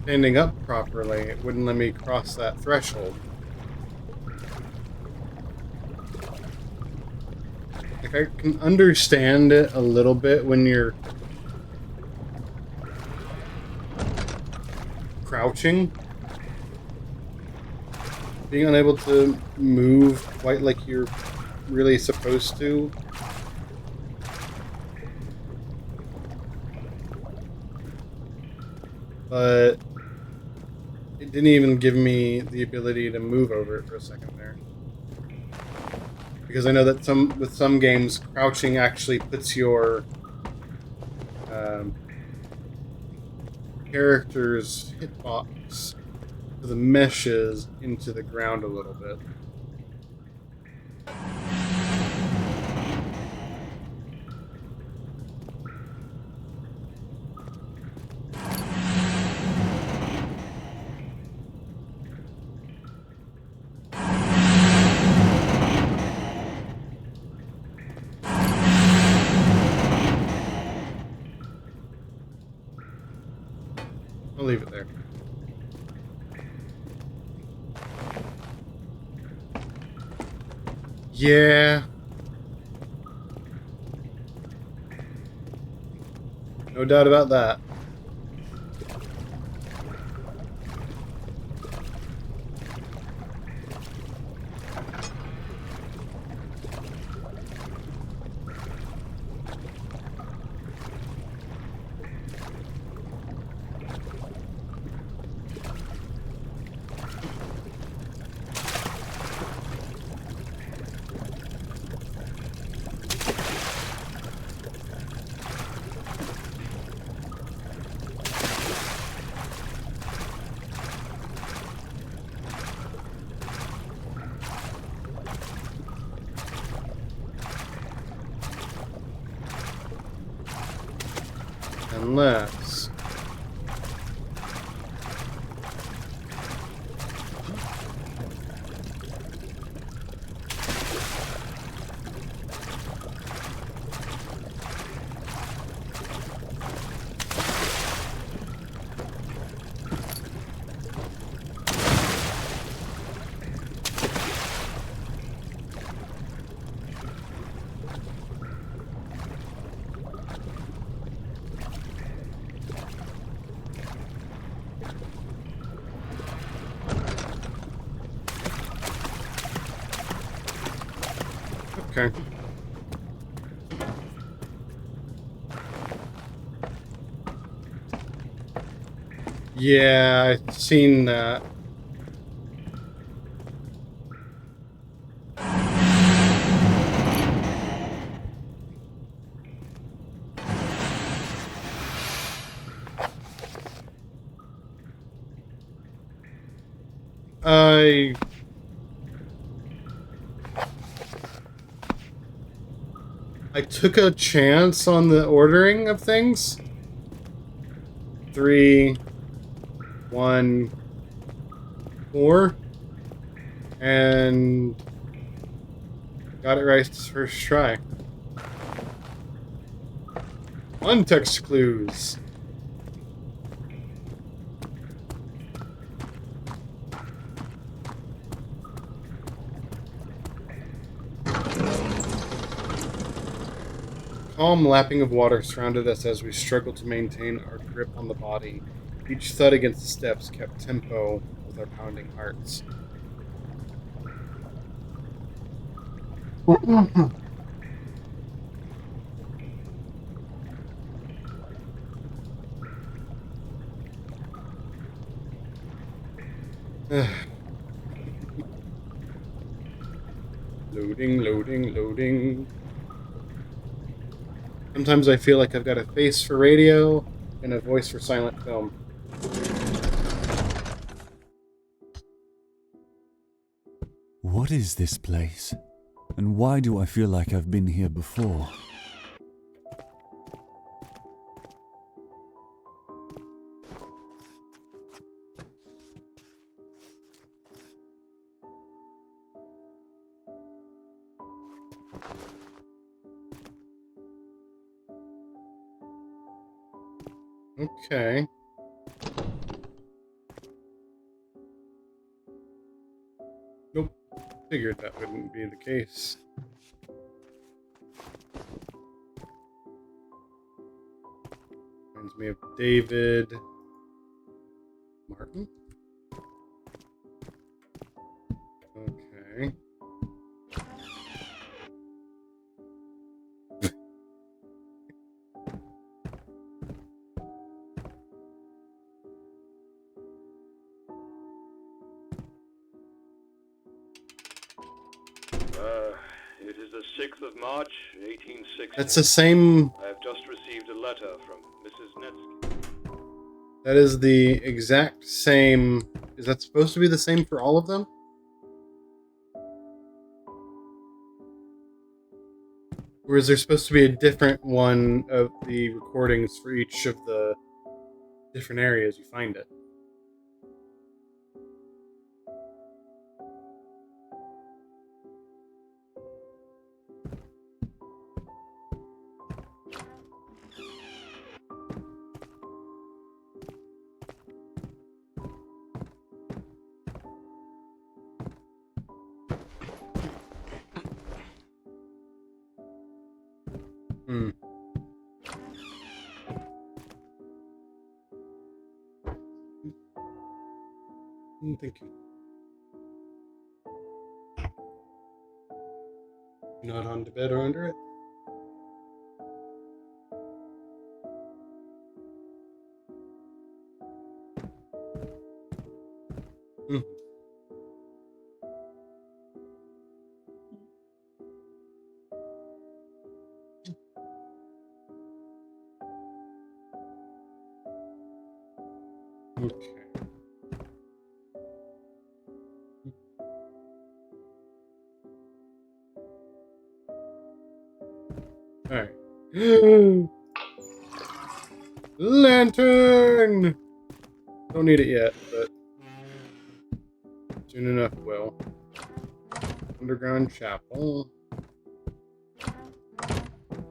standing up properly, it wouldn't let me cross that threshold. Like, I can understand it a little bit when you're crouching. Being unable to move quite like you're really supposed to. But it didn't even give me the ability to move over it for a second there. Because I know that with some games, crouching actually puts your character's hitbox for the meshes into the ground a little bit. I'll leave it there. Yeah. No doubt about that. Unless... Okay. Yeah, I've seen that. I took a chance on the ordering of things. 3, 1, 4, and got it right first try. Context clues. Calm lapping of water surrounded us as we struggled to maintain our grip on the body. Each thud against the steps kept tempo with our pounding hearts. Loading, loading, loading. Sometimes I feel like I've got a face for radio and a voice for silent film. What is this place? And why do I feel like I've been here before? Okay. Nope. Figured that wouldn't be the case. Reminds me of David Martin. Okay. It is the 6th of March, 1860. That's the same. I have just received a letter from Mrs. Netsky. That is the exact same. Is that supposed to be the same for all of them? Or is there supposed to be a different one of the recordings for each of the different areas you find it? Hmm. Thank you. Not on the bed or under it? Hmm. Okay. Alright. Lantern! Don't need it yet, but soon enough will. Underground chapel.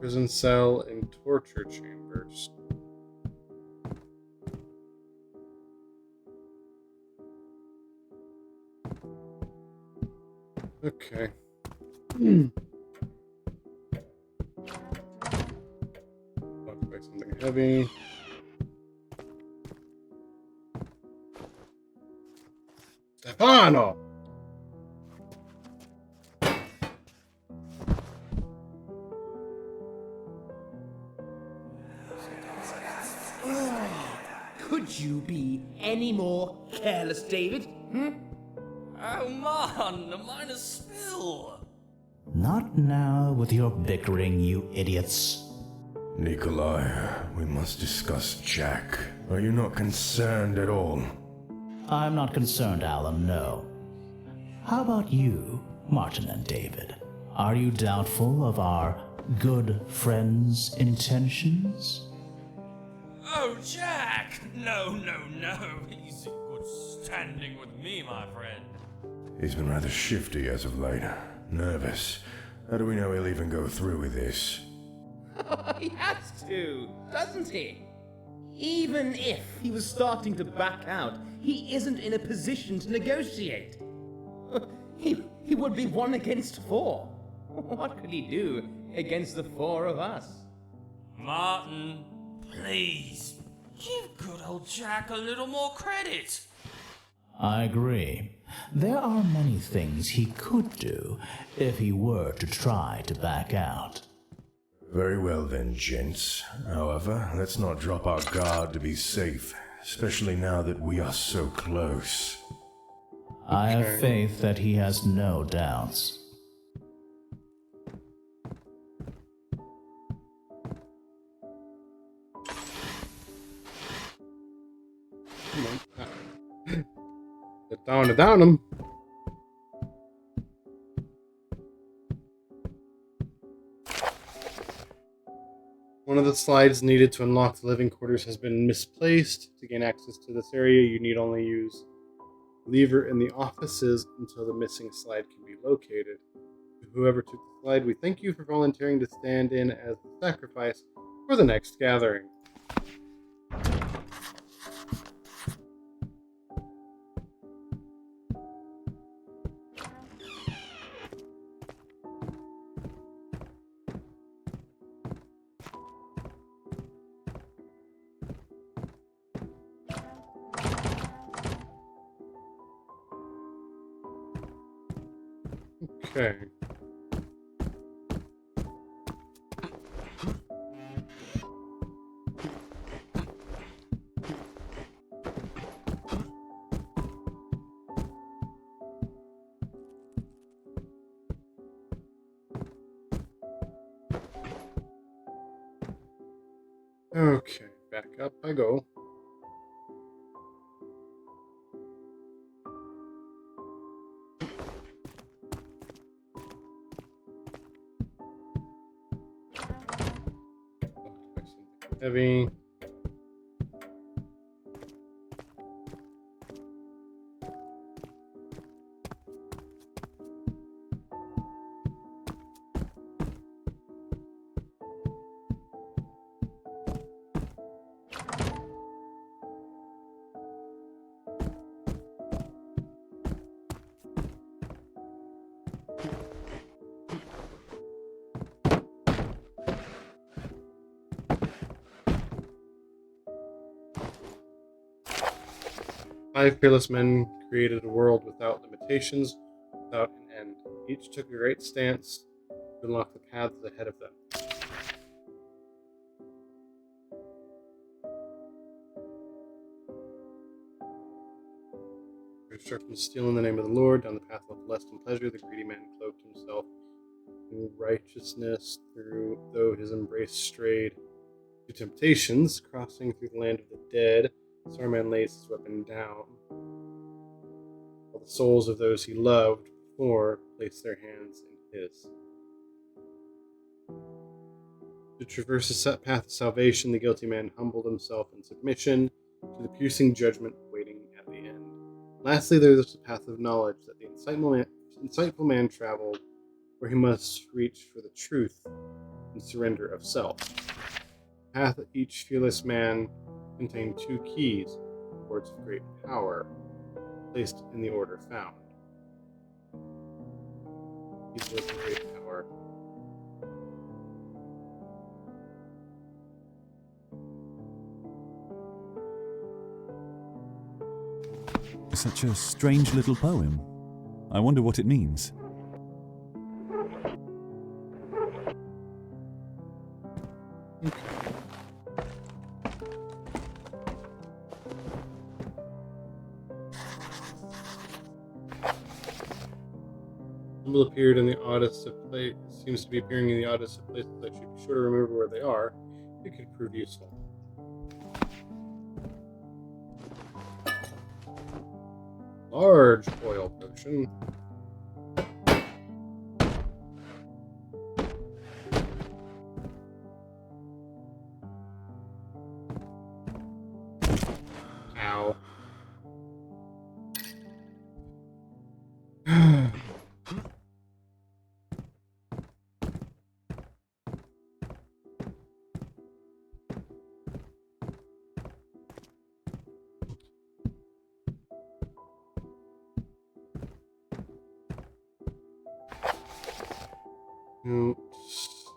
Prison cell and torture chambers. Okay. Looks like something heavy. Stefano! Could you be any more careless, David? Oh man, mine is spill. Not now with your bickering, you idiots. Nikolai, we must discuss Jack. Are you not concerned at all? I'm not concerned, Alan, no. How about you, Martin and David? Are you doubtful of our good friend's intentions? Oh, Jack! No. He's in good standing with me, my friend. He's been rather shifty as of late. Nervous. How do we know he'll even go through with this? He has to, doesn't he? Even if he was starting to back out, he isn't in a position to negotiate. He would be 1 against 4. What could he do against the 4 of us? Martin, please, give good old Jack a little more credit. I agree. There are many things he could do if he were to try to back out. Very well then, gents. However, let's not drop our guard to be safe, especially now that we are so close. I have faith that he has no doubts. Come on. Get down him. One of the slides needed to unlock the living quarters has been misplaced. To gain access to this area, you need only use the lever in the offices until the missing slide can be located. To whoever took the slide, we thank you for volunteering to stand in as the sacrifice for the next gathering. Okay. Okay, back up I go. Heavy. Five fearless men created a world without limitations, without an end. Each took a great stance to unlock the paths ahead of them. They instruct them to steal in the name of the Lord, down the path of lust and pleasure. The greedy man cloaked himself in righteousness, though his embrace strayed to temptations, crossing through the land of the dead. Saruman lays his weapon down, while the souls of those he loved before place their hands in his. To traverse a set path of salvation, the guilty man humbled himself in submission to the piercing judgment waiting at the end. Lastly, there is the path of knowledge that the insightful man traveled, where he must reach for the truth and surrender of self. The path of each fearless man contained 2 keys, words of great power, placed in the order found. These words of great power. Such a strange little poem. I wonder what it means. Symbol appeared in the oddest of places. Seems to be appearing in the oddest of places. I should be sure to remember where they are. It could prove useful. Large oil potion. Ow. Oops.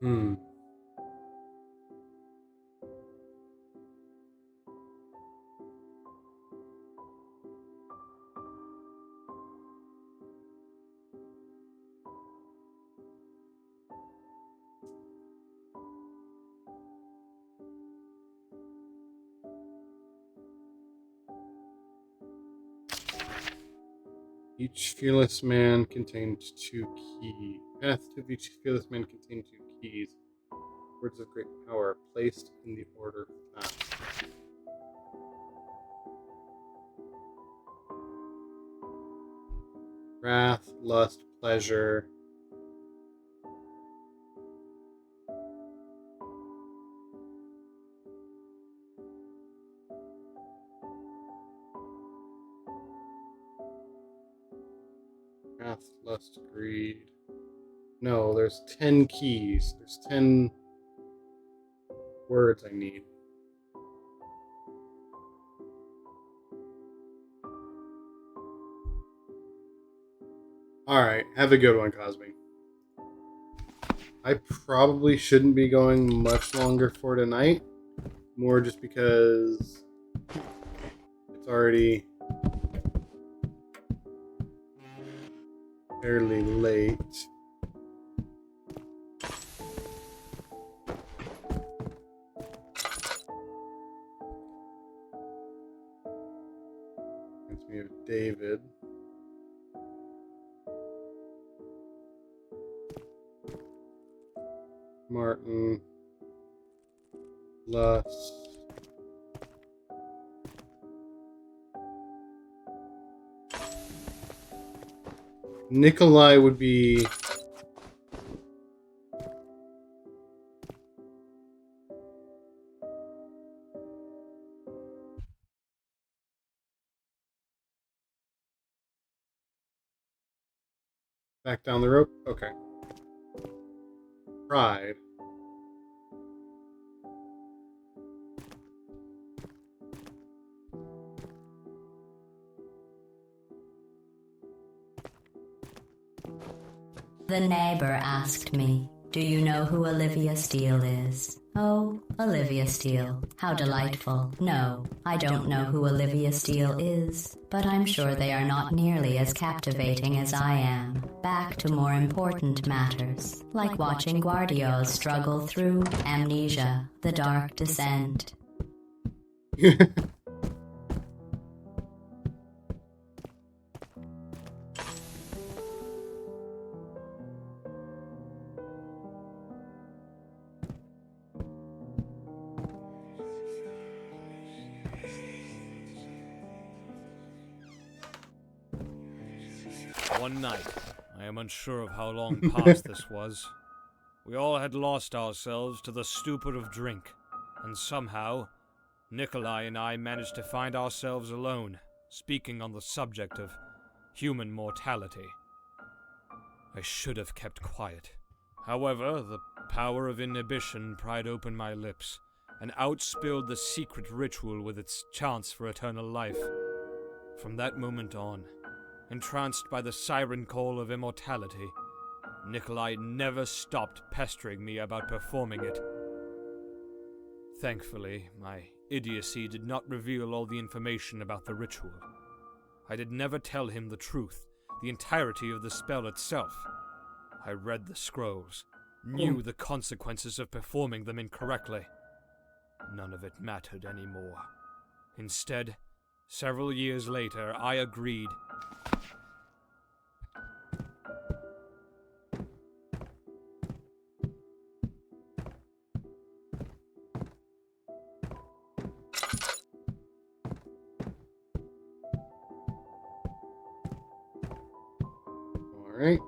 Hmm. Each fearless man contained 2 keys. Path to each fearless man contained 2 keys. Words of great power placed in the order found. Wrath, lust, pleasure. Wrath, lust, greed. No, there's 10 keys. There's 10 words I need. Alright, have a good one, Cosme. I probably shouldn't be going much longer for tonight. More just because it's already fairly late. Reminds me of David. Martin. Lust. Nikolai would be back down the rope. Okay. Pride. The neighbor asked me, "Do you know who Olivia Steele is?" "Oh, Olivia Steele. How delightful. No, I don't know who Olivia Steele is, but I'm sure they are not nearly as captivating as I am. Back to more important matters, like watching Guardio's struggle through amnesia, the dark descent." One night, I am unsure of how long past this was, we all had lost ourselves to the stupor of drink, and somehow, Nikolai and I managed to find ourselves alone, speaking on the subject of human mortality. I should have kept quiet. However, the power of inhibition pried open my lips, and outspilled the secret ritual with its chance for eternal life. From that moment on, entranced by the siren call of immortality, Nikolai never stopped pestering me about performing it. Thankfully, my idiocy did not reveal all the information about the ritual. I did never tell him the truth, the entirety of the spell itself. I read the scrolls, knew the consequences of performing them incorrectly. None of it mattered anymore. Instead, several years later, I agreed. All right.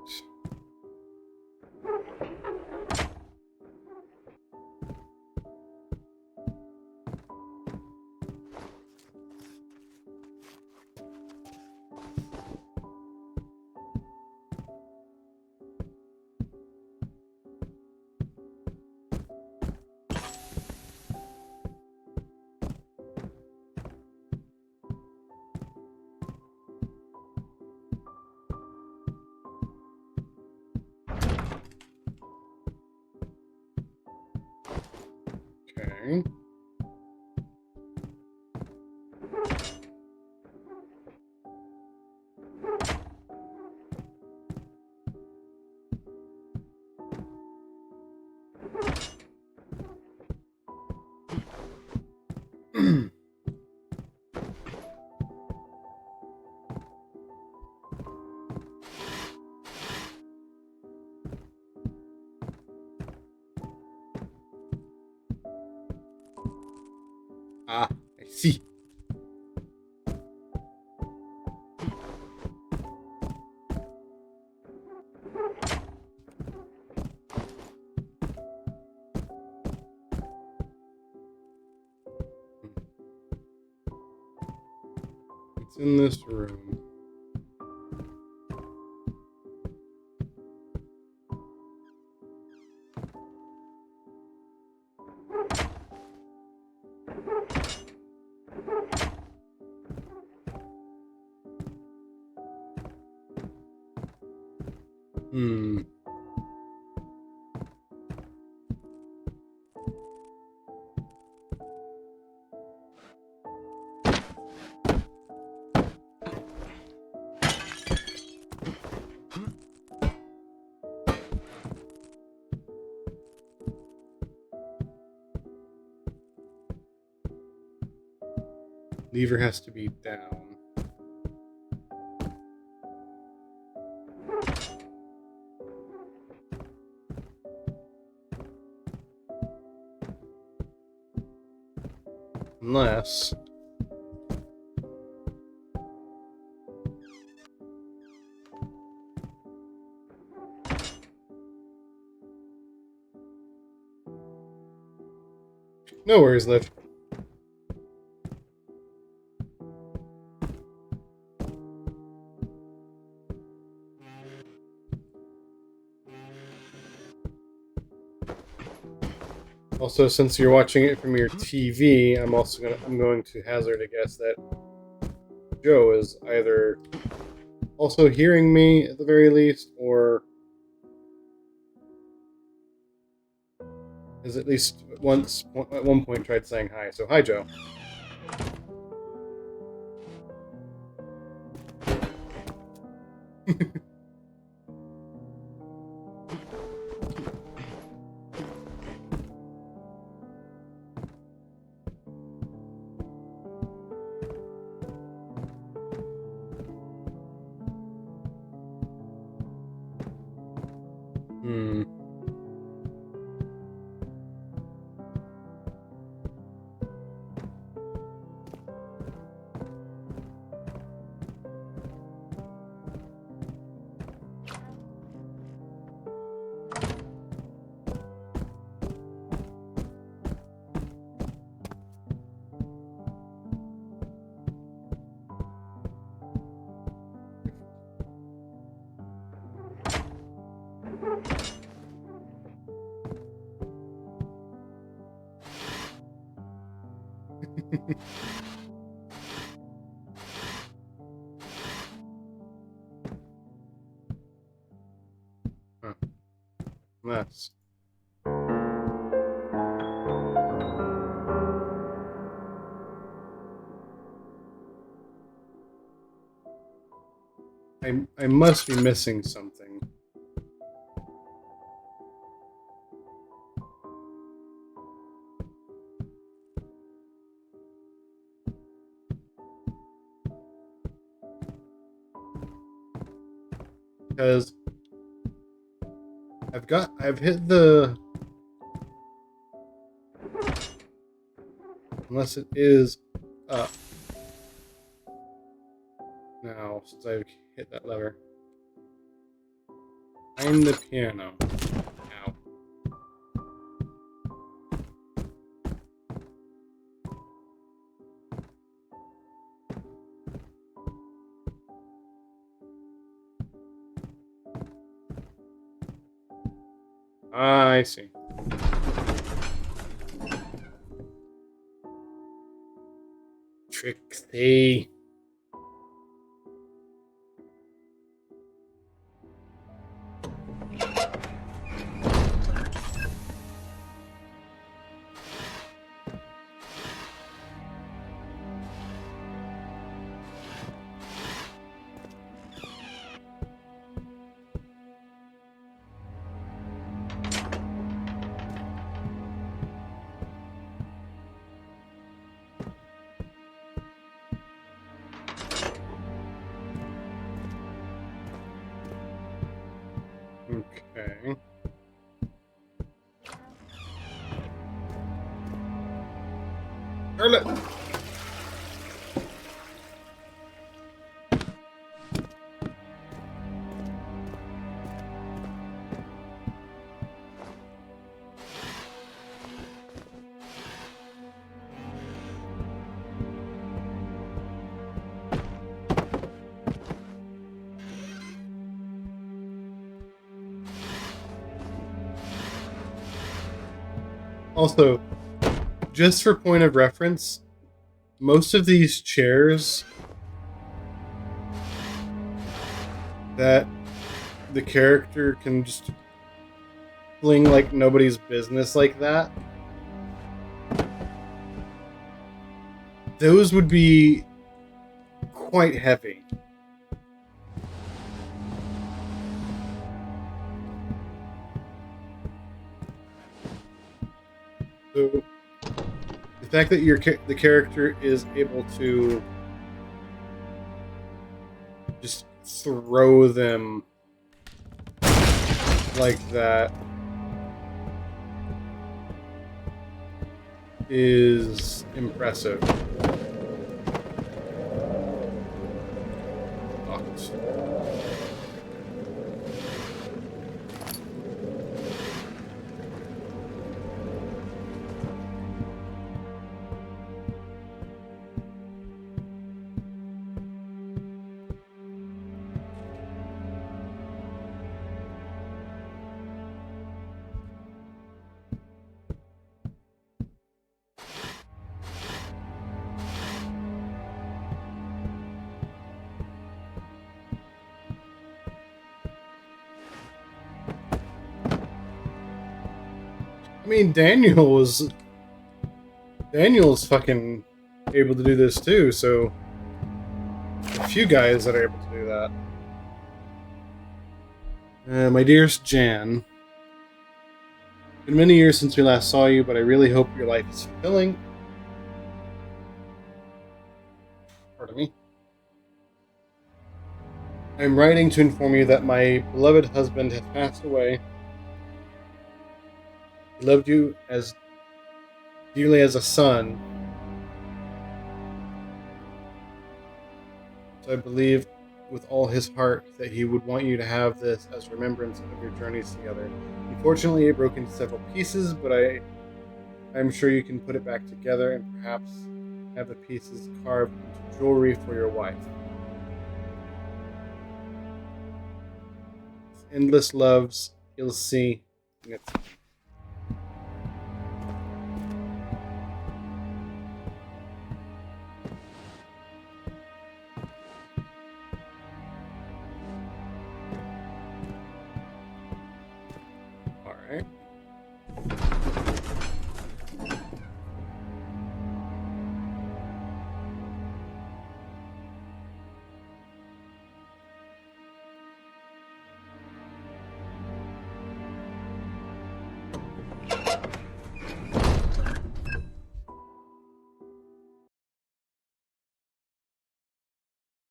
Okay. Ah, I see. It's in this room. Hmm. Lever has to be down. Unless... No worries, Liv. Also, since you're watching it from your TV, I'm going to hazard a guess that Joe is either also hearing me at the very least, or has at least at one point tried saying hi. So hi, Joe. Hmm. Huh. Nice. I must be missing something. Because I've hit the, unless it is up now since I've hit that lever. Behind the piano. Ow. I see. Trixie. Okay. Charlotte! Also, just for point of reference, most of these chairs that the character can just fling like nobody's business like that, those would be quite heavy. So the fact that the character is able to just throw them like that is impressive. Locked. I mean, Daniel's fucking able to do this too, so a few guys that are able to do that. My dearest Jan, it's been many years since we last saw you, but I really hope your life is fulfilling. Pardon me. I'm writing to inform you that my beloved husband has passed away. He loved you as dearly as a son. So I believe with all his heart that he would want you to have this as remembrance of your journeys together. Unfortunately, it broke into several pieces, but I'm sure you can put it back together and perhaps have the pieces carved into jewelry for your wife. Endless loves, you'll see.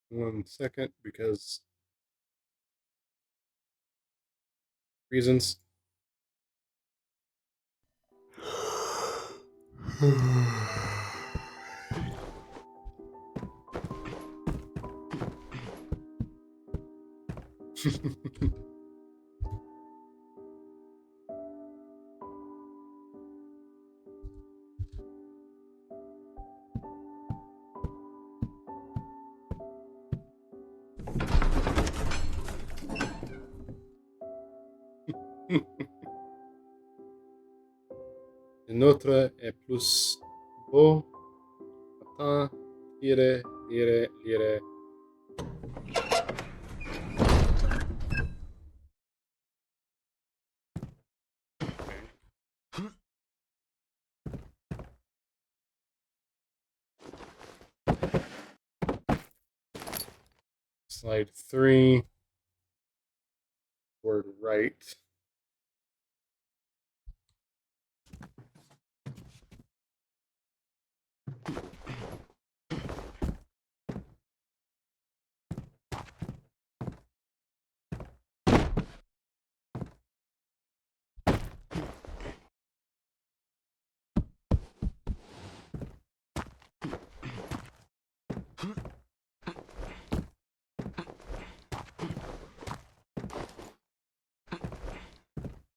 1 second because reasons. Le nôtre est plus beau. Attends, lire, lire, lire. Slide 3. Word right.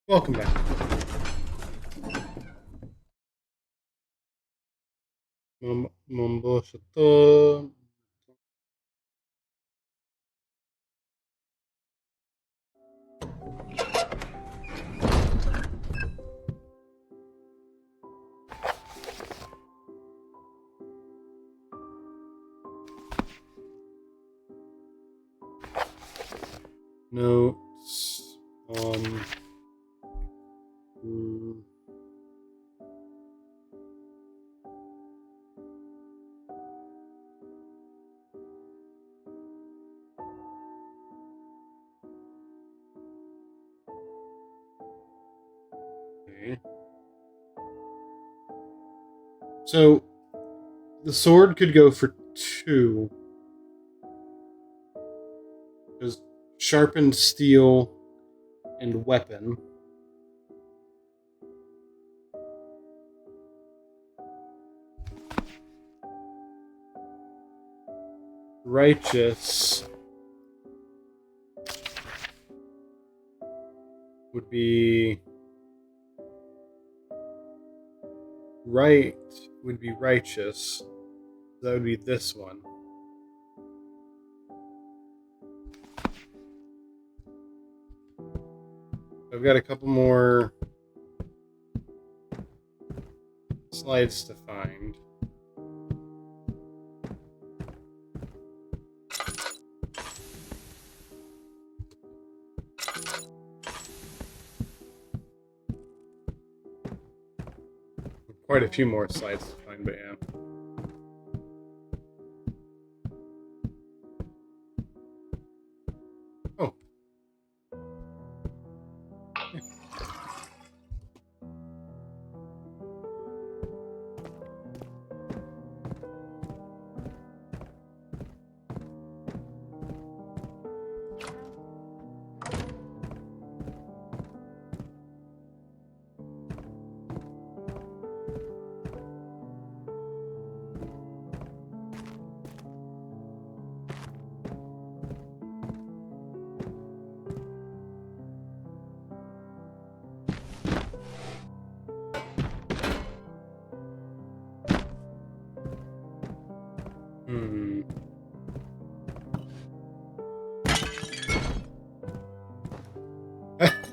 Welcome back. Mambo Chateau. Notes on okay. So the sword could go for 2. There's sharpened steel and weapon. Righteous would be right would be righteous. That would be this one. I've got a couple more slides to find. Quite a few more slides to find, but yeah. Oh.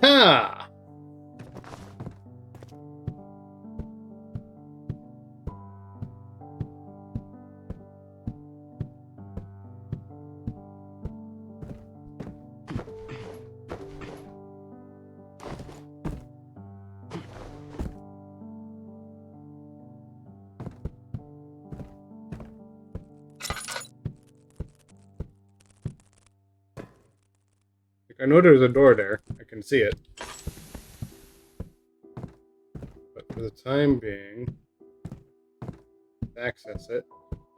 Ha! I know there's a door there. I can see it. But for the time being, access it.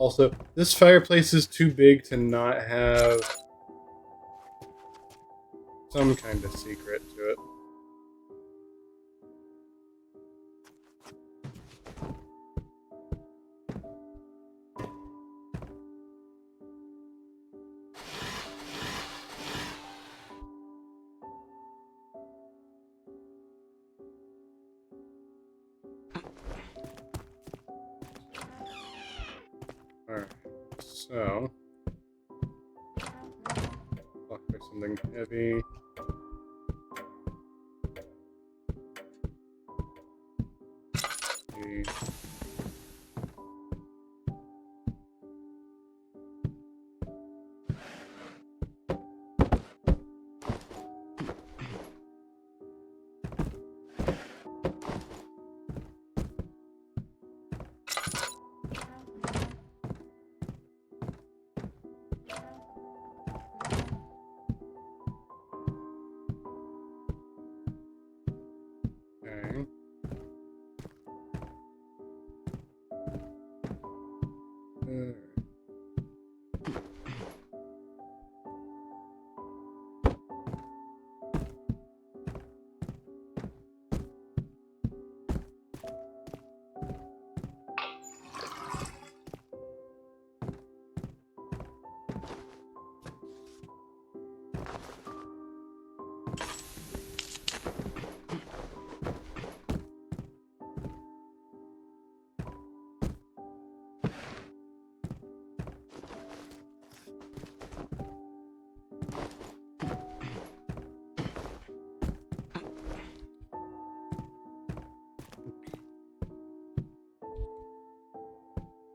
Also, this fireplace is too big to not have some kind of secret to it. Alright, so block by something heavy. Okay.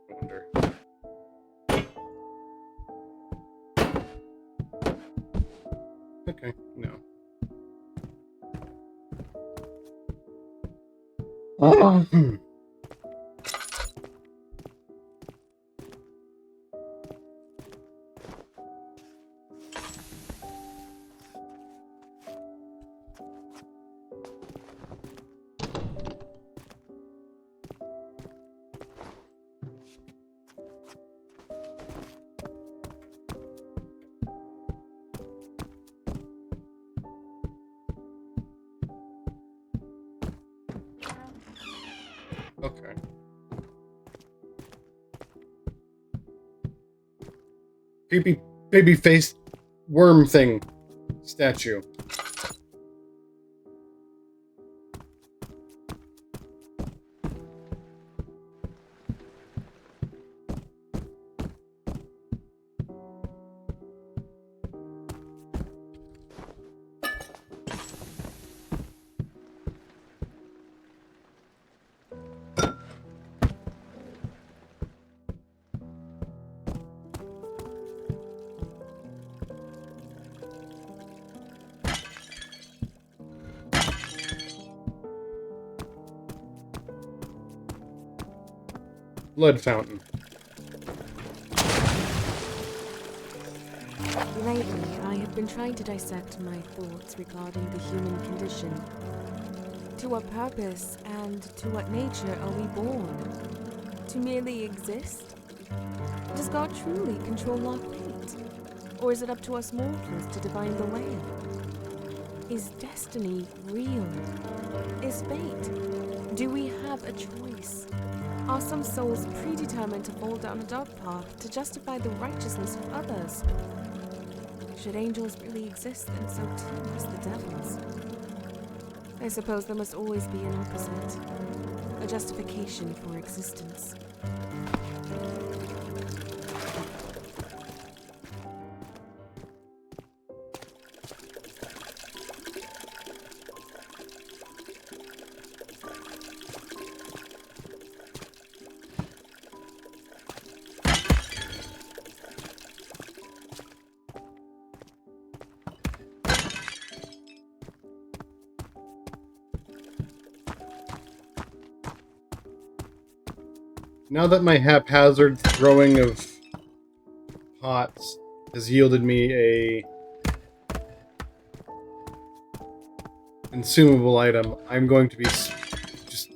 Wonder. Okay, no. Okay. Creepy baby faced worm thing statue. Blood fountain. Lately, I have been trying to dissect my thoughts regarding the human condition. To what purpose and to what nature are we born? To merely exist? Does God truly control our fate? Or is it up to us mortals to divine the way? Is destiny real? Is fate? Do we have a choice? Are some souls predetermined to fall down a dark path to justify the righteousness of others? Should angels really exist, then so too must the devils. I suppose there must always be an opposite, a justification for existence. Now that my haphazard throwing of pots has yielded me a consumable item, I'm going to be just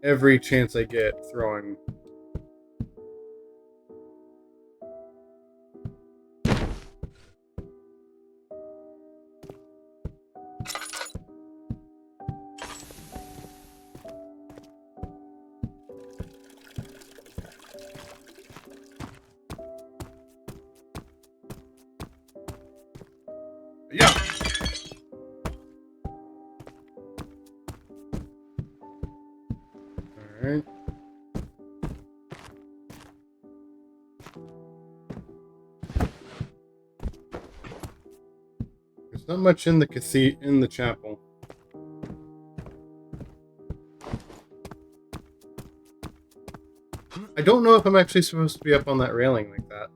every chance I get throwing Alright. There's not much in the chapel. I don't know if I'm actually supposed to be up on that railing like that.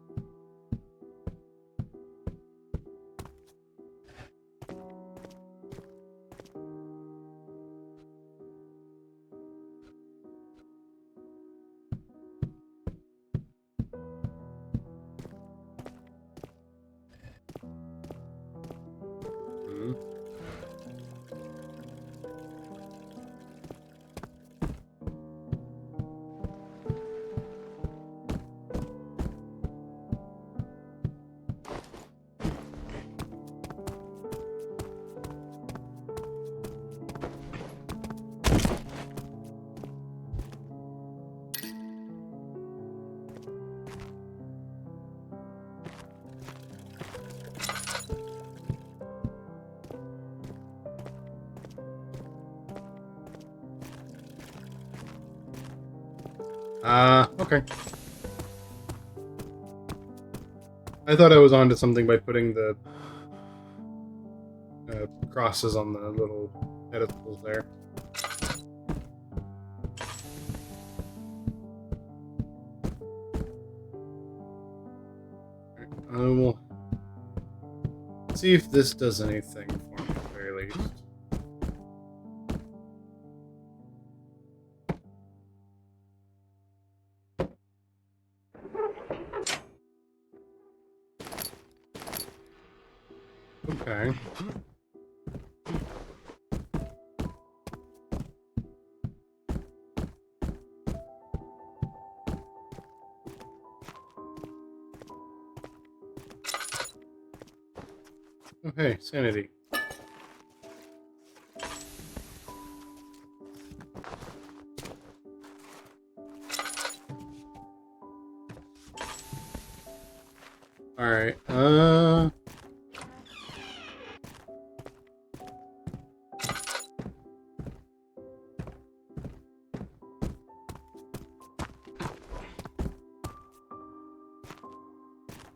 Hmm. Okay. I thought I was onto something by putting the crosses on the little pedestals there. We'll see if this does anything for me, at the very least. Okay. Oh, hey, sanity. Alright,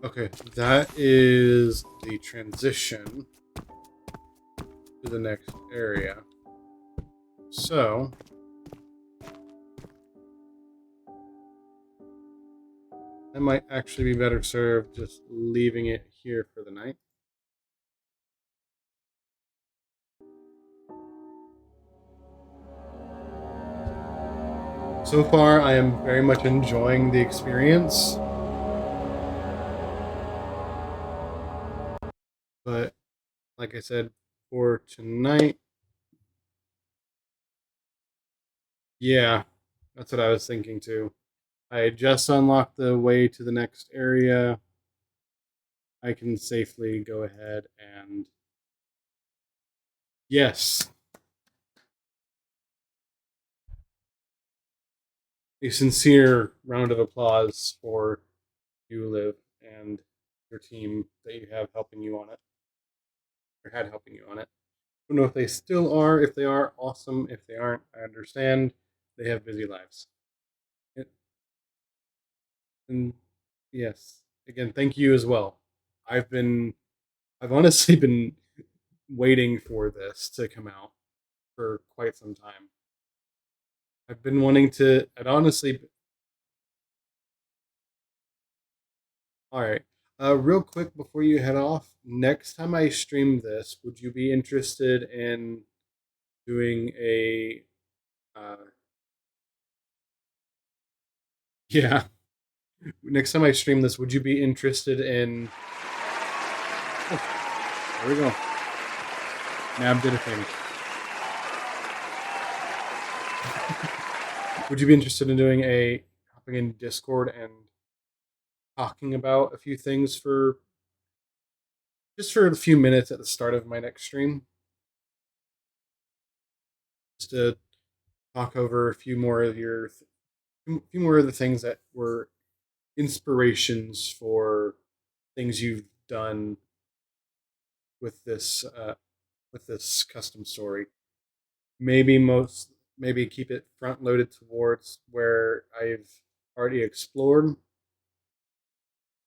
okay, that is the transition to the next area. So, I might actually be better served just leaving it here for the night. So far, I am very much enjoying the experience. But, like I said, for tonight, yeah, that's what I was thinking too. I had just unlocked the way to the next area. I can safely go ahead and... Yes! A sincere round of applause for you, Liv, and your team that you have helping you on it. Or had helping you on it. I don't know if they still are. If they are, awesome. If they aren't, I understand. They have busy lives. And yes, again, thank you as well. I've honestly been waiting for this to come out for quite some time. I've been wanting to, I'd honestly, all right. Real quick before you head off, next time I stream this, would you be interested in doing a, uh, yeah, next time I stream this, would you be interested in, oh, there we go. Nab did a thing. Would you be interested in doing a hopping in Discord and talking about a few things for just for a few minutes at the start of my next stream? Just to talk over a few more of the things that were inspirations for things you've done with this custom story. Maybe maybe keep it front loaded towards where I've already explored,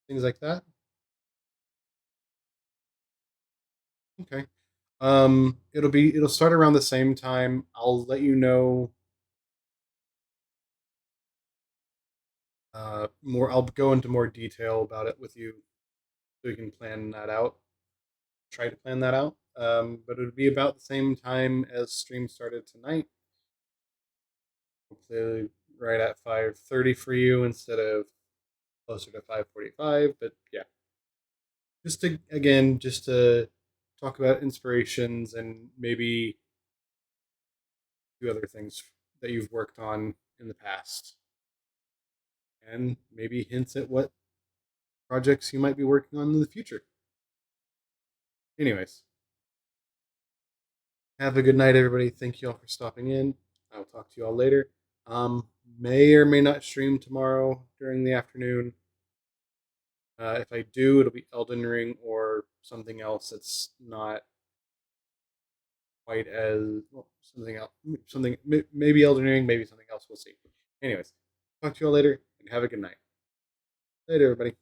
things like that. Okay. It'll start around the same time. I'll let you know more. I'll go into more detail about it with you so you can plan that out. Try to plan that out. But it would be about the same time as stream started tonight. Hopefully, right at 5:30 for you instead of closer to 5:45. But yeah, just to talk about inspirations and maybe do other things that you've worked on in the past, and maybe hints at what projects you might be working on in the future. Anyways, have a good night, everybody. Thank you all for stopping in. I'll talk to you all later. May or may not stream tomorrow during the afternoon. If I do, it'll be Elden Ring or something else that's not quite as well, something else. Maybe Elden Ring, maybe something else. We'll see. Anyways, talk to you all later and have a good night. Later, everybody.